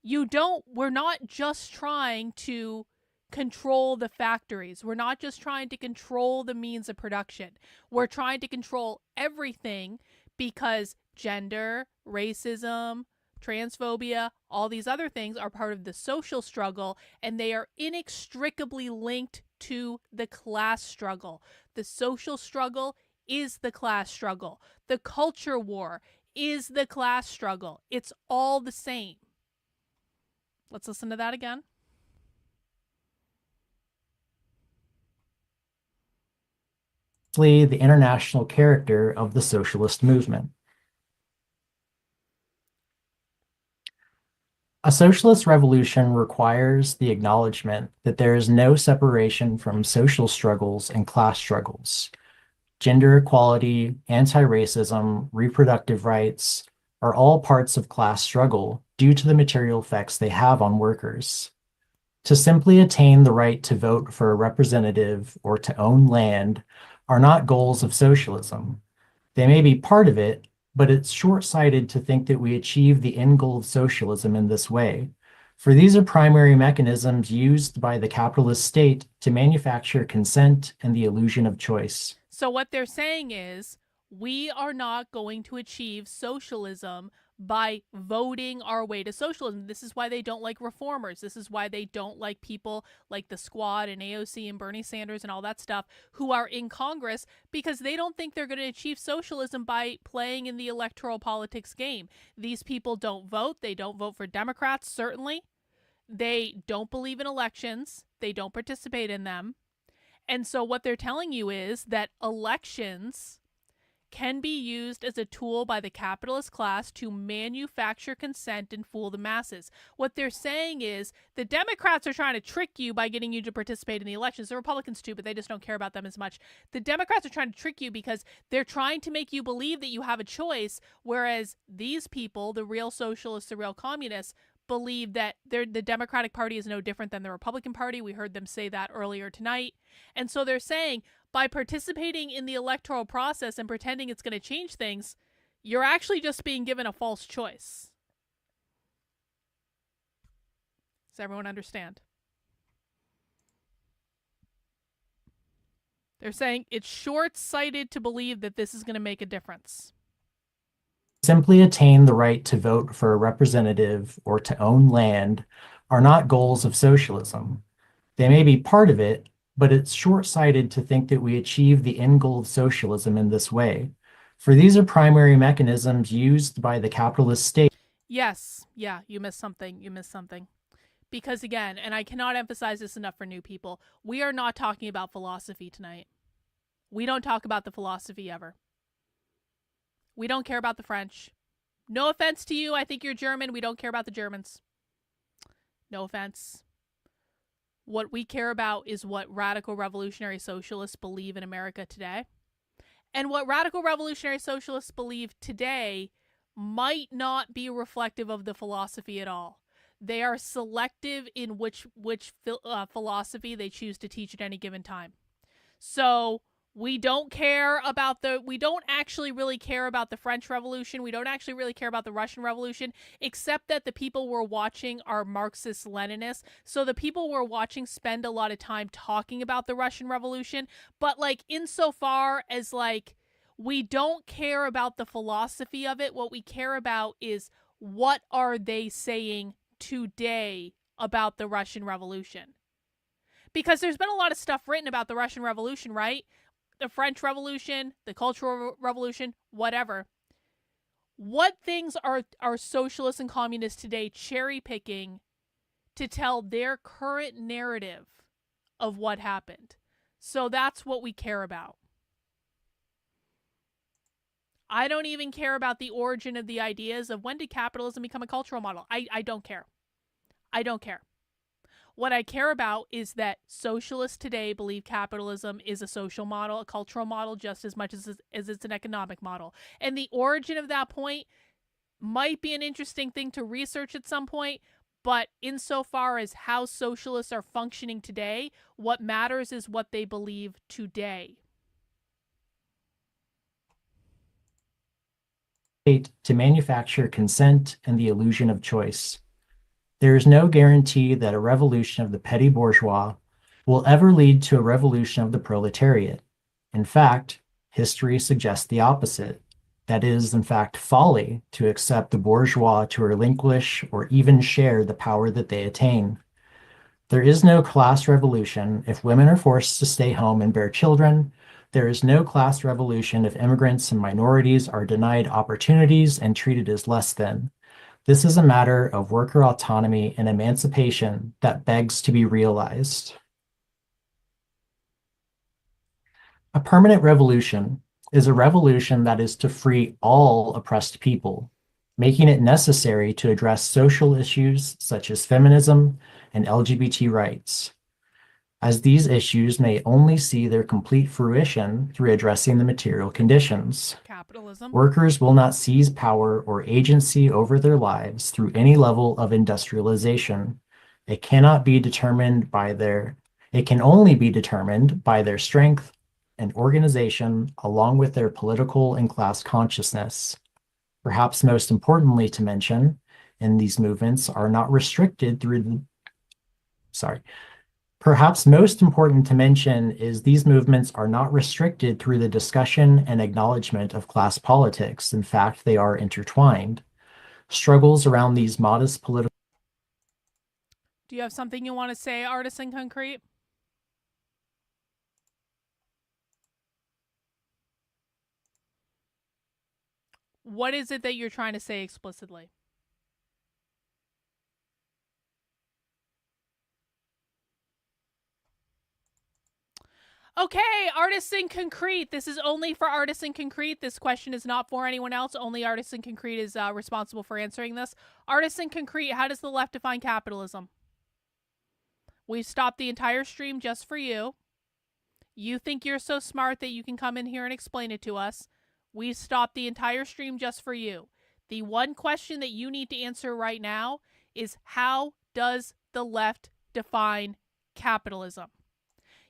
We're not just trying to control the factories. We're not just trying to control the means of production. We're trying to control everything because gender, racism, transphobia, all these other things are part of the social struggle, and they are inextricably linked to the class struggle. The social struggle is the class struggle. The culture war is the class struggle. It's all the same. Let's listen to that again.
The international character of the socialist movement. A socialist revolution requires the acknowledgement that there is no separation from social struggles and class struggles. Gender equality, anti-racism, reproductive rights are all parts of class struggle due to the material effects they have on workers. To simply attain the right to vote for a representative or to own land are not goals of socialism. They may be part of it, but it's short-sighted to think that we achieve the end goal of socialism in this way. For these are primary mechanisms used by the capitalist state to manufacture consent and the illusion of choice.
So what they're saying is, we are not going to achieve socialism by voting our way to socialism. This is why they don't like reformers. This is why they don't like people like the Squad and AOC and Bernie Sanders and all that stuff who are in Congress, because they don't think they're going to achieve socialism by playing in the electoral politics game. These people don't vote. They don't vote for Democrats, certainly. They don't believe in elections. They don't participate in them. And so what they're telling you is that elections can be used as a tool by the capitalist class to manufacture consent and fool the masses. What they're saying is the Democrats are trying to trick you by getting you to participate in the elections. The Republicans too, but they just don't care about them as much. The Democrats are trying to trick you because they're trying to make you believe that you have a choice, whereas these people, the real socialists, the real communists, believe that the Democratic Party is no different than the Republican Party. We heard them say that earlier tonight. And so they're saying, by participating in the electoral process and pretending it's going to change things, you're actually just being given a false choice. Does everyone understand? They're saying it's short-sighted to believe that this is going to make a difference.
Simply attain the right to vote for a representative or to own land are not goals of socialism. They may be part of it, but it's short-sighted to think that we achieve the end goal of socialism in this way. For these are primary mechanisms used by the capitalist state.
Yes, yeah, you missed something. You missed something. Because again, and I cannot emphasize this enough for new people, we are not talking about philosophy tonight. We don't talk about the philosophy ever. We don't care about the French. No offense to you. I think you're German. We don't care about the Germans. No offense. What we care about is what radical revolutionary socialists believe in America today. And what radical revolutionary socialists believe today might not be reflective of the philosophy at all. They are selective in which philosophy they choose to teach at any given time. So we don't actually really care about the French Revolution. We don't actually really care about the Russian Revolution, except that the people we're watching are Marxist-Leninists. So the people we're watching spend a lot of time talking about the Russian Revolution. But like insofar as like we don't care about the philosophy of it, what we care about is what are they saying today about the Russian Revolution. Because there's been a lot of stuff written about the Russian Revolution, right? The French Revolution, the Cultural Revolution, whatever. What things are socialists and communists today cherry picking to tell their current narrative of what happened? So that's what we care about. I don't even care about the origin of the ideas of when did capitalism become a cultural model. I don't care. I don't care. What I care about is that socialists today believe capitalism is a social model, a cultural model, just as much as it's an economic model. And the origin of that point might be an interesting thing to research at some point, but insofar as how socialists are functioning today, what matters is what they believe today.
To manufacture consent and the illusion of choice. There is no guarantee that a revolution of the petty bourgeois will ever lead to a revolution of the proletariat. In fact, history suggests the opposite. That is, in fact, folly to accept the bourgeois to relinquish or even share the power that they attain. There is no class revolution if women are forced to stay home and bear children. There is no class revolution if immigrants and minorities are denied opportunities and treated as less than. This is a matter of worker autonomy and emancipation that begs to be realized. A permanent revolution is a revolution that is to free all oppressed people, making it necessary to address social issues such as feminism and LGBT rights, as these issues may only see their complete fruition through addressing the material conditions.
Capitalism. Workers
will not seize power or agency over their lives through any level of industrialization. It can only be determined by their strength and organization, along with their political and class consciousness. Perhaps most importantly to mention, these movements are not restricted through the Perhaps most important to mention is these movements are not restricted through the discussion and acknowledgement of class politics. In fact, they are intertwined. Struggles around these modest political...
Do you have something you want to say, Artisan Concrete? What is it that you're trying to say explicitly? Okay, Artisan Concrete. This is only for Artisan Concrete. This question is not for anyone else. Only Artisan Concrete is responsible for answering this. Artisan Concrete, how does the left define capitalism? We've stopped the entire stream just for you. You think you're so smart that you can come in here and explain it to us. We've stopped the entire stream just for you. The one question that you need to answer right now is, how does the left define capitalism?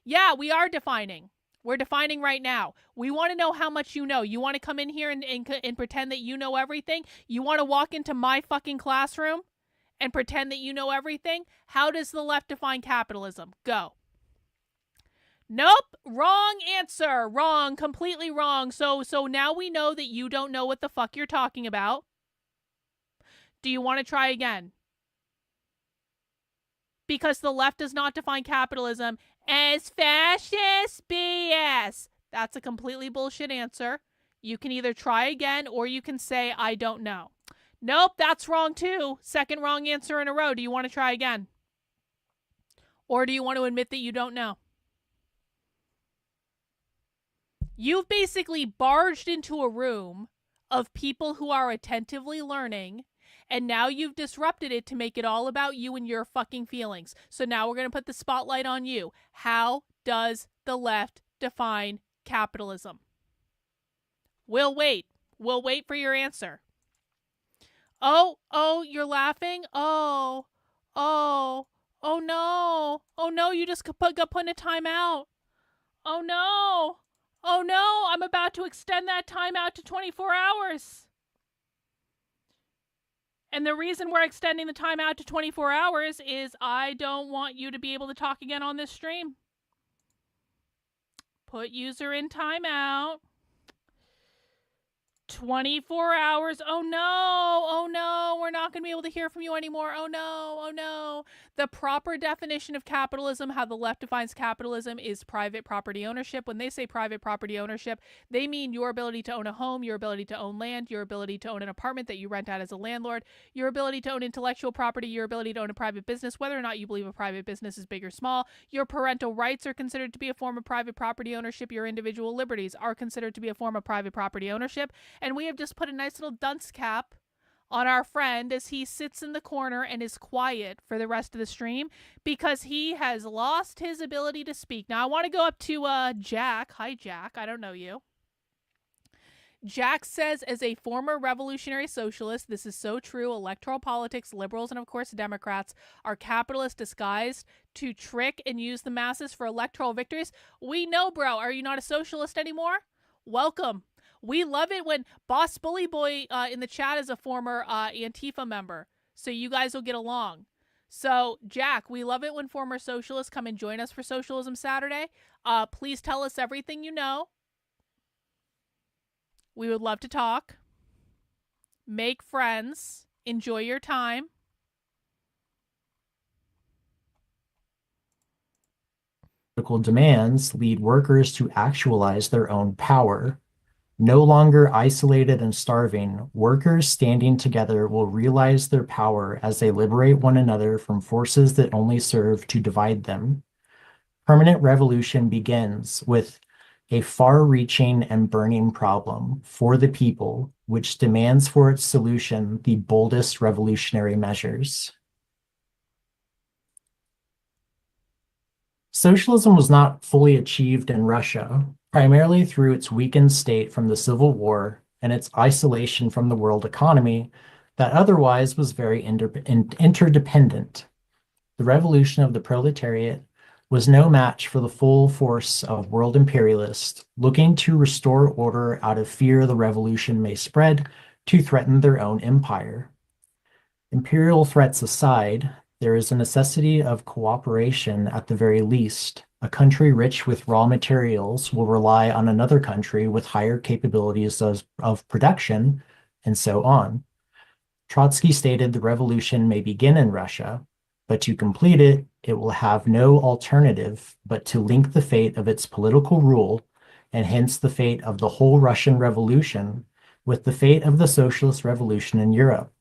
Yeah, we are defining. We're defining right now. We want to know how much you know. You want to come in here and pretend that you know everything? You want to walk into my fucking classroom and pretend that you know everything? How does the left define capitalism? Go. Nope, wrong answer. Wrong, completely wrong. So now we know that you don't know what the fuck you're talking about. Do you want to try again? Because the left does not define capitalism as fascist BS. That's a completely bullshit answer. You can either try again or you can say, I don't know. Nope, that's wrong too. Second wrong answer in a row. Do you want to try again? Or do you want to admit that you don't know? You've basically barged into a room of people who are attentively learning, and now you've disrupted it to make it all about you and your fucking feelings. So now we're going to put the spotlight on you. How does the left define capitalism? We'll wait. We'll wait for your answer. Oh, you're laughing? Oh, Oh no, you just got put in a timeout. Oh no. Oh no, I'm about to extend that timeout to 24 hours. And the reason we're extending the timeout to 24 hours is I don't want you to be able to talk again on this stream. Put user in timeout. 24 hours. Oh no. Oh no. We're not going to be able to hear from you anymore. Oh no. Oh no. The proper definition of capitalism, how the left defines capitalism, is private property ownership. When they say private property ownership, they mean your ability to own a home, your ability to own land, your ability to own an apartment that you rent out as a landlord, your ability to own intellectual property, your ability to own a private business, whether or not you believe a private business is big or small. Your parental rights are considered to be a form of private property ownership. Your individual liberties are considered to be a form of private property ownership. And we have just put a nice little dunce cap on our friend as he sits in the corner and is quiet for the rest of the stream because he has lost his ability to speak. Now, I want to go up to Jack. Hi, Jack. I don't know you. Jack says, as a former revolutionary socialist, this is so true. Electoral politics, liberals, and of course Democrats are capitalists disguised to trick and use the masses for electoral victories. We know, bro. Are you not a socialist anymore? Welcome. We love it when Boss Bully Boy in the chat is a former Antifa member, so you guys will get along. So, Jack, we love it when former socialists come and join us for Socialism Saturday. Please tell us everything you know. We would love to talk. Make friends. Enjoy your time.
Demands lead workers to actualize their own power. No longer isolated and starving, workers standing together will realize their power as they liberate one another from forces that only serve to divide them. Permanent revolution begins with a far-reaching and burning problem for the people, which demands for its solution the boldest revolutionary measures. Socialism was not fully achieved in Russia, primarily through its weakened state from the Civil War and its isolation from the world economy that otherwise was very interdependent. The revolution of the proletariat was no match for the full force of world imperialists looking to restore order out of fear the revolution may spread to threaten their own empire. Imperial threats aside, there is a necessity of cooperation at the very least. A country rich with raw materials will rely on another country with higher capabilities of production, and so on. Trotsky stated the revolution may begin in Russia, but to complete it, it will have no alternative but to link the fate of its political rule, and hence the fate of the whole Russian Revolution, with the fate of the socialist revolution in Europe.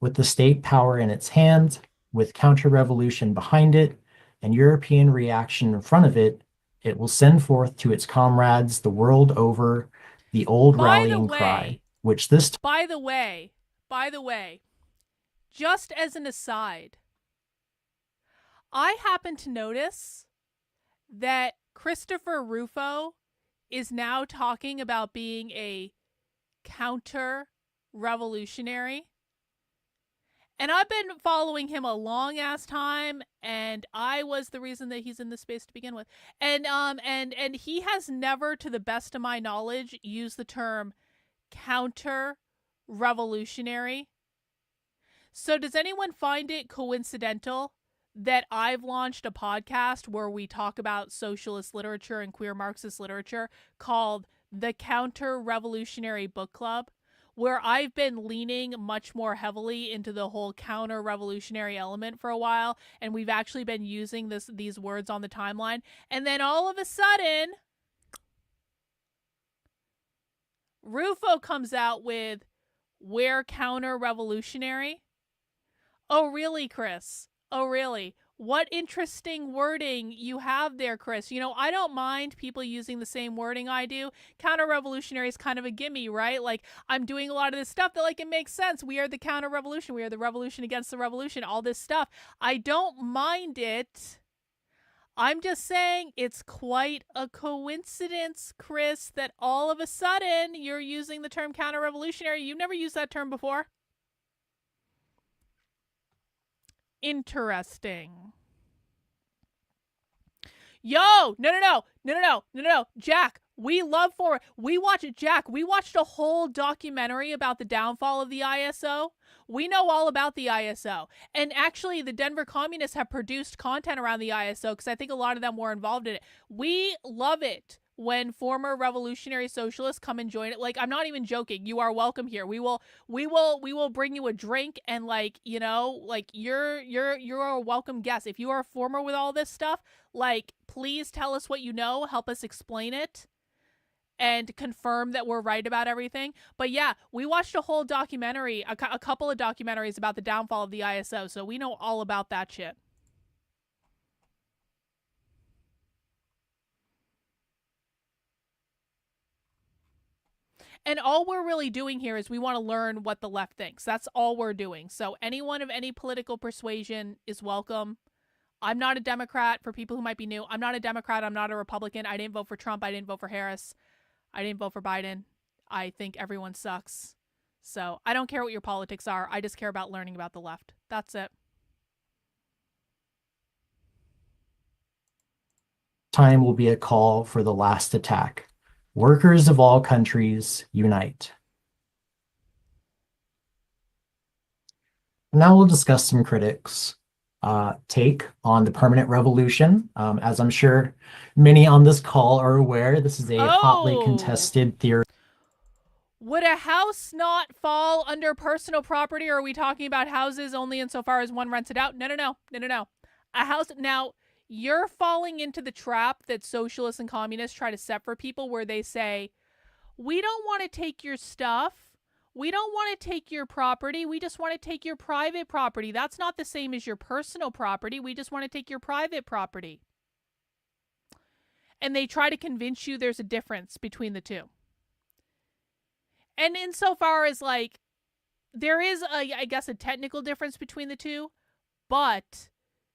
With the state power in its hand, with counter-revolution behind it, and European reaction in front of it, it will send forth to its comrades the world over the old rallying cry, which this
By the way, just as an aside, I happen to notice that Christopher Rufo is now talking about being a counter-revolutionary. And I've been following him a long ass time, and I was the reason that he's in this space to begin with. And he has never, to the best of my knowledge, used the term counter-revolutionary. So does anyone find it coincidental that I've launched a podcast where we talk about socialist literature and queer Marxist literature called the Counter-Revolutionary Book Club, where I've been leaning much more heavily into the whole counter-revolutionary element for a while, and we've actually been using these words on the timeline, and then all of a sudden, Rufo comes out with, we're counter-revolutionary? Oh, really, Chris? Oh, really? What interesting wording you have there, Chris. You know, I don't mind people using the same wording I do. Counter-revolutionary is kind of a gimme, right? Like, I'm doing a lot of this stuff that, like, it makes sense. We are the counter-revolution. We are the revolution against the revolution. All this stuff. I don't mind it. I'm just saying it's quite a coincidence, Chris, that all of a sudden you're using the term counter-revolutionary. You've never used that term before. Interesting. Yo, no, Jack, we love former. We watched a whole documentary about the downfall of the ISO. We know all about the ISO. And actually, the Denver Communists have produced content around the ISO because I think a lot of them were involved in it. We love it when former revolutionary socialists come and join it. Like, I'm not even joking. You are welcome here. We will bring you a drink and, like, you know, like, you're a welcome guest. If you are a former with all this stuff, like, please tell us what you know, help us explain it, and confirm that we're right about everything. But yeah, we watched a whole documentary, a couple of documentaries about the downfall of the ISO, so we know all about that shit. And all we're really doing here is we want to learn what the left thinks. That's all we're doing. So anyone of any political persuasion is welcome. I'm not a Democrat, for people who might be new. I'm not a Democrat. I'm not a Republican. I didn't vote for Trump. I didn't vote for Harris. I didn't vote for Biden. I think everyone sucks. So I don't care what your politics are. I just care about learning about the left. That's it.
Time will be a call for the last attack. Workers of all countries, unite. Now we'll discuss some critics' take on the permanent revolution. As I'm sure many on this call are aware, this is a hotly contested theory.
Would a house not fall under personal property, or are we talking about houses only insofar as one rents it out? No. A house... Now, you're falling into the trap that socialists and communists try to set for people, where they say, we don't want to take your stuff. We don't want to take your property. We just want to take your private property. That's not the same as your personal property. We just want to take your private property. And they try to convince you there's a difference between the two. And insofar as, like, there is, I guess, a technical difference between the two, but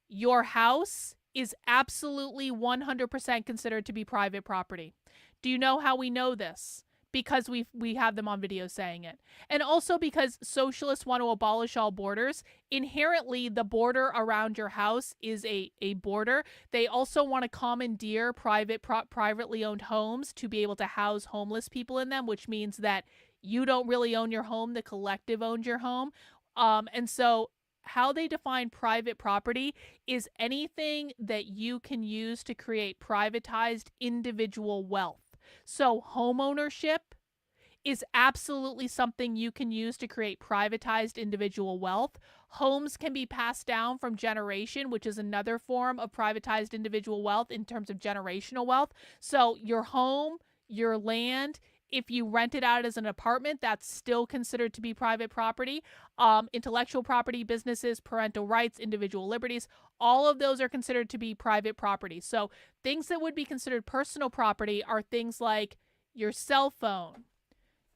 your house is absolutely 100% considered to be private property. Do you know how we know this? Because we have them on video saying it. And also because socialists want to abolish all borders. Inherently, the border around your house is a border. They also want to commandeer privately owned homes to be able to house homeless people in them, which means that you don't really own your home. The collective owns your home. And so how they define private property is anything that you can use to create privatized individual wealth. So home ownership is absolutely something you can use to create privatized individual wealth. Homes can be passed down from generation, which is another form of privatized individual wealth in terms of generational wealth. So your home, your land, if you rent it out as an apartment, that's still considered to be private property. Intellectual property, businesses, parental rights, individual liberties, all of those are considered to be private property. So things that would be considered personal property are things like your cell phone,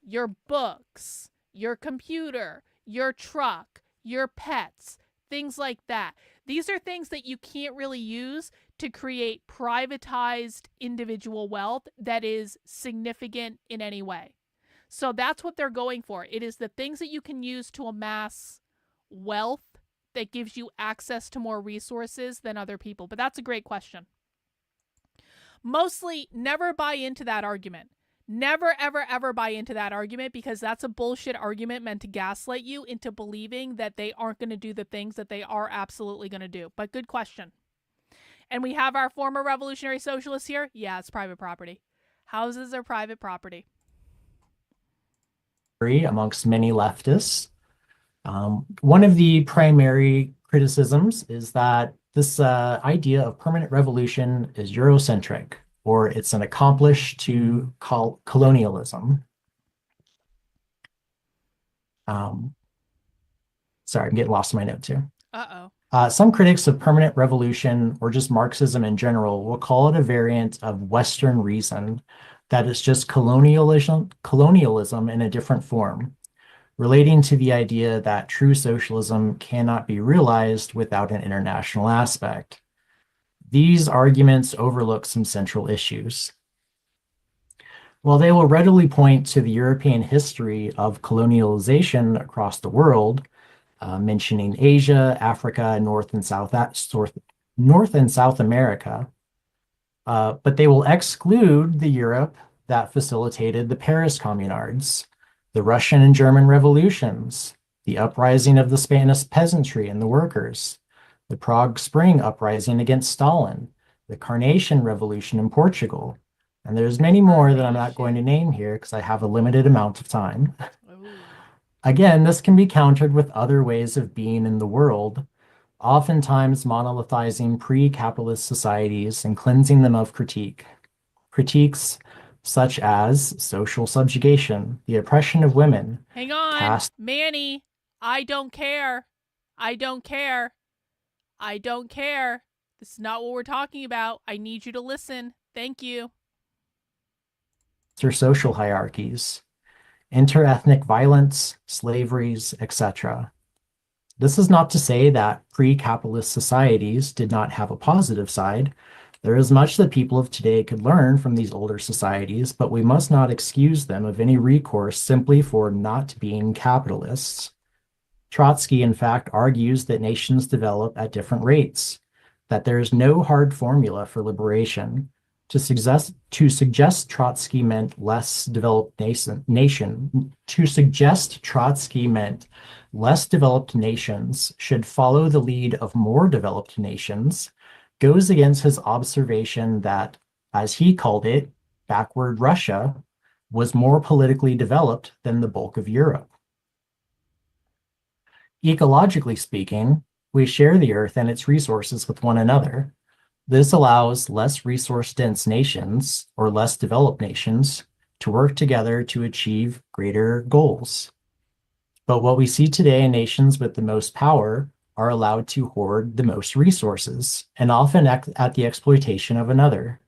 your books, your computer, your truck, your pets, things like that. These are things that you can't really use to create privatized individual wealth that is significant in any way. So that's what they're going for. It is the things that you can use to amass wealth that gives you access to more resources than other people. But that's a great question. Mostly never buy into that argument. Never, ever, ever buy into that argument, because that's a bullshit argument meant to gaslight you into believing that they aren't going to do the things that they are absolutely going to do. But good question. And we have our former revolutionary socialists here. Yeah, it's private property. Houses are private property.
Amongst many leftists. One of the primary criticisms is that this idea of permanent revolution is Eurocentric, or it's an accomplice to colonialism. Sorry, I'm getting lost in my notes here. Some critics of permanent revolution, or just Marxism in general, will call it a variant of Western reason, that it's just colonialism in a different form, relating to the idea that true socialism cannot be realized without an international aspect. These arguments overlook some central issues. While they will readily point to the European history of colonialization across the world, mentioning Asia, Africa, North and South America, But they will exclude the Europe that facilitated the Paris Communards, the Russian and German revolutions, the uprising of the Spanish peasantry and the workers, the Prague Spring uprising against Stalin, the Carnation Revolution in Portugal. And there's many more that I'm not going to name here because I have a limited amount of time. Again, this can be countered with other ways of being in the world, oftentimes monolithizing pre-capitalist societies and cleansing them of critique. Critiques such as social subjugation, the oppression of women.
Hang on, Manny, I don't care. I don't care. I don't care. This is not what we're talking about. I need you to listen. Thank you.
Or social hierarchies, interethnic violence, slaveries, etc. This is not to say that pre-capitalist societies did not have a positive side. There is much that people of today could learn from these older societies, but we must not excuse them of any recourse simply for not being capitalists. Trotsky, in fact, argues that nations develop at different rates, that there is no hard formula for liberation. To suggest Trotsky meant less developed nation, to suggest Trotsky meant less developed nations should follow the lead of more developed nations goes against his observation that, as he called it, backward Russia was more politically developed than the bulk of Europe. Ecologically speaking, we share the earth and its resources with one another. This allows less resource-dense nations, or less developed nations, to work together to achieve greater goals. But what we see today in nations with the most power are allowed to hoard the most resources, and often at the exploitation of another.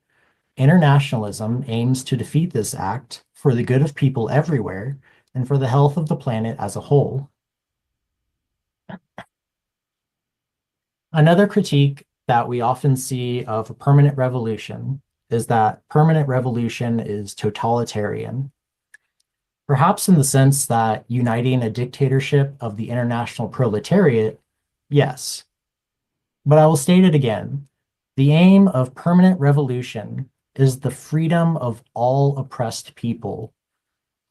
Internationalism aims to defeat this act for the good of people everywhere and for the health of the planet as a whole. Another critique that we often see of a permanent revolution is that permanent revolution is totalitarian. Perhaps in the sense that uniting a dictatorship of the international proletariat, yes. But I will state it again. The aim of permanent revolution is the freedom of all oppressed people.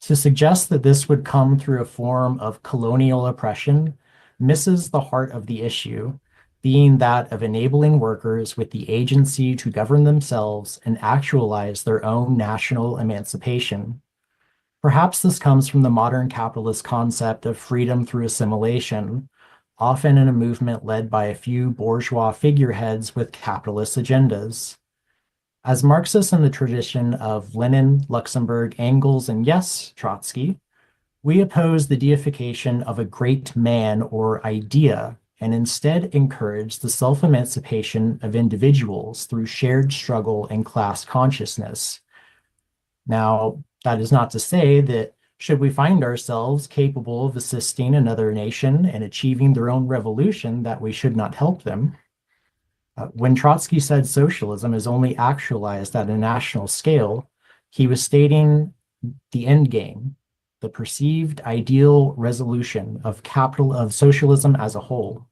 To suggest that this would come through a form of colonial oppression misses the heart of the issue, being that of enabling workers with the agency to govern themselves and actualize their own national emancipation. Perhaps this comes from the modern capitalist concept of freedom through assimilation, often in a movement led by a few bourgeois figureheads with capitalist agendas. As Marxists in the tradition of Lenin, Luxemburg, Engels, and yes, Trotsky, we oppose the deification of a great man or idea and instead encourage the self-emancipation of individuals through shared struggle and class consciousness. Now, that is not to say that should we find ourselves capable of assisting another nation and achieving their own revolution, that we should not help them. When Trotsky said socialism is only actualized at a national scale, he was stating the end game, the perceived ideal resolution of socialism as a whole.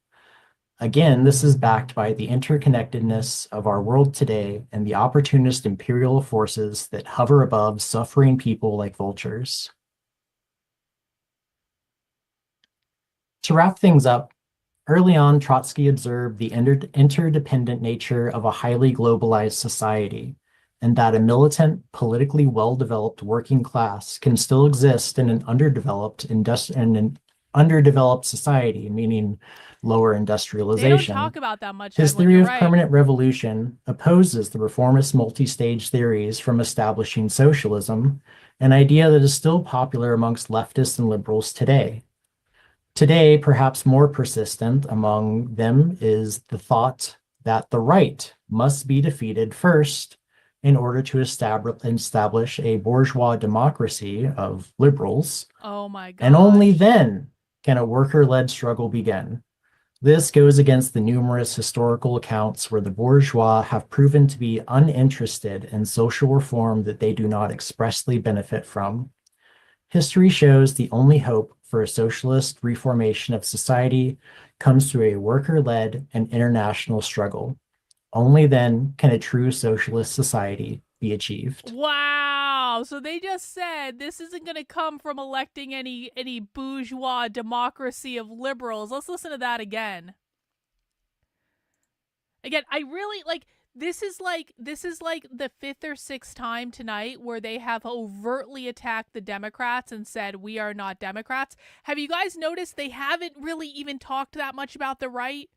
Again, this is backed by the interconnectedness of our world today and the opportunist imperial forces that hover above suffering people like vultures. To wrap things up, early on, Trotsky observed the interdependent nature of a highly globalized society, and that a militant, politically well-developed working class can still exist in an underdeveloped society, meaning lower industrialization.
They don't talk about that much.
His theory of permanent revolution opposes the reformist multi-stage theories from establishing socialism, an idea that is still popular amongst leftists and liberals today. Today, perhaps more persistent among them is the thought that the right must be defeated first in order to establish a bourgeois democracy of liberals.
Oh my God.
And only then can a worker-led struggle begin. This goes against the numerous historical accounts where the bourgeois have proven to be uninterested in social reform that they do not expressly benefit from. History shows the only hope for a socialist reformation of society comes through a worker-led and international struggle. Only then can a true socialist society be achieved.
Wow. So they just said this isn't going to come from electing any bourgeois democracy of liberals. Let's listen to that again. Again, I really like this is like the fifth or sixth time tonight where they have overtly attacked the Democrats and said we are not Democrats. Have you guys noticed they haven't really even talked that much about the right?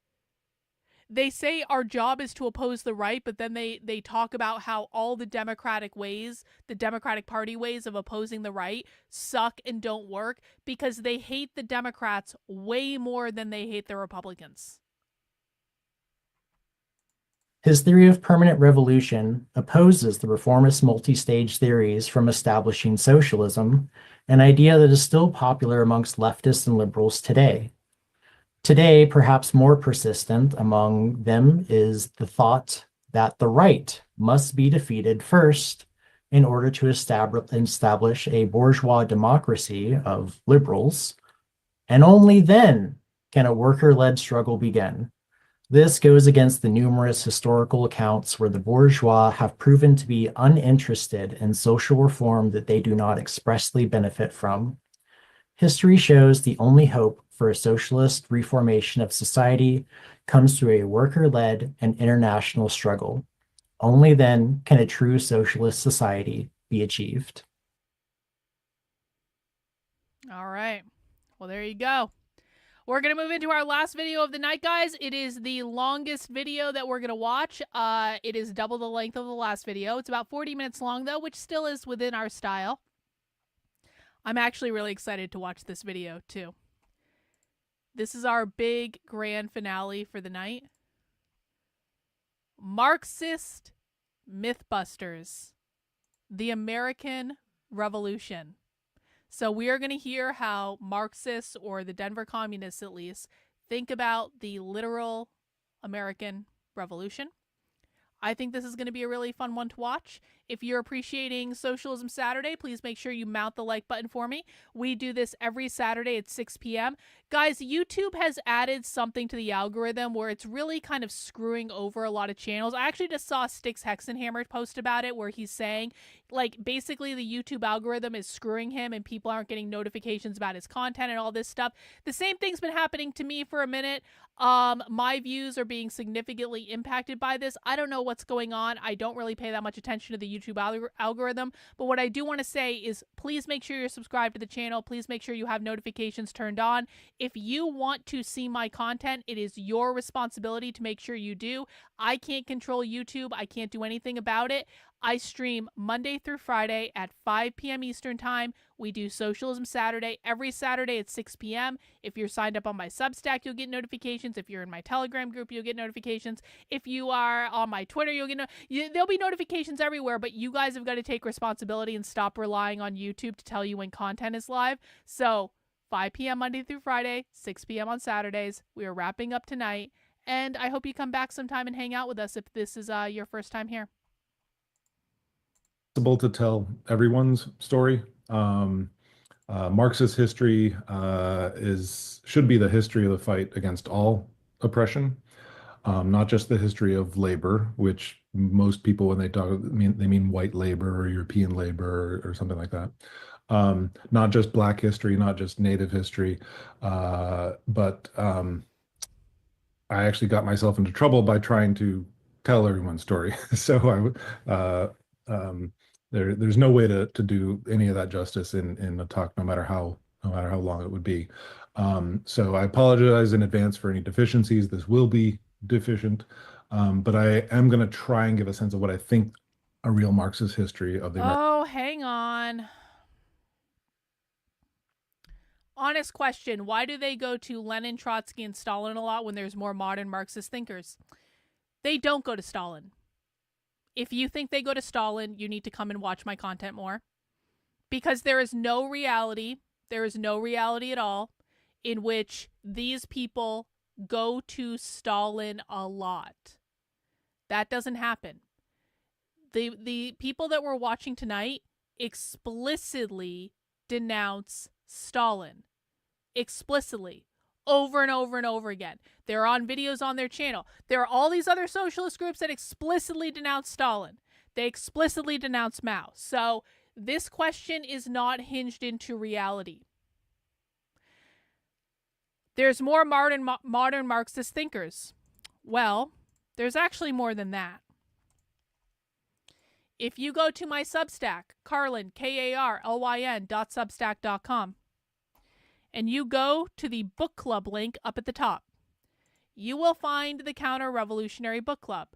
They say our job is to oppose the right, but then they talk about how all the Democratic ways, the Democratic Party ways of opposing the right suck and don't work because they hate the Democrats way more than they hate the Republicans.
His theory of permanent revolution opposes the reformist multi-stage theories from establishing socialism, an idea that is still popular amongst leftists and liberals today. Today, perhaps more persistent among them is the thought that the right must be defeated first in order to establish a bourgeois democracy of liberals, and only then can a worker-led struggle begin. This goes against the numerous historical accounts where the bourgeois have proven to be uninterested in social reform that they do not expressly benefit from. History shows the only hope for a socialist reformation of society comes through a worker-led and international struggle. Only then can a true socialist society be achieved.
All right. Well, there you go. We're going to move into our last video of the night, guys. It is the longest video that we're going to watch. It is double the length of the last video. It's about 40 minutes long, though, which still is within our style. I'm actually really excited to watch this video, too. This is our big grand finale for the night. Marxist Mythbusters, the American Revolution. So we are going to hear how Marxists, or the Denver Communists at least, think about the literal American Revolution. I think this is going to be a really fun one to watch. If you're appreciating Socialism Saturday, please make sure you mount the like button for me. We do this every Saturday at 6 p.m. Guys, YouTube has added something to the algorithm where it's really kind of screwing over a lot of channels. I actually just saw Styx Hexenhammer post about it where he's saying, like, basically the YouTube algorithm is screwing him and people aren't getting notifications about his content and all this stuff. The same thing's been happening to me for a minute. My views are being significantly impacted by this. I don't know what's going on. I don't really pay that much attention to the YouTube algorithm, but what I do want to say is please make sure you're subscribed to the channel. Please make sure you have notifications turned on. If you want to see my content, it is your responsibility to make sure you do. I can't control YouTube. I can't do anything about it. I stream Monday through Friday at 5 p.m. Eastern Time. We do Socialism Saturday every Saturday at 6 p.m. If you're signed up on my Substack, you'll get notifications. If you're in my Telegram group, you'll get notifications. If you are on my Twitter, you'll get there'll be notifications everywhere, but you guys have got to take responsibility and stop relying on YouTube to tell you when content is live. So 5 p.m. Monday through Friday, 6 p.m. on Saturdays. We are wrapping up tonight, and I hope you come back sometime and hang out with us if this is your first time here.
Possible to tell everyone's story. Marxist history should be the history of the fight against all oppression, not just the history of labor, which most people, when they talk, they mean white labor or European labor or something like that. Not just Black history, not just Native history, but I actually got myself into trouble by trying to tell everyone's story. So there's no way to do any of that justice in a talk, no matter how long it would be. So I apologize in advance for any deficiencies. This will be deficient, but I am going to try and give a sense of what I think a real Marxist history of the American.
Oh, hang on. Honest question. Why do they go to Lenin, Trotsky, and Stalin a lot when there's more modern Marxist thinkers? They don't go to Stalin. If you think they go to Stalin, you need to come and watch my content more. Because there is no reality at all in which these people go to Stalin a lot. That doesn't happen. The people that we're watching tonight explicitly denounce Stalin. Explicitly. over and over and over again. They're on videos on their channel. There are all these other socialist groups that explicitly denounce Stalin. They explicitly denounce Mao. So this question is not hinged into reality. There's more modern Marxist thinkers. Well, there's actually more than that. If you go to my Substack, Carlyn, KARLYN.substack.com, and you go to the book club link up at the top, you will find the Counter-Revolutionary Book Club.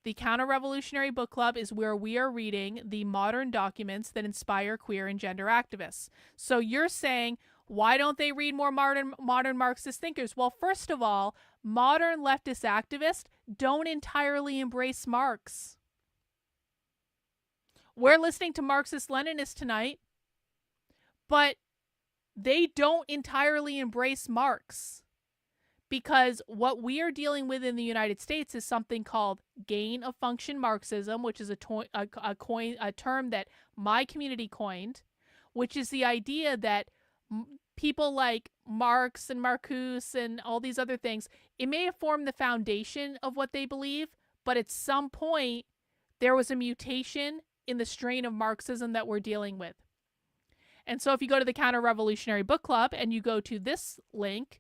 The Counter-Revolutionary Book Club is where we are reading the modern documents that inspire queer and gender activists. So you're saying, why don't they read more modern Marxist thinkers? Well, first of all, modern leftist activists don't entirely embrace Marx. We're listening to Marxist-Leninists tonight, but they don't entirely embrace Marx, because what we are dealing with in the United States is something called gain-of-function Marxism, which is a term that my community coined, which is the idea that people like Marx and Marcuse and all these other things, it may have formed the foundation of what they believe, but at some point there was a mutation in the strain of Marxism that we're dealing with. And so if you go to the Counter-Revolutionary Book Club and you go to this link,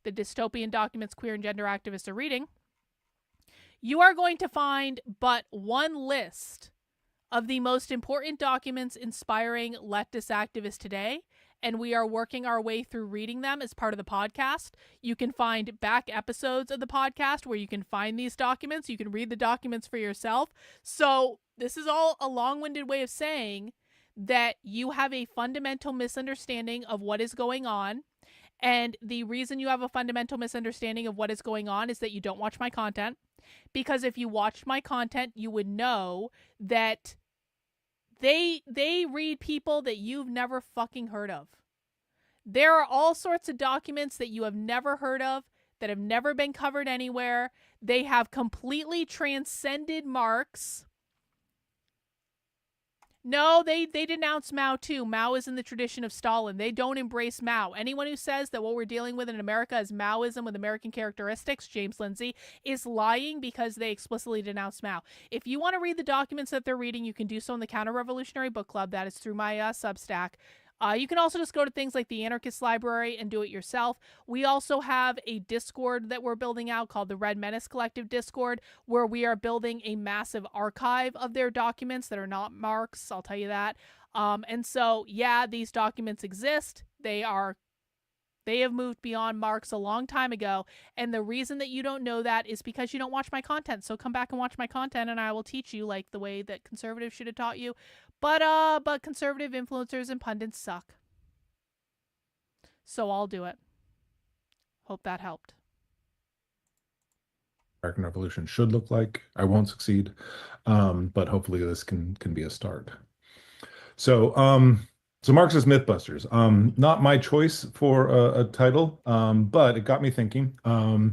the dystopian documents queer and gender activists are reading, you are going to find but one list of the most important documents inspiring leftist activists today, and we are working our way through reading them as part of the podcast. You can find back episodes of the podcast where you can find these documents. You can read the documents for yourself. So this is all a long-winded way of saying that you have a fundamental misunderstanding of what is going on. And the reason you have a fundamental misunderstanding of what is going on is that you don't watch my content. Because if you watched my content, you would know that they read people that you've never fucking heard of. There are all sorts of documents that you have never heard of, that have never been covered anywhere. They have completely transcended Marx. No, they denounce Mao too. Mao is in the tradition of Stalin. They don't embrace Mao. Anyone who says that what we're dealing with in America is Maoism with American characteristics, James Lindsay, is lying because they explicitly denounce Mao. If you want to read the documents that they're reading, you can do so in the Counter-Revolutionary Book Club. That is through my Substack. You can also just go to things like the Anarchist Library and do it yourself. We also have a Discord that we're building out called the Red Menace Collective Discord, where we are building a massive archive of their documents that are not Marx, I'll tell you that. And so, yeah, these documents exist. They have moved beyond Marx a long time ago. And the reason that you don't know that is because you don't watch my content. So come back and watch my content and I will teach you like the way that conservatives should have taught you. But conservative influencers and pundits suck. So I'll do it. Hope that helped.
American Revolution should look like. I won't succeed, but hopefully this can be a start. So Marxist Mythbusters, not my choice for a title, but it got me thinking. I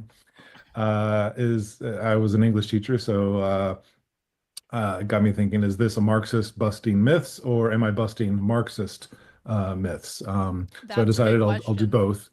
was an English teacher, so it got me thinking, is this a Marxist busting myths or am I busting Marxist myths? So I decided I'll do both,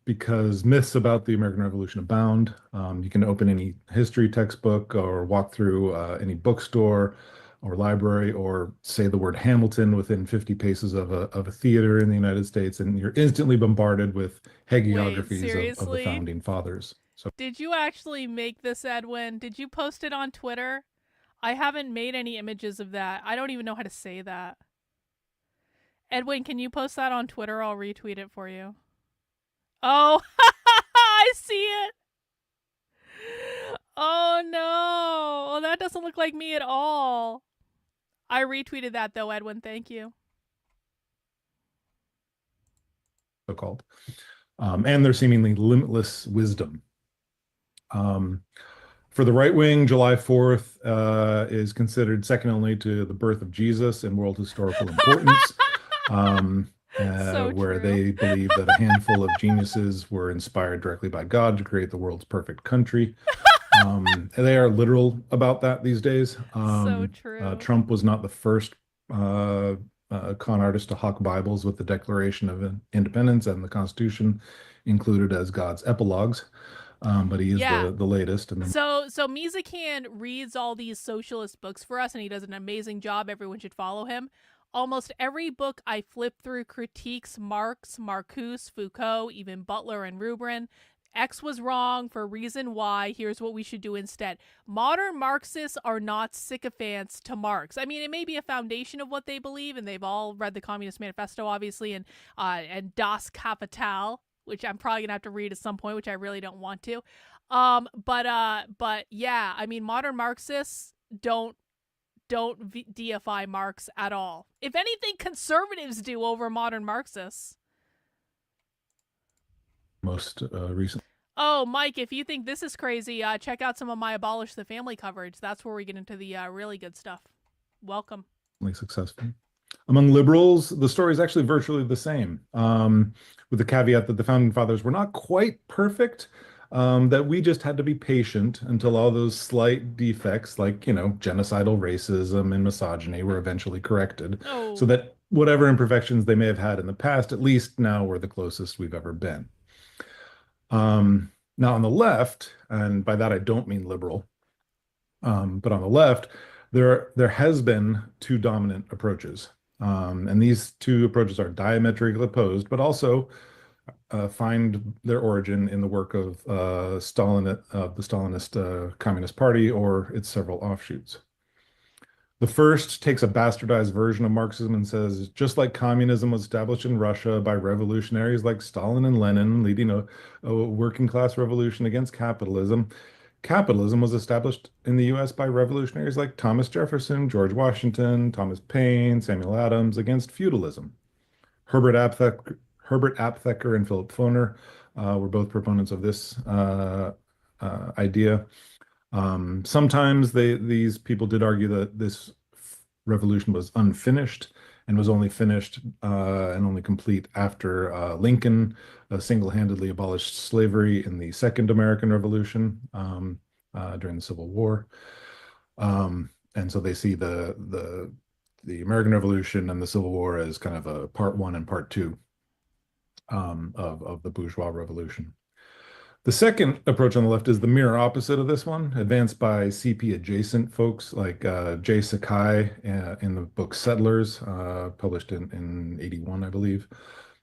because myths about the American Revolution abound. You can open any history textbook or walk through any bookstore or library or say the word Hamilton within 50 paces of a theater in the United States, and you're instantly bombarded with hagiographies of the founding fathers. So,
did you actually make this, Edwin? Did you post it on Twitter? I haven't made any images of that. I don't even know how to say that. Edwin, can you post that on Twitter? I'll retweet it for you. Oh, I see it. Oh, no. Oh, that doesn't look like me at all. I retweeted that, though, Edwin. Thank you.
So-called. And their seemingly limitless wisdom. For the right wing, July 4th is considered second only to the birth of Jesus in world historical importance, where they believe that a handful of geniuses were inspired directly by God to create the world's perfect country. They are literal about that these days.
So true.
Trump was not the first con artist to hawk Bibles with the Declaration of Independence and the Constitution included as God's epilogues. But he is the latest. And
so Mizakan reads all these socialist books for us, and he does an amazing job. Everyone should follow him. Almost every book I flip through critiques Marx, Marcuse, Foucault, even Butler and Rubrin. X was wrong for reason Y. Here's what we should do instead. Modern Marxists are not sycophants to Marx. I mean, it may be a foundation of what they believe, and they've all read the Communist Manifesto, obviously, and Das Kapital, which I'm probably gonna have to read at some point, which I really don't want to. But yeah, I mean, modern Marxists don't deify Marx at all. If anything, conservatives do over modern Marxists.
Most recent.
Oh, Mike, if you think this is crazy, check out some of my Abolish the Family coverage. That's where we get into the really good stuff. Welcome.
Successful. Among liberals, the story is actually virtually the same, with the caveat that the founding fathers were not quite perfect, that we just had to be patient until all those slight defects, like, genocidal racism and misogyny, were eventually corrected, so that whatever imperfections they may have had in the past, at least now we're the closest we've ever been. Now on the left, and by that I don't mean liberal, but on the left, there has been two dominant approaches. And these two approaches are diametrically opposed, but also find their origin in the work of the Stalinist Communist Party or its several offshoots. The first takes a bastardized version of Marxism and says, just like communism was established in Russia by revolutionaries like Stalin and Lenin, leading a working class revolution against capitalism, capitalism was established in the US by revolutionaries like Thomas Jefferson, George Washington, Thomas Paine, Samuel Adams against feudalism. Herbert Aptheker and Philip Foner were both proponents of this idea. Sometimes these people did argue that this revolution was unfinished and was only finished and only complete after Lincoln single-handedly abolished slavery in the Second American Revolution during the Civil War. And so they see the American Revolution and the Civil War as kind of a part one and part two of the bourgeois revolution. The second approach on the left is the mirror opposite of this one, advanced by CP adjacent folks like Jay Sakai in the book Settlers, published in 81, I believe,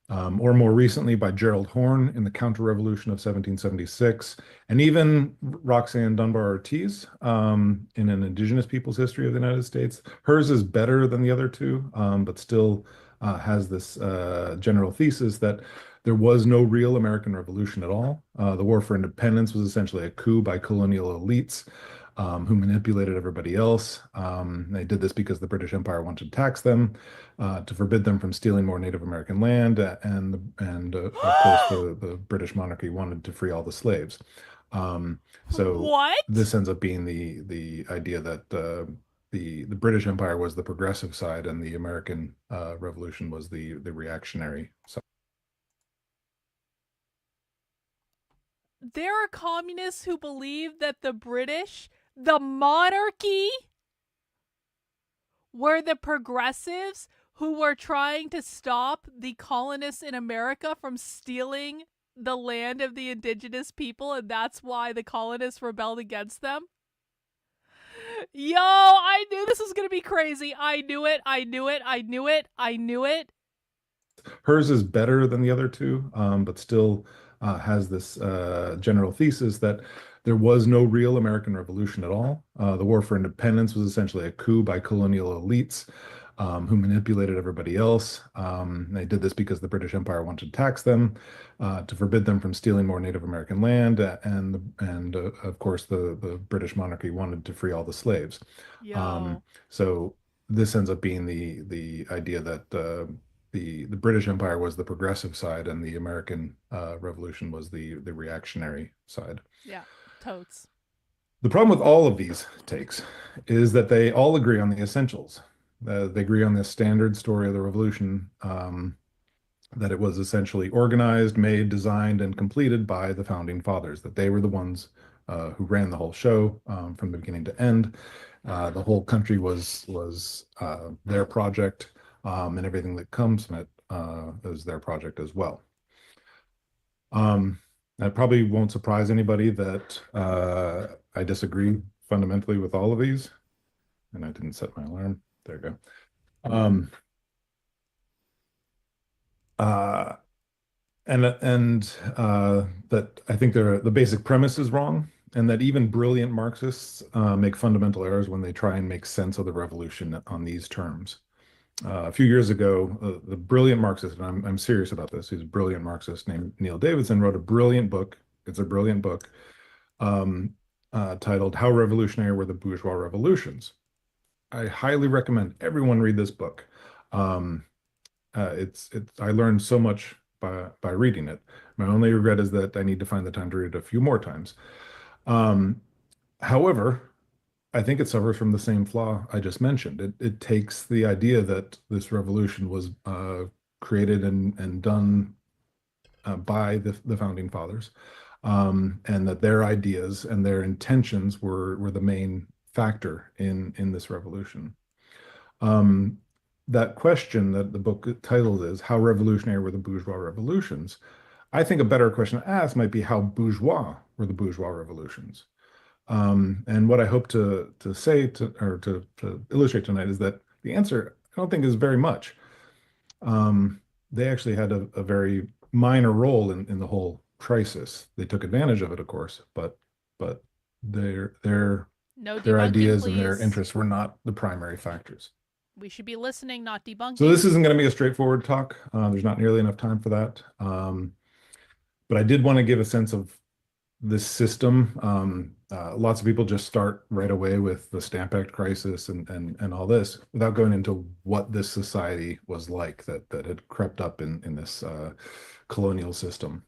or more recently by Gerald Horne in the Counter-Revolution of 1776, and even Roxanne Dunbar Ortiz in an Indigenous Peoples History of the United States. Hers is better than the other two, but still has this general thesis that there was no real American Revolution at all. The War for Independence was essentially a coup by colonial elites who manipulated everybody else. They did this because the British Empire wanted to tax them, to forbid them from stealing more Native American land, and of course the British monarchy wanted to free all the slaves. So
what?
This ends up being the idea that the British Empire was the progressive side and the American Revolution was the reactionary side.
There are communists who believe that the British, the monarchy, were the progressives who were trying to stop the colonists in America from stealing the land of the indigenous people, and that's why the colonists rebelled against them. Yo, I knew this was going to be crazy. I knew it.
Hers is better than the other two, but still has this general thesis that there was no real American Revolution at all. The War for Independence was essentially a coup by colonial elites who manipulated everybody else. They did this because the British Empire wanted to tax them, to forbid them from stealing more Native American land, and of course the British monarchy wanted to free all the slaves. So this ends up being the idea that the British Empire was the progressive side and the American Revolution was the reactionary side.
Yeah, totes.
The problem with all of these takes is that they all agree on the essentials. They agree on the standard story of the revolution, that it was essentially organized, made, designed, and completed by the founding fathers, that they were the ones who ran the whole show from the beginning to end. The whole country was their project. and everything that comes from it is their project as well. That probably won't surprise anybody that I disagree fundamentally with all of these. And I didn't set my alarm. There you go. That I think the basic premise is wrong, and that even brilliant Marxists make fundamental errors when they try and make sense of the revolution on these terms. A few years ago, the brilliant Marxist, and I'm serious about this, he's a brilliant Marxist named Neil Davidson, wrote a brilliant book. It's a brilliant book titled "How Revolutionary Were the Bourgeois Revolutions." I highly recommend everyone read this book. I learned so much by reading it. My only regret is that I need to find the time to read it a few more times. However, I think it suffers from the same flaw I just mentioned. It takes the idea that this revolution was created and done by the founding fathers, and that their ideas and their intentions were the main factor in this revolution. That question that the book titled is, "How Revolutionary Were the Bourgeois Revolutions?" I think a better question to ask might be, how bourgeois were the bourgeois revolutions? And what I hope to say to illustrate tonight is that the answer, I don't think, is very much. They actually had a very minor role in the whole crisis. They took advantage of it, of course, but their ideas and their interests were not the primary factors.
We should be listening, not debunking.
So this isn't going to be a straightforward talk. There's not nearly enough time for that. But I did want to give a sense of this system. Lots of people just start right away with the Stamp Act crisis and all this without going into what this society was like that had crept up in this colonial system.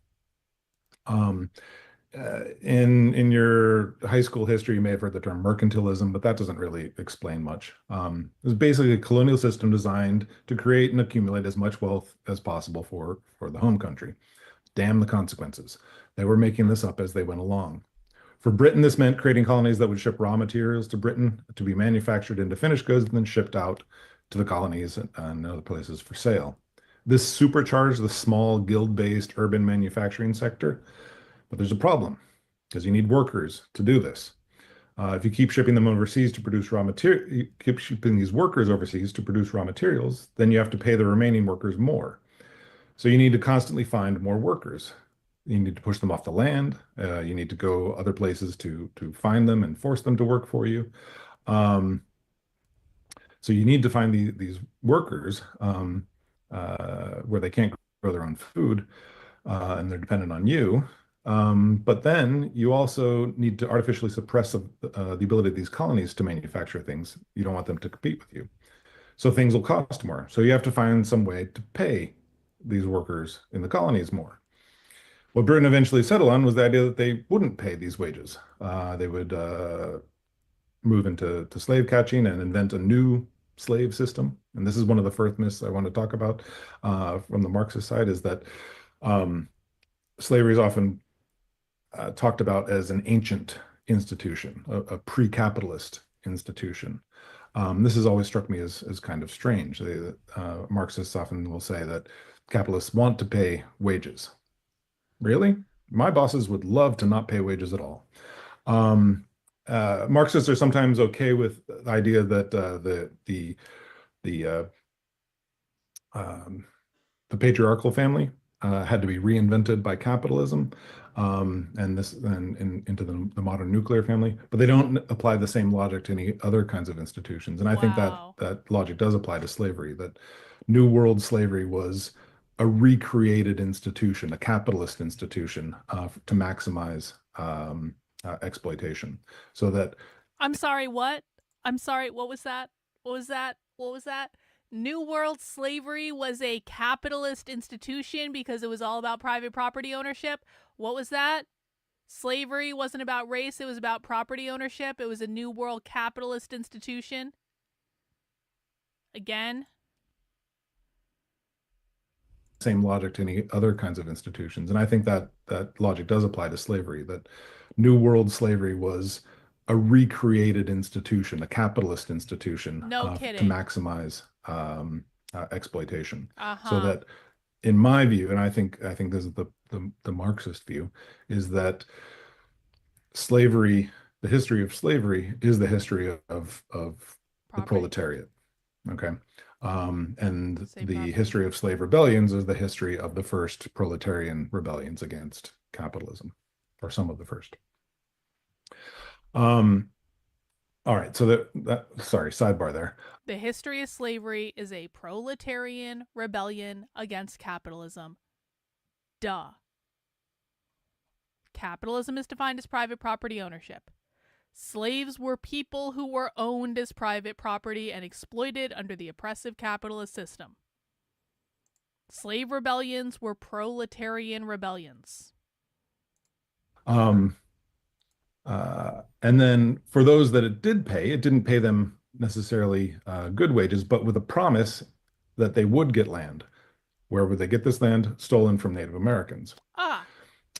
In your high school history, you may have heard the term mercantilism, but that doesn't really explain much. It was basically a colonial system designed to create and accumulate as much wealth as possible for the home country. Damn the consequences. They were making this up as they went along. For Britain, this meant creating colonies that would ship raw materials to Britain to be manufactured into finished goods and then shipped out to the colonies and other places for sale. This supercharged the small guild-based urban manufacturing sector. But there's a problem, because you need workers to do this. If you keep shipping them overseas to produce raw material, you keep shipping these workers overseas to produce raw materials, then you have to pay the remaining workers more. So you need to constantly find more workers. You need to push them off the land. You need to go other places to find them and force them to work for you. So you need to find these workers where they can't grow their own food, and they're dependent on you. But then you also need to artificially suppress the ability of these colonies to manufacture things. You don't want them to compete with you. So things will cost more. So you have to find some way to pay these workers in the colonies more. What Britain eventually settled on was the idea that they wouldn't pay these wages. They would move into slave catching and invent a new slave system. And this is one of the first myths I want to talk about from the Marxist side, is that slavery is often talked about as an ancient institution, a pre-capitalist institution. This has always struck me as kind of strange. Marxists often will say that capitalists want to pay wages. Really? My bosses would love to not pay wages at all. Marxists are sometimes okay with the idea that the patriarchal family had to be reinvented by capitalism, and into the modern nuclear family, but they don't apply the same logic to any other kinds of institutions. And I think that logic does apply to slavery, that New World slavery was a recreated institution, a capitalist institution, to maximize exploitation. So that
I'm sorry, what? I'm sorry, what was that? What was that? What was that? New World slavery was a capitalist institution because it was all about private property ownership. What was that? Slavery wasn't about race, it was about property ownership. It was a New World capitalist institution. Again.
Same logic to any other kinds of institutions. And I think that logic does apply to slavery, that New World slavery was a recreated institution, a capitalist institution,
no kidding.
to maximize exploitation.
Uh-huh.
So that, in my view, and I think this is the Marxist view, is that slavery, the history of slavery, is the history of the proletariat. Okay. And the history of slave rebellions is the history of the first proletarian rebellions against capitalism, or some of the first. All right, so sorry, sidebar there.
The history of slavery is a proletarian rebellion against capitalism. Duh. Capitalism is defined as private property ownership. Slaves were people who were owned as private property and exploited under the oppressive capitalist system. Slave rebellions were proletarian rebellions.
And then for those that it didn't pay them necessarily good wages, but with a promise that they would get land. Where would they get this land? Stolen from Native Americans.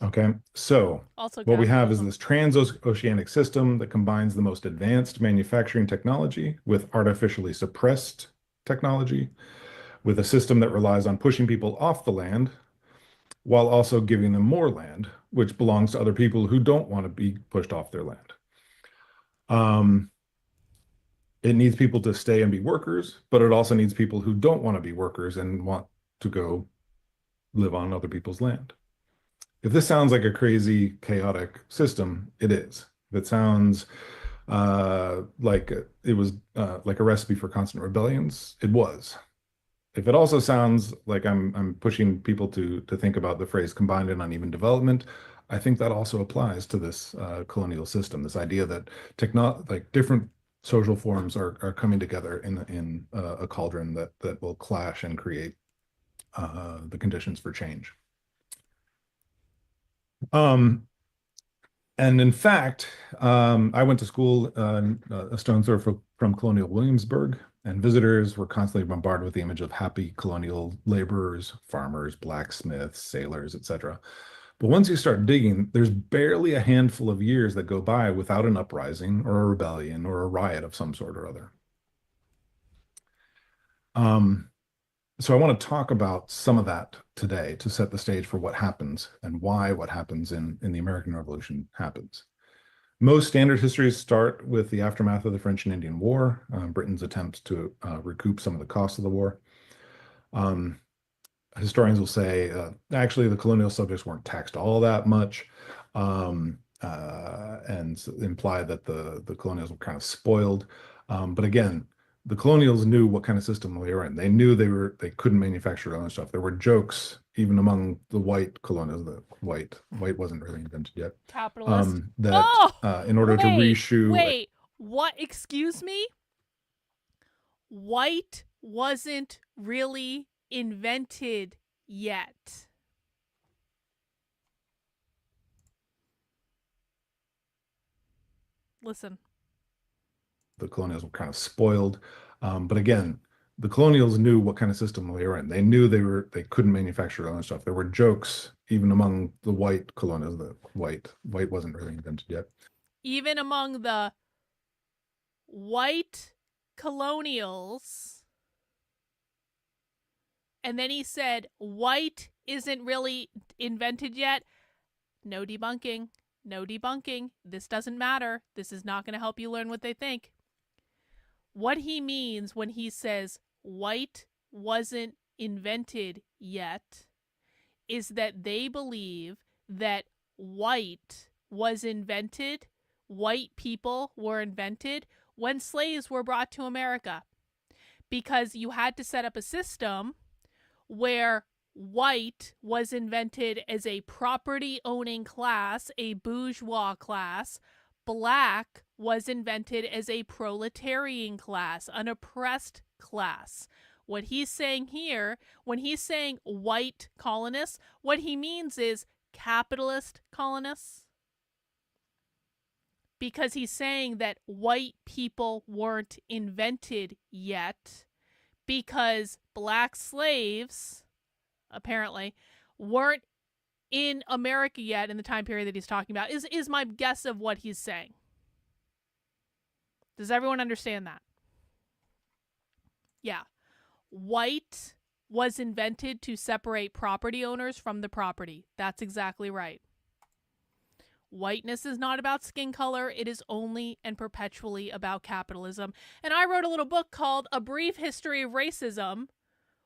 Okay, so what we have is this transoceanic system that combines the most advanced manufacturing technology with artificially suppressed technology, with a system that relies on pushing people off the land while also giving them more land, which belongs to other people who don't want to be pushed off their land. It needs people to stay and be workers, but it also needs people who don't want to be workers and want to go live on other people's land. If this sounds like a crazy, chaotic system, it is. If it sounds like it was like a recipe for constant rebellions, it was. If it also sounds like I'm pushing people to think about the phrase combined and uneven development, I think that also applies to this colonial system. This idea that different social forms are coming together in a cauldron that will clash and create the conditions for change. And in fact, I went to school a stone's throw from colonial Williamsburg, and visitors were constantly bombarded with the image of happy colonial laborers, farmers, blacksmiths, sailors, etc. But once you start digging, there's barely a handful of years that go by without an uprising or a rebellion or a riot of some sort or other. So I want to talk about some of that today to set the stage for what happens and why what happens in the American Revolution happens. Most standard histories start with the aftermath of the French and Indian War, Britain's attempt to recoup some of the costs of the war. Historians will say, actually, the colonial subjects weren't taxed all that much, and imply that the colonials were kind of spoiled. But again, the colonials knew what kind of system they were in. They knew they couldn't manufacture their own stuff. There were jokes even among the white colonials. The white wasn't really invented yet.
Capitalist.
In order to reshoe.
Wait, what? Excuse me? White wasn't really invented yet. Listen.
The colonials were kind of spoiled. But again, the colonials knew what kind of system they were in. They knew they couldn't manufacture their own stuff. There were jokes even among the white colonials. The white wasn't really invented yet.
Even among the white colonials. And then he said, white isn't really invented yet. No debunking. No debunking. This doesn't matter. This is not going to help you learn what they think. What he means when he says white wasn't invented yet is that they believe that white was invented, white people were invented when slaves were brought to America. Because you had to set up a system where white was invented as a property-owning class, a bourgeois class. Black was invented as a proletarian class, an oppressed class. What he's saying here, when he's saying white colonists, what he means is capitalist colonists. Because he's saying that white people weren't invented yet, because black slaves, apparently, weren't in America yet in the time period that he's talking about, is my guess of what he's saying. Does everyone understand that? Yeah. white was invented to separate property owners from the property. That's exactly right. Whiteness is not about skin color. It is only and perpetually about capitalism. And I wrote a little book called A Brief History of Racism,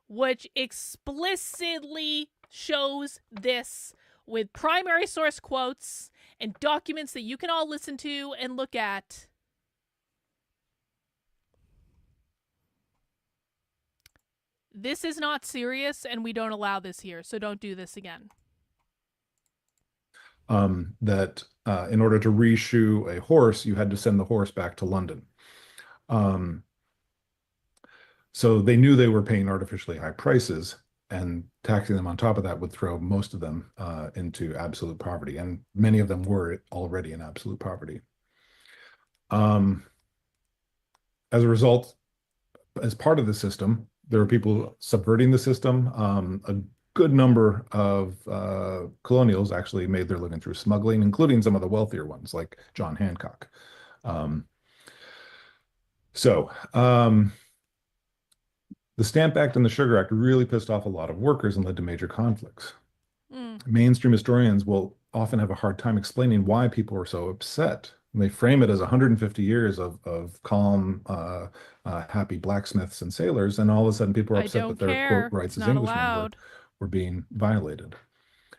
which explicitly shows this with primary source quotes and documents that you can all listen to and look at. This is not serious, and we don't allow this here, so don't do this again.
That in order to reshoe a horse, you had to send the horse back to London. So they knew they were paying artificially high prices, and taxing them on top of that would throw most of them into absolute poverty, and many of them were already in absolute poverty. As a result, as part of the system, there were people subverting the system. A good number of colonials actually made their living through smuggling, including some of the wealthier ones, like John Hancock. The Stamp Act and the Sugar Act really pissed off a lot of workers and led to major conflicts. Mainstream historians will often have a hard time explaining why people were so upset. And they frame it as 150 years of calm, happy blacksmiths and sailors, and all of a sudden people are upset that their quote rights as Englishmen were being violated.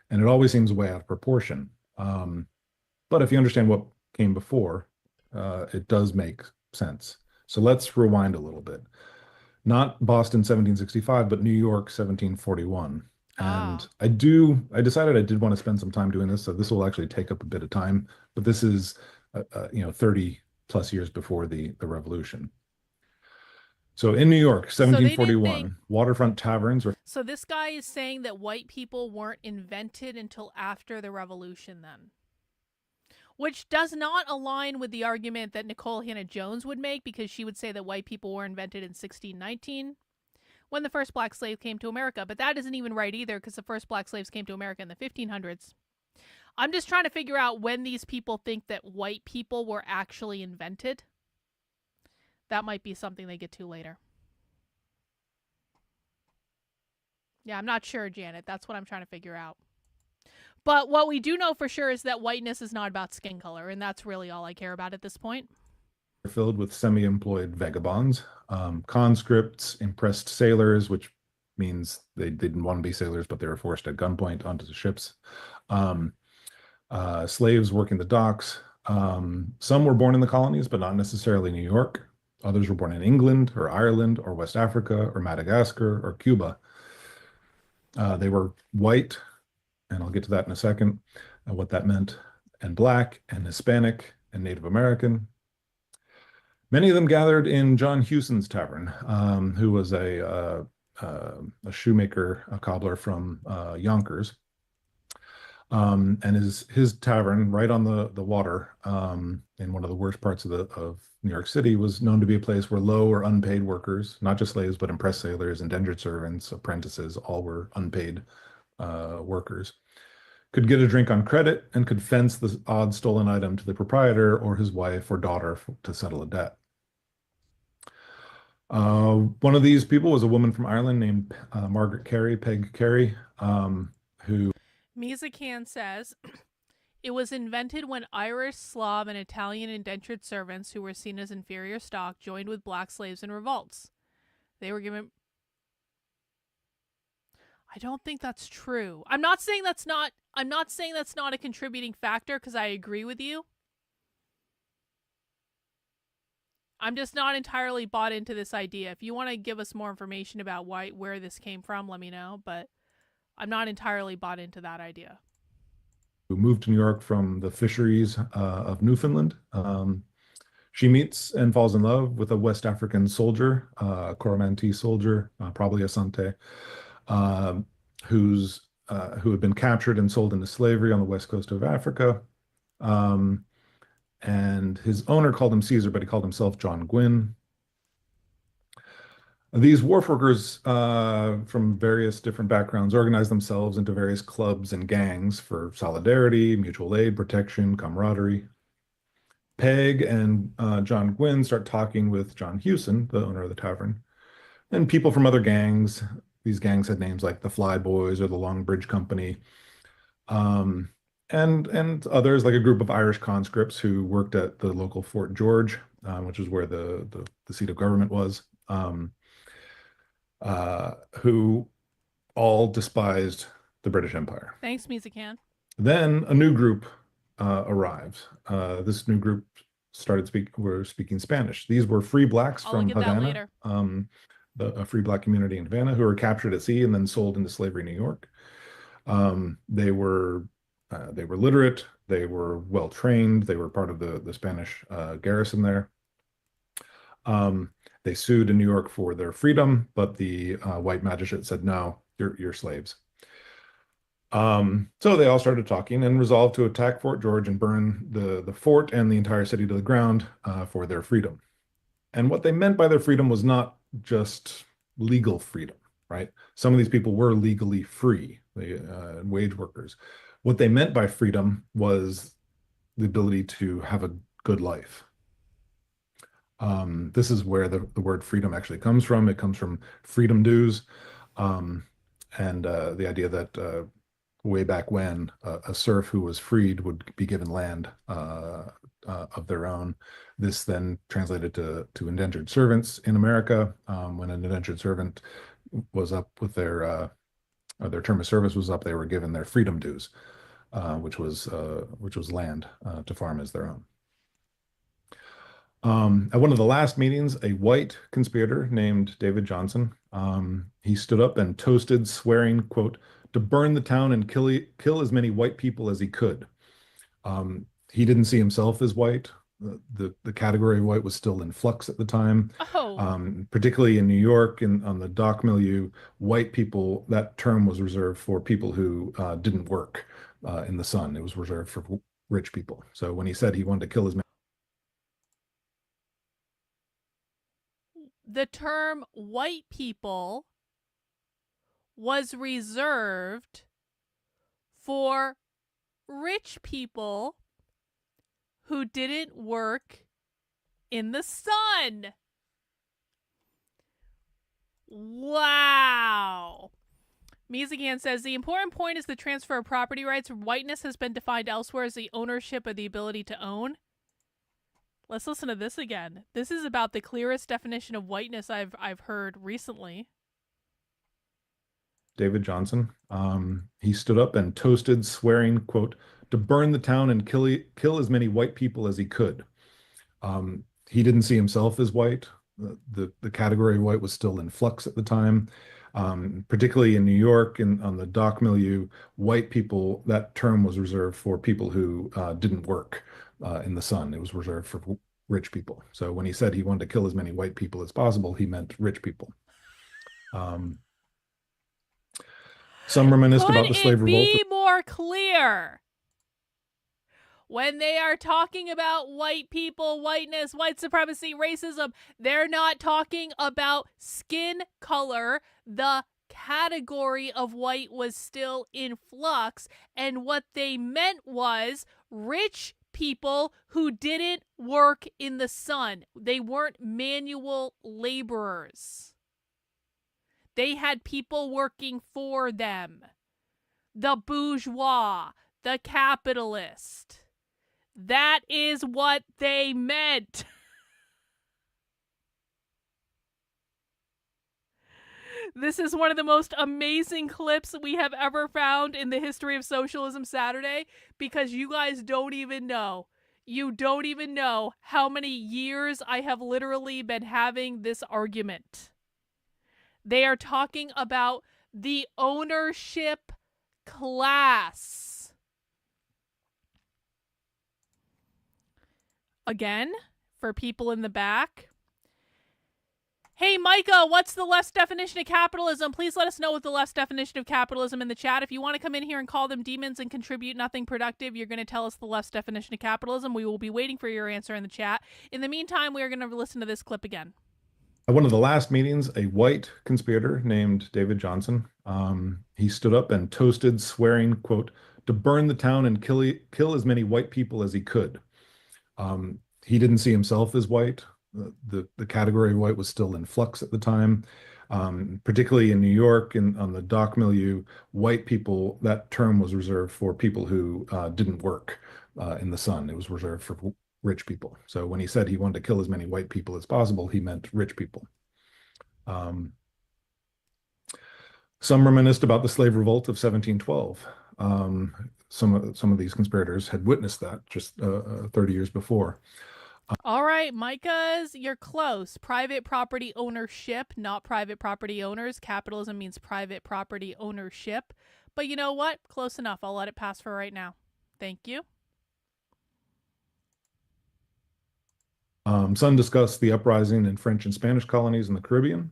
And it always seems way out of proportion. But if you understand what came before, it does make sense. So let's rewind a little bit. Not Boston 1765, but New York 1741. And I decided I did want to spend some time doing this, so this will actually take up a bit of time, but this is 30 plus years before the revolution. So in New York, 1741, waterfront taverns were...
So this guy is saying that white people weren't invented until after the revolution then. Which does not align with the argument that Nicole Hannah-Jones would make, because she would say that white people were invented in 1619 when the first black slave came to America. But that isn't even right either, because the first black slaves came to America in the 1500s. I'm just trying to figure out when these people think that white people were actually invented. That might be something they get to later. Yeah, I'm not sure, Janet. That's what I'm trying to figure out. But what we do know for sure is that whiteness is not about skin color, and that's really all I care about at this point.
Filled with semi-employed vagabonds, conscripts, impressed sailors, which means they didn't want to be sailors, but they were forced at gunpoint onto the ships. Slaves working the docks. Some were born in the colonies, but not necessarily New York. Others were born in England or Ireland or West Africa or Madagascar or Cuba. They were white, and I'll get to that in a second, what that meant, and black and Hispanic and Native American. Many of them gathered in John Hewson's tavern, who was a shoemaker, a cobbler from Yonkers. And his tavern right on the water in one of the worst parts of New York City was known to be a place where low or unpaid workers, not just slaves, but impressed sailors, indentured servants, apprentices, all were unpaid workers, could get a drink on credit and could fence the odd stolen item to the proprietor or his wife or daughter to settle a debt. One of these people was a woman from Ireland named Margaret Carey, Peg Carey, who...
Mizakan says, it was invented when Irish, Slav, and Italian indentured servants who were seen as inferior stock joined with black slaves in revolts. They were given... I don't think that's true. I'm not saying that's not a contributing factor, because I agree with you. I'm just not entirely bought into this idea. If you want to give us more information about where this came from, let me know, but I'm not entirely bought into that idea.
Who moved to New York from the fisheries of Newfoundland. She meets and falls in love with a West African soldier, a Coromantee soldier, probably Asante, who had been captured and sold into slavery on the west coast of Africa. And his owner called him Caesar, but he called himself John Gwynn. These wharf workers from various different backgrounds organized themselves into various clubs and gangs for solidarity, mutual aid, protection, camaraderie. Peg and John Gwynn start talking with John Hewson, the owner of the tavern, and people from other gangs. These gangs had names like the Fly Boys or the Long Bridge Company, and others, like a group of Irish conscripts who worked at the local Fort George, which is where the seat of government was, who all despised the British Empire.
Thanks, Musican.
Then a new group arrived. This new group were speaking Spanish. These were free blacks
I'll
from
look at that
Havana,
later.
A free black community in Havana who were captured at sea and then sold into slavery in New York. They were literate. They were well trained. They were part of the Spanish garrison there. They sued in New York for their freedom, but the white magistrate said, "No, you're slaves." So they all started talking and resolved to attack Fort George and burn the fort and the entire city to the ground for their freedom. And what they meant by their freedom was not just legal freedom, right? Some of these people were legally free, wage workers. What they meant by freedom was the ability to have a good life. This is where the word freedom actually comes from. It comes from freedom dues, and the idea that way back when a serf who was freed would be given land of their own. This then translated to indentured servants in America. When an indentured servant was up with their term of service was up, they were given their freedom dues, which was land to farm as their own. At one of the last meetings, a white conspirator named David Johnson, he stood up and toasted, swearing, quote, to burn the town and kill as many white people as he could. He didn't see himself as white. The category of white was still in flux at the time. Particularly in New York and on the dock milieu, white people, that term was reserved for people who didn't work in the sun. It was reserved for rich people. So when he said he wanted to kill as many,
the term white people was reserved for rich people who didn't work in the sun. Wow. Musican says the important point is the transfer of property rights. Whiteness has been defined elsewhere as the ownership of the ability to own. Let's listen to this again. This is about the clearest definition of whiteness I've heard recently.
David Johnson, he stood up and toasted, swearing, quote, to burn the town and kill as many white people as he could. He didn't see himself as white. The category of white was still in flux at the time. Particularly in New York and on the dock milieu, white people, that term was reserved for people who didn't work in the sun. It was reserved for rich people. So when he said he wanted to kill as many white people as possible, he meant rich people. Some reminisced about the slave revolt.
Be more clear. When they are talking about white people, whiteness, white supremacy, racism, they're not talking about skin color. The category of white was still in flux, and what they meant was rich people who didn't work in the sun. They weren't manual laborers. They had people working for them. The bourgeois, the capitalist. That is what they meant. This is one of the most amazing clips we have ever found in the history of Socialism Saturday, because you guys don't even know. You don't even know how many years I have literally been having this argument. They are talking about the ownership class. Again, for people in the back. Hey, Micah, what's the left's definition of capitalism? Please let us know what the left's definition of capitalism in the chat. If you want to come in here and call them demons and contribute nothing productive, you're going to tell us the left's definition of capitalism. We will be waiting for your answer in the chat. In the meantime, we are going to listen to this clip again.
At one of the last meetings, a white conspirator named David Johnson, he stood up and toasted, swearing, quote, to burn the town and kill as many white people as he could. He didn't see himself as white. The category of white was still in flux at the time. Particularly in New York and on the dock milieu, white people, that term was reserved for people who didn't work in the sun. It was reserved for rich people. So when he said he wanted to kill as many white people as possible, he meant rich people. Some reminisced about the slave revolt of 1712. Some of these conspirators had witnessed that just 30 years before.
All right, Micahs, you're close. Private property ownership, not private property owners. Capitalism means private property ownership. But you know what? Close enough. I'll let it pass for right now. Thank you.
Some discussed the uprising in French and Spanish colonies in the Caribbean.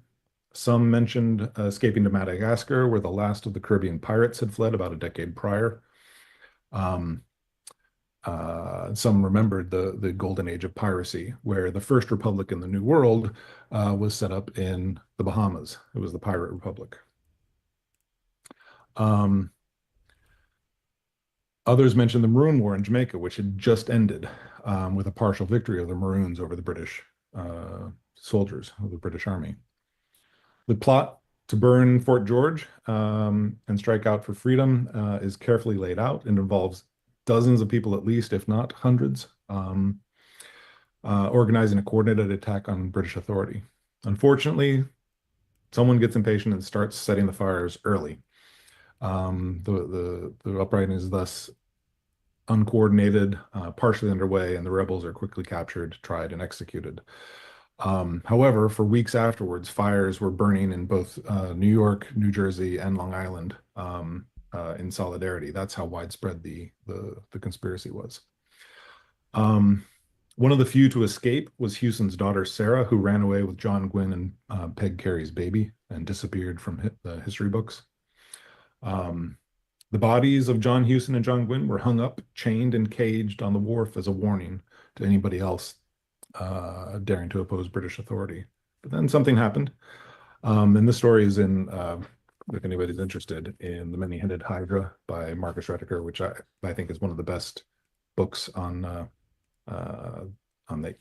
Some mentioned escaping to Madagascar, where the last of the Caribbean pirates had fled about a decade prior. Some remembered the golden age of piracy, where the first republic in the New World was set up in the Bahamas. It was the Pirate Republic. Others mentioned the Maroon War in Jamaica, which had just ended with a partial victory of the Maroons over the British soldiers of the British Army. The plot to burn Fort George and strike out for freedom is carefully laid out and involves dozens of people at least, if not hundreds, organizing a coordinated attack on British authority. Unfortunately, someone gets impatient and starts setting the fires early. The uprising is thus uncoordinated, partially underway, and the rebels are quickly captured, tried, and executed. However, for weeks afterwards, fires were burning in both New York, New Jersey, and Long Island in solidarity. That's how widespread the conspiracy was. One of the few to escape was Hewson's daughter, Sarah, who ran away with John Gwynn and Peg Carey's baby and disappeared from the history books. The bodies of John Hewson and John Gwynn were hung up, chained, and caged on the wharf as a warning to anybody else daring to oppose British authority. But then something happened. And this story is in, if anybody's interested, in The Many-Headed Hydra by Marcus Rediker, which I think is one of the best books on the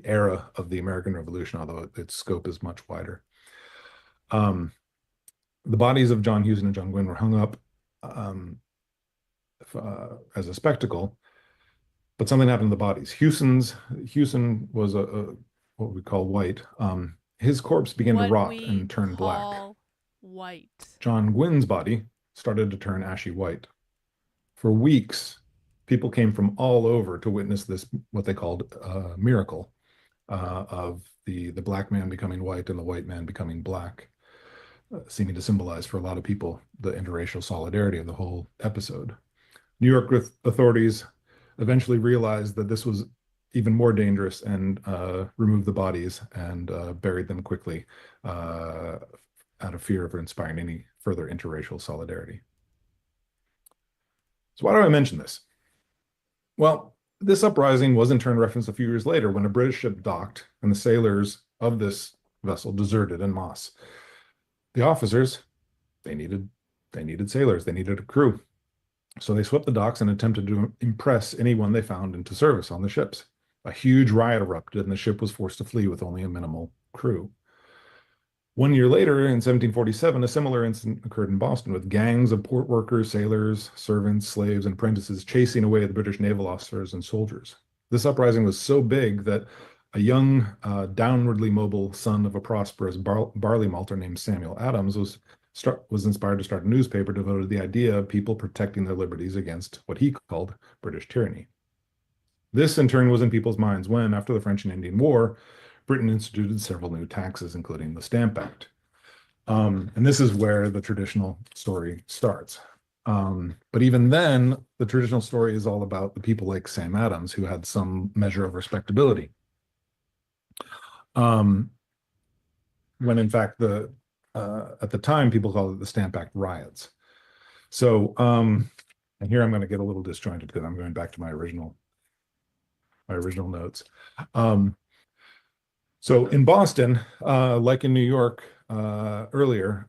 era of the American Revolution, although its scope is much wider. The bodies of John Hewson and John Gwynn were hung up as a spectacle, but something happened to the bodies. Hewson was a what we call white. His corpse began to rot and turn black.
White.
John Gwynn's body started to turn ashy white. For weeks, people came from all over to witness this, what they called miracle of the black man becoming white and the white man becoming black, seeming to symbolize for a lot of people the interracial solidarity of the whole episode. New York authorities eventually realized that this was even more dangerous and removed the bodies and buried them quickly out of fear of inspiring any further interracial solidarity. So why do I mention this? Well, this uprising was in turn referenced a few years later when a British ship docked and the sailors of this vessel deserted en masse. The officers, they needed sailors, they needed a crew. So they swept the docks and attempted to impress anyone they found into service on the ships. A huge riot erupted and the ship was forced to flee with only a minimal crew. 1 year later, in 1747, a similar incident occurred in Boston with gangs of port workers, sailors, servants, slaves, and apprentices chasing away the British naval officers and soldiers. This uprising was so big that a young, downwardly mobile son of a prosperous barley malter named Samuel Adams was inspired to start a newspaper devoted to the idea of people protecting their liberties against what he called British tyranny. This, in turn, was in people's minds when, after the French and Indian War, Britain instituted several new taxes, including the Stamp Act. And this is where the traditional story starts. But even then, the traditional story is all about the people like Sam Adams, who had some measure of respectability. When in fact, at the time, people called it the Stamp Act riots. So, and here I'm going to get a little disjointed because I'm going back to my original notes. So in Boston, like in New York earlier,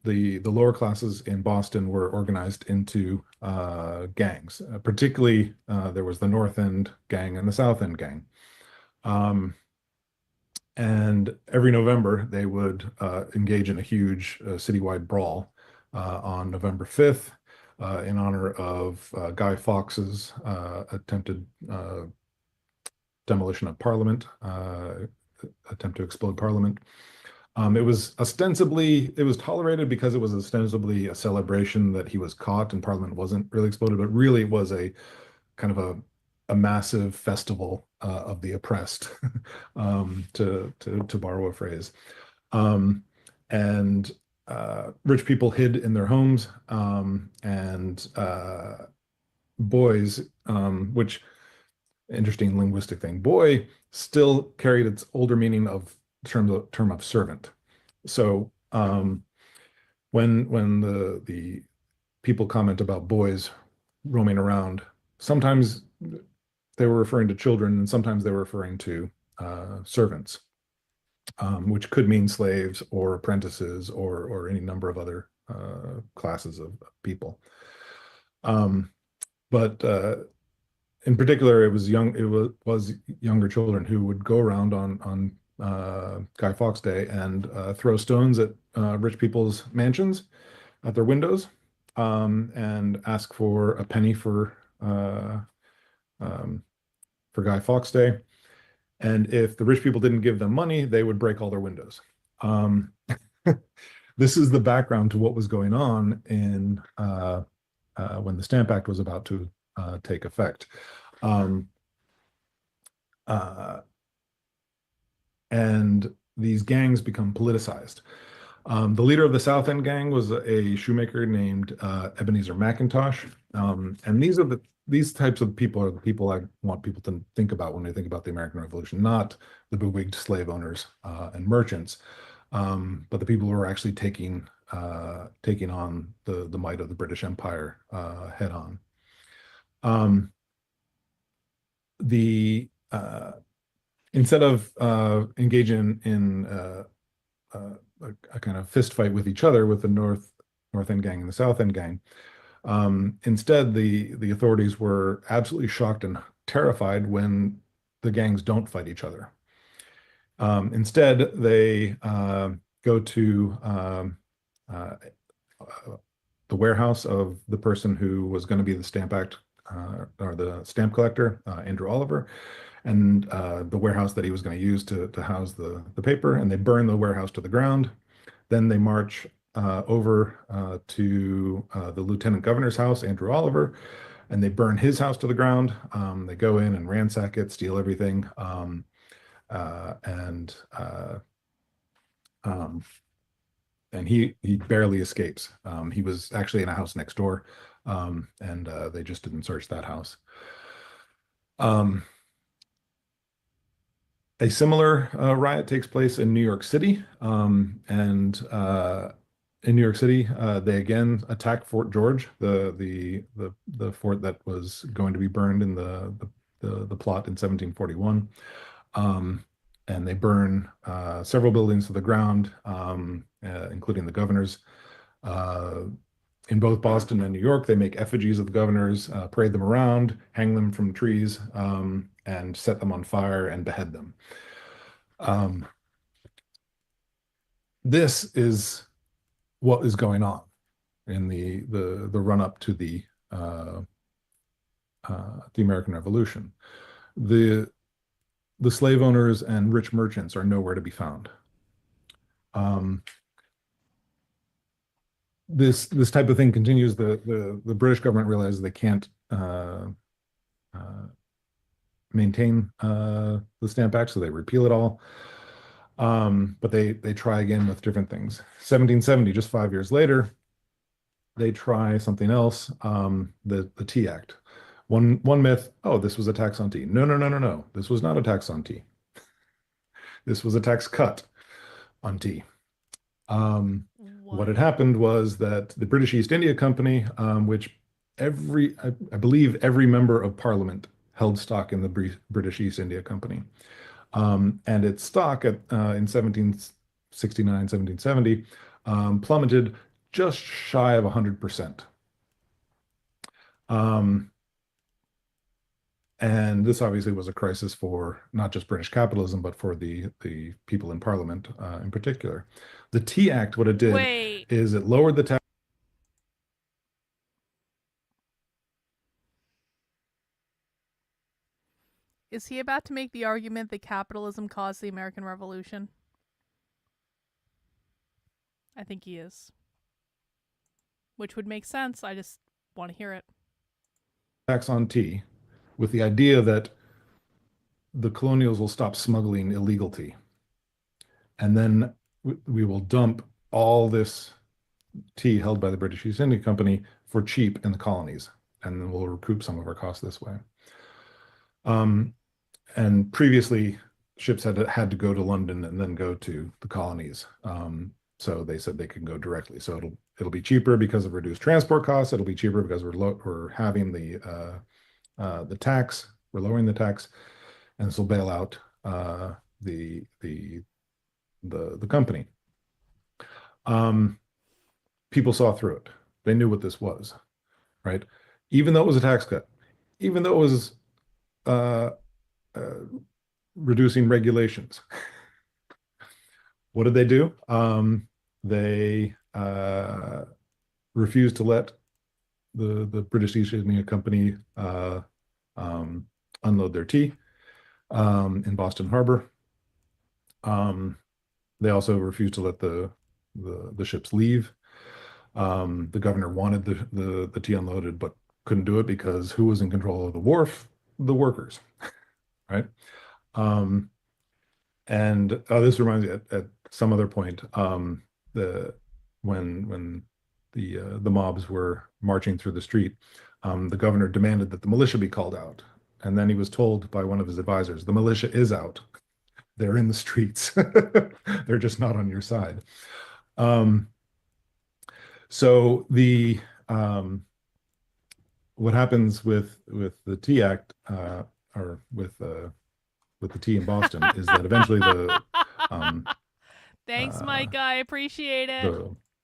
the lower classes in Boston were organized into gangs. Particularly, there was the North End gang and the South End gang. And every November, they would engage in a huge citywide brawl on November 5th in honor of Guy Fawkes's attempted demolition of Parliament, attempt to explode Parliament. It was tolerated because it was ostensibly a celebration that he was caught and Parliament wasn't really exploded, but really it was a kind of a massive festival of the oppressed, to borrow a phrase. And rich people hid in their homes, and boys, which interesting linguistic thing, boy still carried its older meaning of term of servant. So when the people comment about boys roaming around, sometimes they were referring to children and sometimes they were referring to servants, which could mean slaves or apprentices or any number of other classes of people. But in particular, it was younger children who would go around on Guy Fawkes Day and throw stones at rich people's mansions, at their windows, and ask for a penny for Guy Fawkes Day. And if the rich people didn't give them money, they would break all their windows. This is the background to what was going on in when the Stamp Act was about to take effect. And these gangs become politicized. The leader of the South End gang was a shoemaker named Ebenezer McIntosh. And these types of people are the people I want people to think about when they think about the American Revolution, not the bewigged slave owners and merchants, but the people who are actually taking on the might of the British Empire head on. Instead of engaging in a kind of fist fight with each other with the North End gang and the South End gang, instead the authorities were absolutely shocked and terrified when the gangs don't fight each other. Instead, they go to the warehouse of the person who was going to be the Stamp Act or the stamp collector, Andrew Oliver, and the warehouse that he was going to use to house the paper, and they burn the warehouse to the ground. Then they march over to the lieutenant governor's house, Andrew Oliver, and they burn his house to the ground. They go in and ransack it, steal everything, and he barely escapes. He was actually in a house next door, and they just didn't search that house. A similar riot takes place in New York City, and in New York City, they again attack Fort George, the fort that was going to be burned in the plot in 1741, and they burn several buildings to the ground, including the governor's. In both Boston and New York, they make effigies of the governors, parade them around, hang them from trees, and set them on fire and behead them. This is what is going on in the run-up to the American Revolution. The slave owners and rich merchants are nowhere to be found. This type of thing continues. The British government realizes they can't maintain the Stamp Act, so they repeal it all. But they try again with different things. 1770, just 5 years later, they try something else. The Tea Act. One myth: oh, this was a tax on tea. No. This was not a tax on tea. This was a tax cut on tea. What had happened was that the British East India Company, which I believe every member of Parliament held stock in the British East India Company, and its stock in 1769, 1770 plummeted just shy of 100%. And this obviously was a crisis for not just British capitalism, but for the people in Parliament in particular. The Tea Act, what it did is it lowered the tax.
Is he about to make the argument that capitalism caused the American Revolution? I think he is. Which would make sense. I just want to hear it.
Tax on tea with the idea that the colonials will stop smuggling illegal tea. And then we will dump all this tea held by the British East India Company for cheap in the colonies. And then we'll recoup some of our costs this way. And previously, ships had to go to London and then go to the colonies. So they said they can go directly. So it'll be cheaper because of reduced transport costs. It'll be cheaper because we're having the tax. We're lowering the tax, and this will bail out the company. People saw through it. They knew what this was, right? Even though it was a tax cut, even though it was reducing regulations. What did they do? They refused to let the British East India Company unload their tea in Boston Harbor. They also refused to let the ships leave. The governor wanted the tea unloaded, but couldn't do it because who was in control of the wharf? The workers, right? And this reminds me at some other point, when the mobs were marching through the street, the governor demanded that the militia be called out. And then he was told by one of his advisors, the militia is out. They're in the streets. They're just not on your side. So what happens with the Tea Act, or with the tea in Boston, is that eventually
Thanks, Micah. I appreciate it.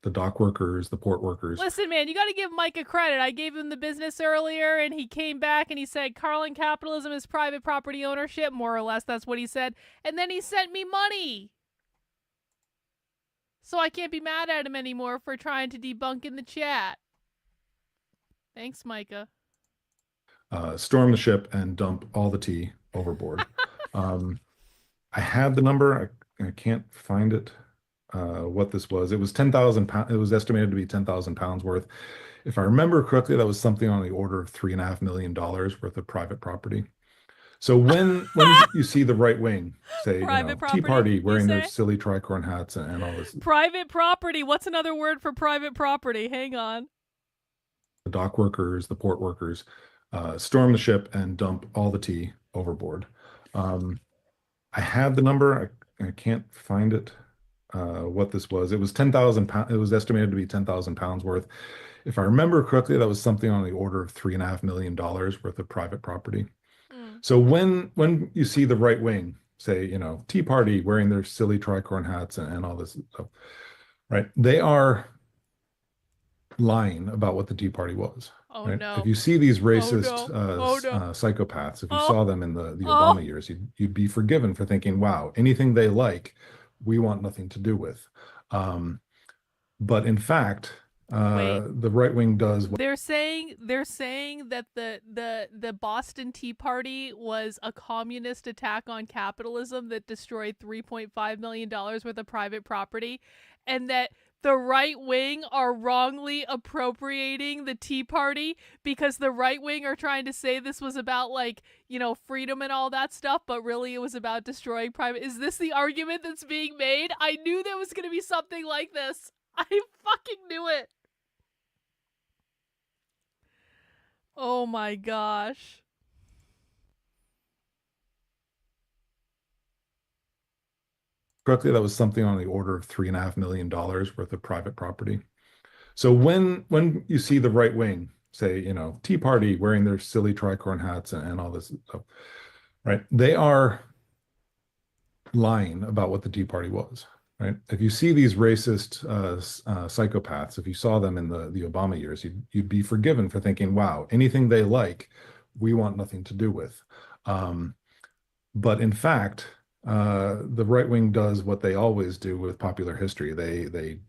The dock workers, the port workers.
Listen, man, you got to give Micah credit. I gave him the business earlier, and he came back and he said, Carlin capitalism is private property ownership. More or less, that's what he said. And then he sent me money. So I can't be mad at him anymore for trying to debunk in the chat. Thanks, Micah.
Storm the ship and dump all the tea overboard. I had the number. I can't find it. What this was. It was 10,000 pounds. It was estimated to be 10,000 pounds worth. If I remember correctly, that was something on the order of $3.5 million worth of private property. So when you see the right wing say, Tea Party wearing their silly tricorn hats and all this.
Private property. What's another word for private property? Hang on.
The dock workers, the port workers, storm the ship and dump all the tea overboard. I had the number. I can't find it. What this was. It was 10,000 pounds. It was estimated to be 10,000 pounds worth. If I remember correctly, that was something on the order of $3.5 million worth of private property. So when you see the right wing say, Tea Party wearing their silly tricorn hats and all this stuff, right? They are lying about what the Tea Party was.
Oh,
right?
no.
If you see these racist
no.
psychopaths, if you saw them in the Obama years, you'd be forgiven for thinking, wow, anything they like, we want nothing to do with. But in fact, the right wing does.
They're saying that the Boston Tea Party was a communist attack on capitalism that destroyed $3.5 million worth of private property, and that the right wing are wrongly appropriating the Tea Party because the right wing are trying to say this was about freedom and all that stuff, but really it was about destroying private. Is this the argument that's being made? I knew there was going to be something like this. I fucking knew it. Oh my gosh.
Correctly, that was something on the order of $3.5 million worth of private property. So when you see the right wing say, Tea Party wearing their silly tricorn hats and all this stuff, right? They are lying about what the Tea Party was, right? If you see these racist psychopaths, if you saw them in the Obama years, you'd be forgiven for thinking, wow, anything they like, we want nothing to do with. But in fact, the right wing does what they always do with popular history. They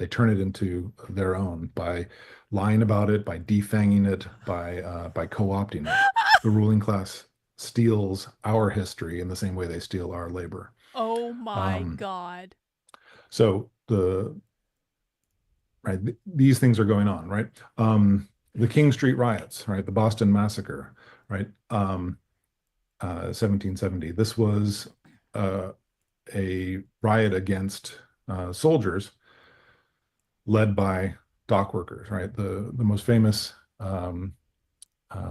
turn it into their own by lying about it, by defanging it, by co-opting it. The ruling class steals our history in the same way they steal our labor.
Oh my God.
So these things are going on, right? The King Street riots, right? The Boston Massacre, right? 1770. This was a riot against soldiers led by dock workers, right? The most famous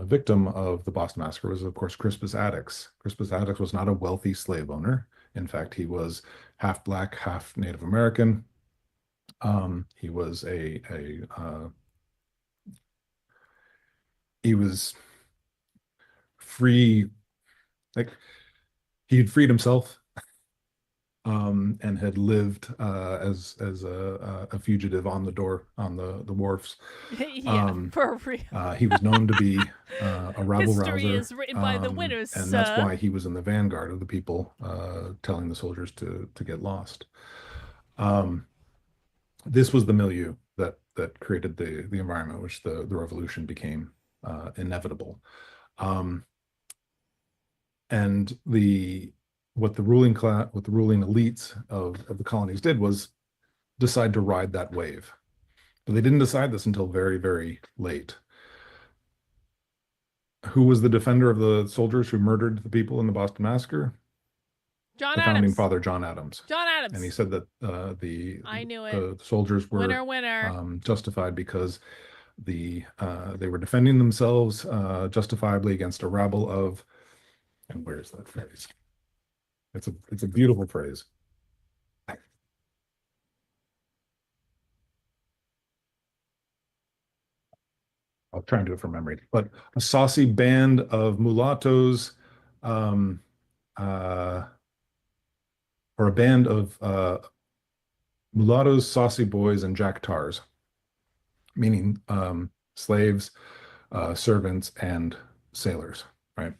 victim of the Boston Massacre was, of course, Crispus Attucks. Crispus Attucks was not a wealthy slave owner. In fact, he was half Black, half Native American. He was he was free, like he had freed himself, and had lived as a fugitive on the wharfs.
Yeah, for real.
He was known to be a rabble
History
rouser,
is written by the winners,
and that's why he was in the vanguard of the people telling the soldiers to get lost. This was the milieu that created the environment which the revolution became inevitable. And what the ruling elites of the colonies did was decide to ride that wave. But they didn't decide this until very, very late. Who was the defender of the soldiers who murdered the people in the Boston Massacre?
John
The
Adams.
founding father, John Adams.
John Adams.
And he said that
I knew it.
the soldiers were
Winner.
Justified because they were defending themselves justifiably against a rabble of, and where's that phrase? It's a beautiful phrase. I'll try and do it from memory, but a saucy band of mulattoes, or a band of mulattoes, saucy boys, and jack tars, meaning slaves, servants, and sailors, right?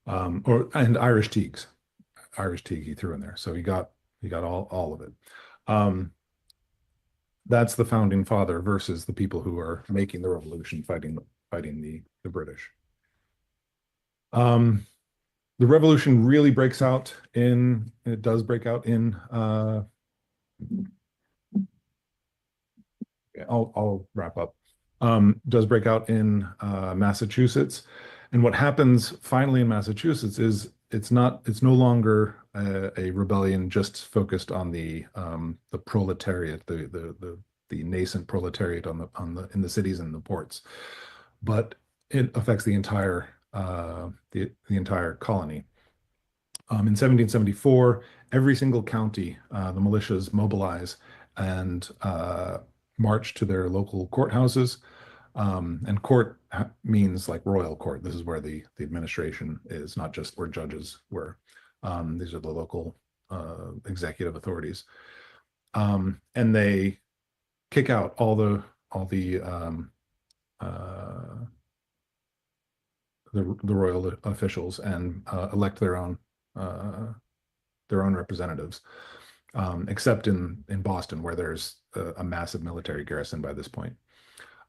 And Irish Teagues. Irish Teague he threw in there, so he got all of it. That's the founding father versus the people who are making the revolution, fighting the British. The revolution really breaks out in, it does break out in, I'll wrap up. Does break out in Massachusetts. And what happens finally in Massachusetts is it's no longer a rebellion just focused on the proletariat, the nascent proletariat in the cities and the ports, but it affects the entire entire colony. In 1774, every single county, the militias mobilize and march to their local courthouses. And court means like royal court. This is where the administration is, not just where judges were. These are the local executive authorities, and they kick out all the royal officials and elect their own representatives, except in Boston, where there's a massive military garrison by this point.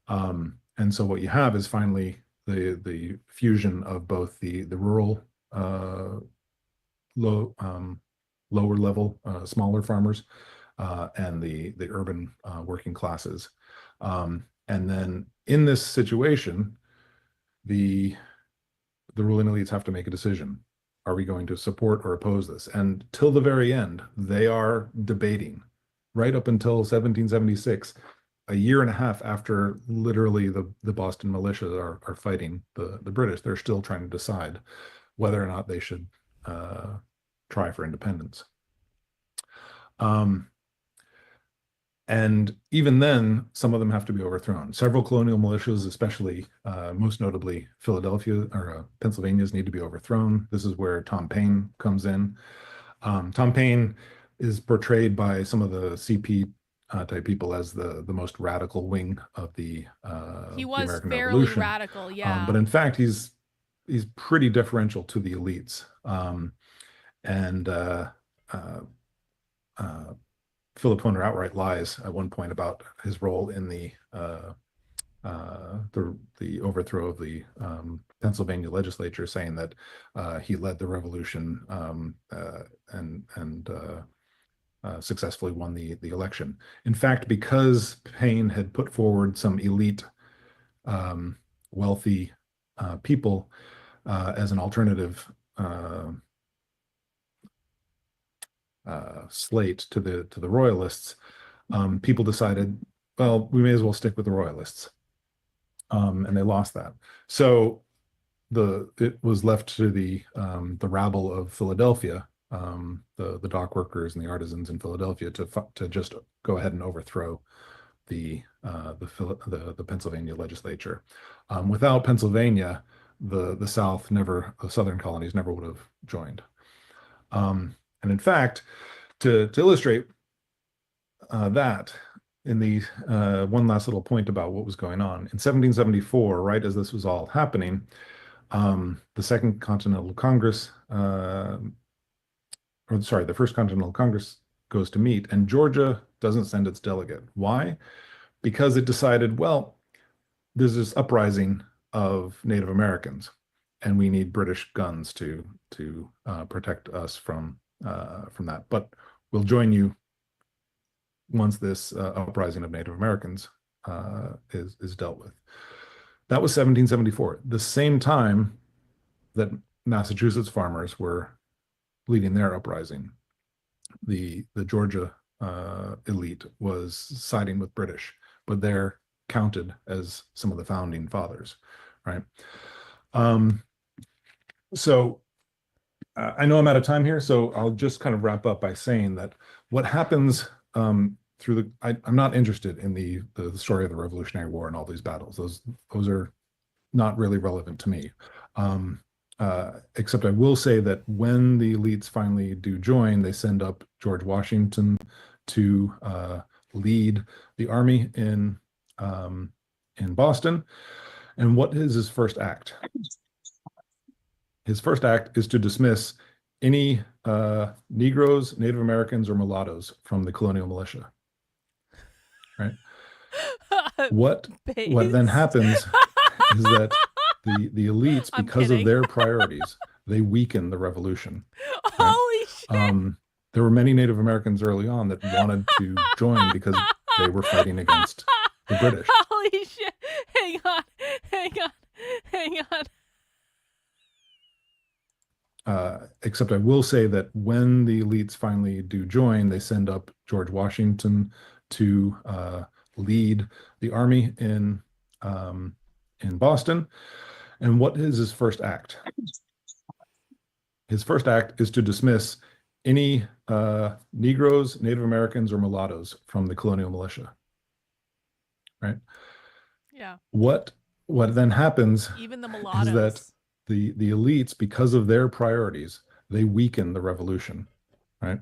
And so what you have is finally the fusion of both the rural, lower level, smaller farmers, and the urban working classes. And then in this situation, the ruling elites have to make a decision. Are we going to support or oppose this? And till the very end, they are debating, right up until 1776. A year and a half after literally the Boston militia are fighting the British, they're still trying to decide whether or not they should try for independence. And even then, some of them have to be overthrown. Several colonial militias, especially most notably Philadelphia or Pennsylvania's, need to be overthrown. This is where Tom Paine comes in. Tom Paine is portrayed by some of the CP type people as the most radical wing of the
he was
American
fairly
Revolution.
radical, yeah.
But in fact, he's he's pretty deferential to the elites. And Philip Hohner outright lies at one point about his role in the overthrow of the Pennsylvania legislature, saying that he led the revolution and successfully won the election. In fact, because Paine had put forward some elite, wealthy people as an alternative slate to the royalists, people decided, well, we may as well stick with the royalists, and they lost that. So it was left to the rabble of Philadelphia, the dock workers and the artisans in Philadelphia, to just go ahead and overthrow the Pennsylvania legislature. Without Pennsylvania, the southern colonies never would have joined. And in fact, to illustrate that, in the one last little point about what was going on, in 1774, right as this was all happening, the Second Continental Congress, the First Continental Congress goes to meet, and Georgia doesn't send its delegate. Why? Because it decided, well, there's this uprising of Native Americans, and we need British guns to protect us from that. But we'll join you once this uprising of Native Americans is dealt with. That was 1774, the same time that Massachusetts farmers were leading their uprising. The Georgia elite was siding with British, but they're counted as some of the founding fathers, right? So I know I'm out of time here, so I'll just kind of wrap up by saying that what happens I'm not interested in the story of the Revolutionary War and all these battles. Those are not really relevant to me. Except I will say that when the elites finally do join, they send up George Washington to lead the army in Boston. And what is his first act? His first act is to dismiss any Negroes, Native Americans, or mulattoes from the colonial militia. Right? What then happens is that the elites, because of their priorities, they weaken the revolution. Right?
Holy shit!
There were many Native Americans early on that wanted to join because they were fighting against the British.
Holy shit! Hang on.
Except I will say that when the elites finally do join, they send up George Washington to lead the army in Boston. And what is his first act? His first act is to dismiss any Negroes, Native Americans, or mulattoes from the colonial militia. Right?
Yeah.
What then happens
Even the mulattoes.
is that the elites, because of their priorities, they weaken the revolution. Right?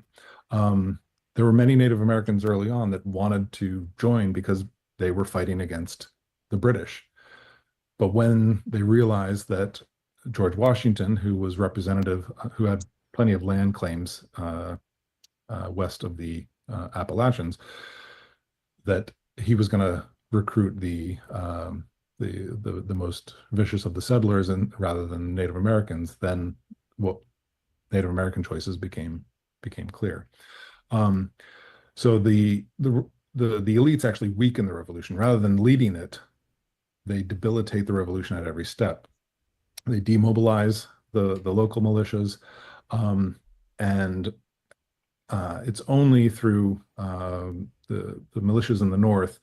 There were many Native Americans early on that wanted to join because they were fighting against the British. But when they realized that George Washington, who was representative, who had plenty of land claims west of the Appalachians, that he was going to recruit the most vicious of the settlers, and rather than Native Americans, then what Native American choices became clear. So the elites actually weaken the revolution rather than leading it. They debilitate the revolution at every step. They demobilize the local militias, and it's only through the militias in the North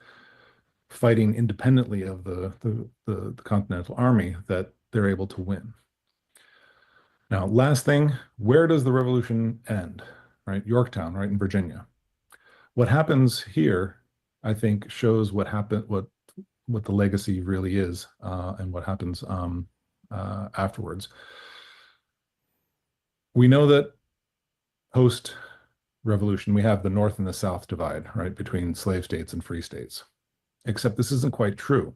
fighting independently of the Continental Army that they're able to win. Now, last thing, where does the revolution end? Right, Yorktown, right in Virginia. What happens here, I think, shows what happened, what the legacy really is, and what happens afterwards. We know that post-revolution, we have the North and the South divide, right, between slave states and free states. Except this isn't quite true.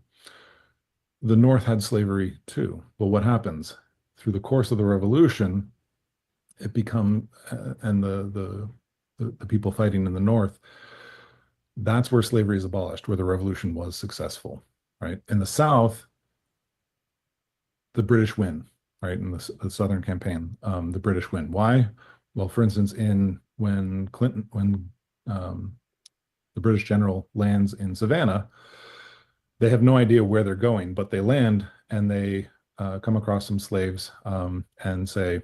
The North had slavery too. Well, what happens? through the course of the revolution, it become and the people fighting in the North, that's where slavery is abolished, where the revolution was successful, right? In the South, the British win, right? In the Southern campaign, the British win. Why? Well, for instance, when the British general lands in Savannah, they have no idea where they're going, but they land and they come across some slaves and say,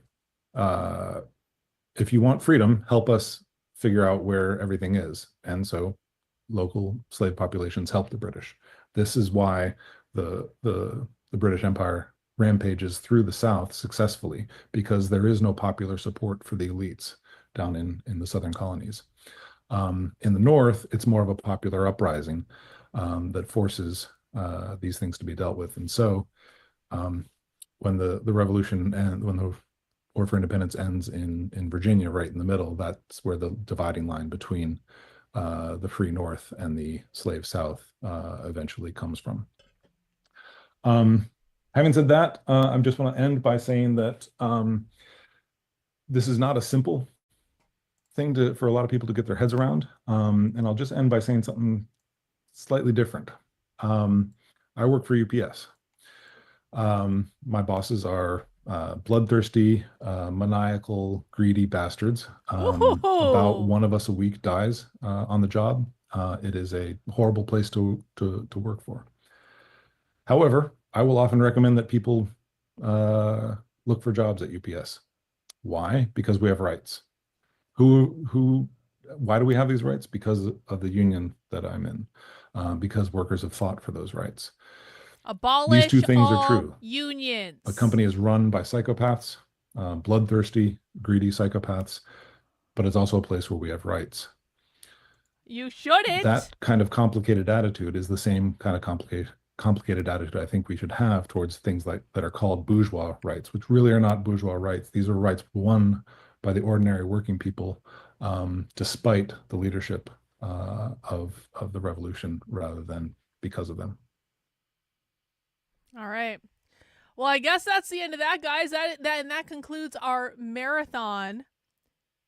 if you want freedom, help us figure out where everything is. And so local slave populations help the British. This is why the British Empire rampages through the South successfully, because there is no popular support for the elites down in the Southern colonies. In the North, it's more of a popular uprising that forces these things to be dealt with. And so when the revolution and when the War for Independence ends in Virginia, right in the middle, that's where the dividing line between the free North and the slave South eventually comes from. Having said that, I just want to end by saying that this is not a simple thing for a lot of people to get their heads around. And I'll just end by saying something slightly different. I work for UPS. My bosses are bloodthirsty, maniacal, greedy bastards. About one of us a week dies on the job. It is a horrible place to work for. However, I will often recommend that people look for jobs at UPS. Why? Because we have rights. Why do we have these rights? Because of the union that I'm in, because workers have fought for those rights.
Abolish
These two things
all
are true.
unions.
A company is run by psychopaths, bloodthirsty, greedy psychopaths, but it's also a place where we have rights.
You shouldn't.
That kind of complicated attitude is the same kind of complicated attitude I think we should have towards things like that are called bourgeois rights, which really are not bourgeois rights. These are rights won by the ordinary working people, despite the leadership of the revolution, rather than because of them.
All right. Well, I guess that's the end of that, guys. That concludes our marathon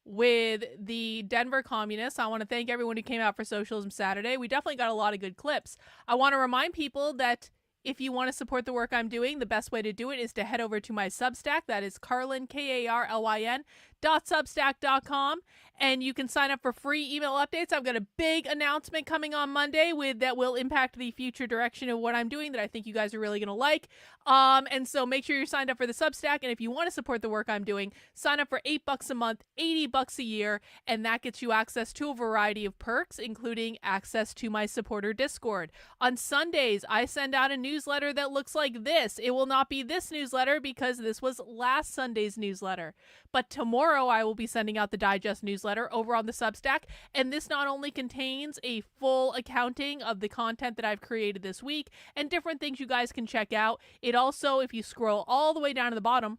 with the Denver Communists. I want to thank everyone who came out for Socialism Saturday. We definitely got a lot of good clips. I want to remind people that if you want to support the work I'm doing, the best way to do it is to head over to my Substack. That is Carlin, Karlyn, .substack.com, and you can sign up for free email updates. I've got a big announcement coming on Monday that will impact the future direction of what I'm doing that I think you guys are really going to like. And so make sure you're signed up for the Substack. And if you want to support the work I'm doing, sign up for $8 a month, $80 a year, and that gets you access to a variety of perks, including access to my supporter Discord. On Sundays, I send out a newsletter that looks like this. It will not be this newsletter because this was last Sunday's newsletter. But tomorrow I will be sending out the Digest newsletter over on the Substack, and this not only contains a full accounting of the content that I've created this week and different things you guys can check out, it also, if you scroll all the way down to the bottom,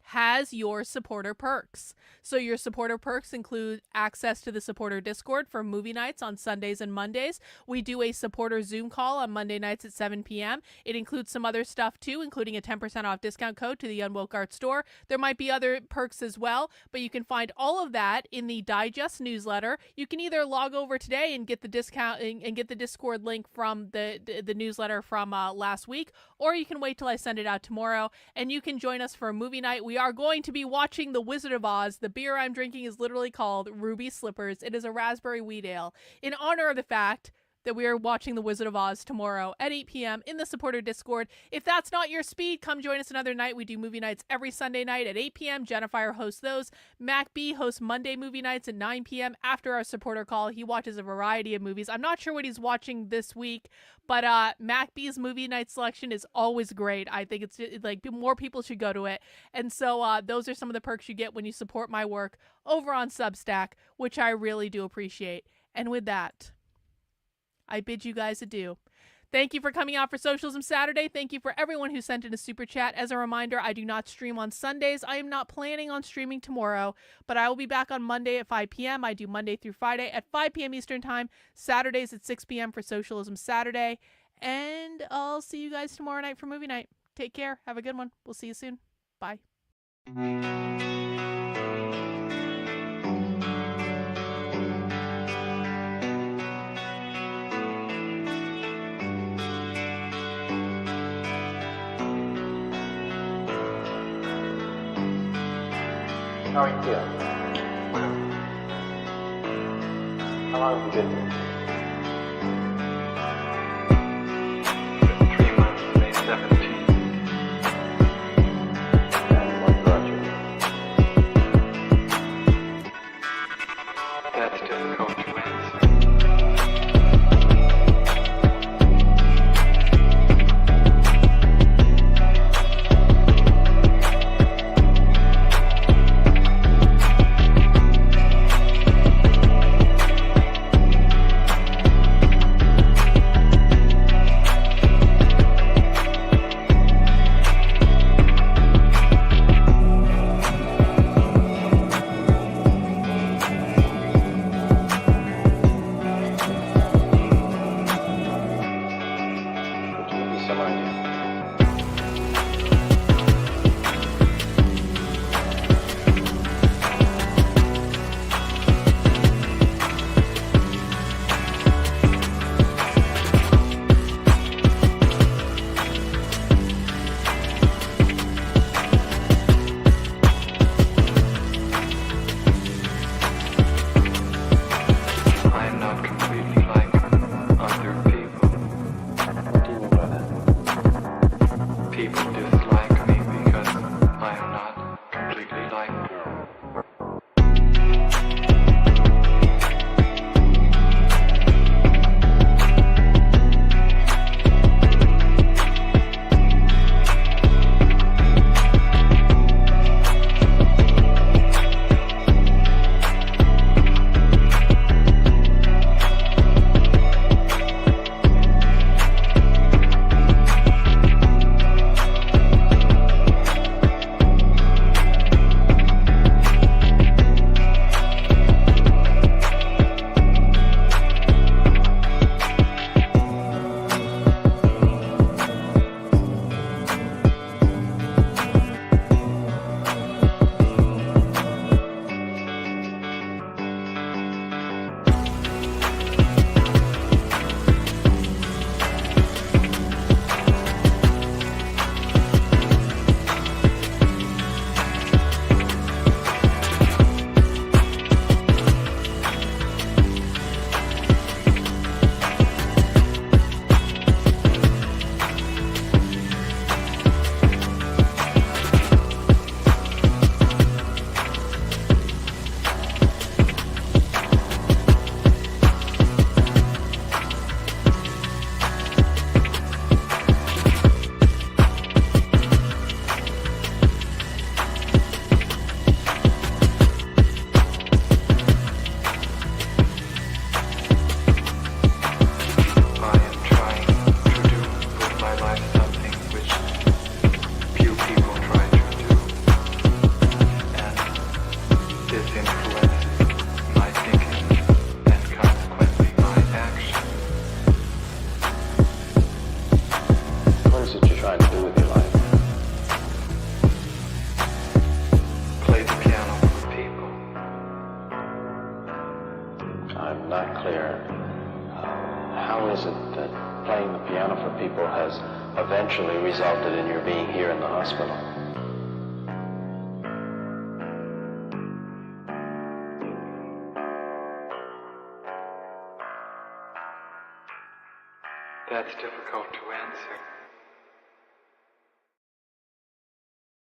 has your supporter perks. So your supporter perks include access to the supporter Discord for movie nights on Sundays and Mondays. We do a supporter Zoom call on Monday nights at 7 p.m. It includes some other stuff too, including a 10% off discount code to the Unwoke Art Store. There might be other perks as well, but you can find all of that in the Digest newsletter. You can either log over today and get the discount and get the Discord link from the newsletter from last week, or you can wait till I send it out tomorrow and you can join us for a movie night. We are going to be watching The Wizard of Oz. The beer I'm drinking is literally called Ruby Slippers. It is a raspberry wheat ale in honor of the fact that we are watching The Wizard of Oz tomorrow at 8 p.m. in the supporter Discord. If that's not your speed, come join us another night. We do movie nights every Sunday night at 8 p.m. Jennifer hosts those. Mac B hosts Monday movie nights at 9 p.m. After our supporter call, he watches a variety of movies. I'm not sure what he's watching this week, but Mac B's movie night selection is always great. I think it's like more people should go to it. And so those are some of the perks you get when you support my work over on Substack, which I really do appreciate. And with that, I bid you guys adieu. Thank you for coming out for Socialism Saturday. Thank you for everyone who sent in a super chat. As a reminder, I do not stream on Sundays. I am not planning on streaming tomorrow, but I will be back on Monday at 5 p.m. I do Monday through Friday at 5 p.m. Eastern Time, Saturdays at 6 p.m. for Socialism Saturday. And I'll see you guys tomorrow night for movie night. Take care. Have a good one. We'll see you soon. Bye.
How are you feeling? How long have you been here?
3 months, May 17th.
And what brought you?
That's difficult to answer.
To give you some idea.
I am not completely like other people.
What do you mean by that?
People dislike me because I am not completely like them. I am trying to do with my life something which few people try to do, and this influences my thinking and consequently my action.
What is it you're trying to do with your life?
Play the piano for people.
I'm not clear. How is it that playing the piano for people has eventually resulted in your being here in the hospital?
That's difficult to answer.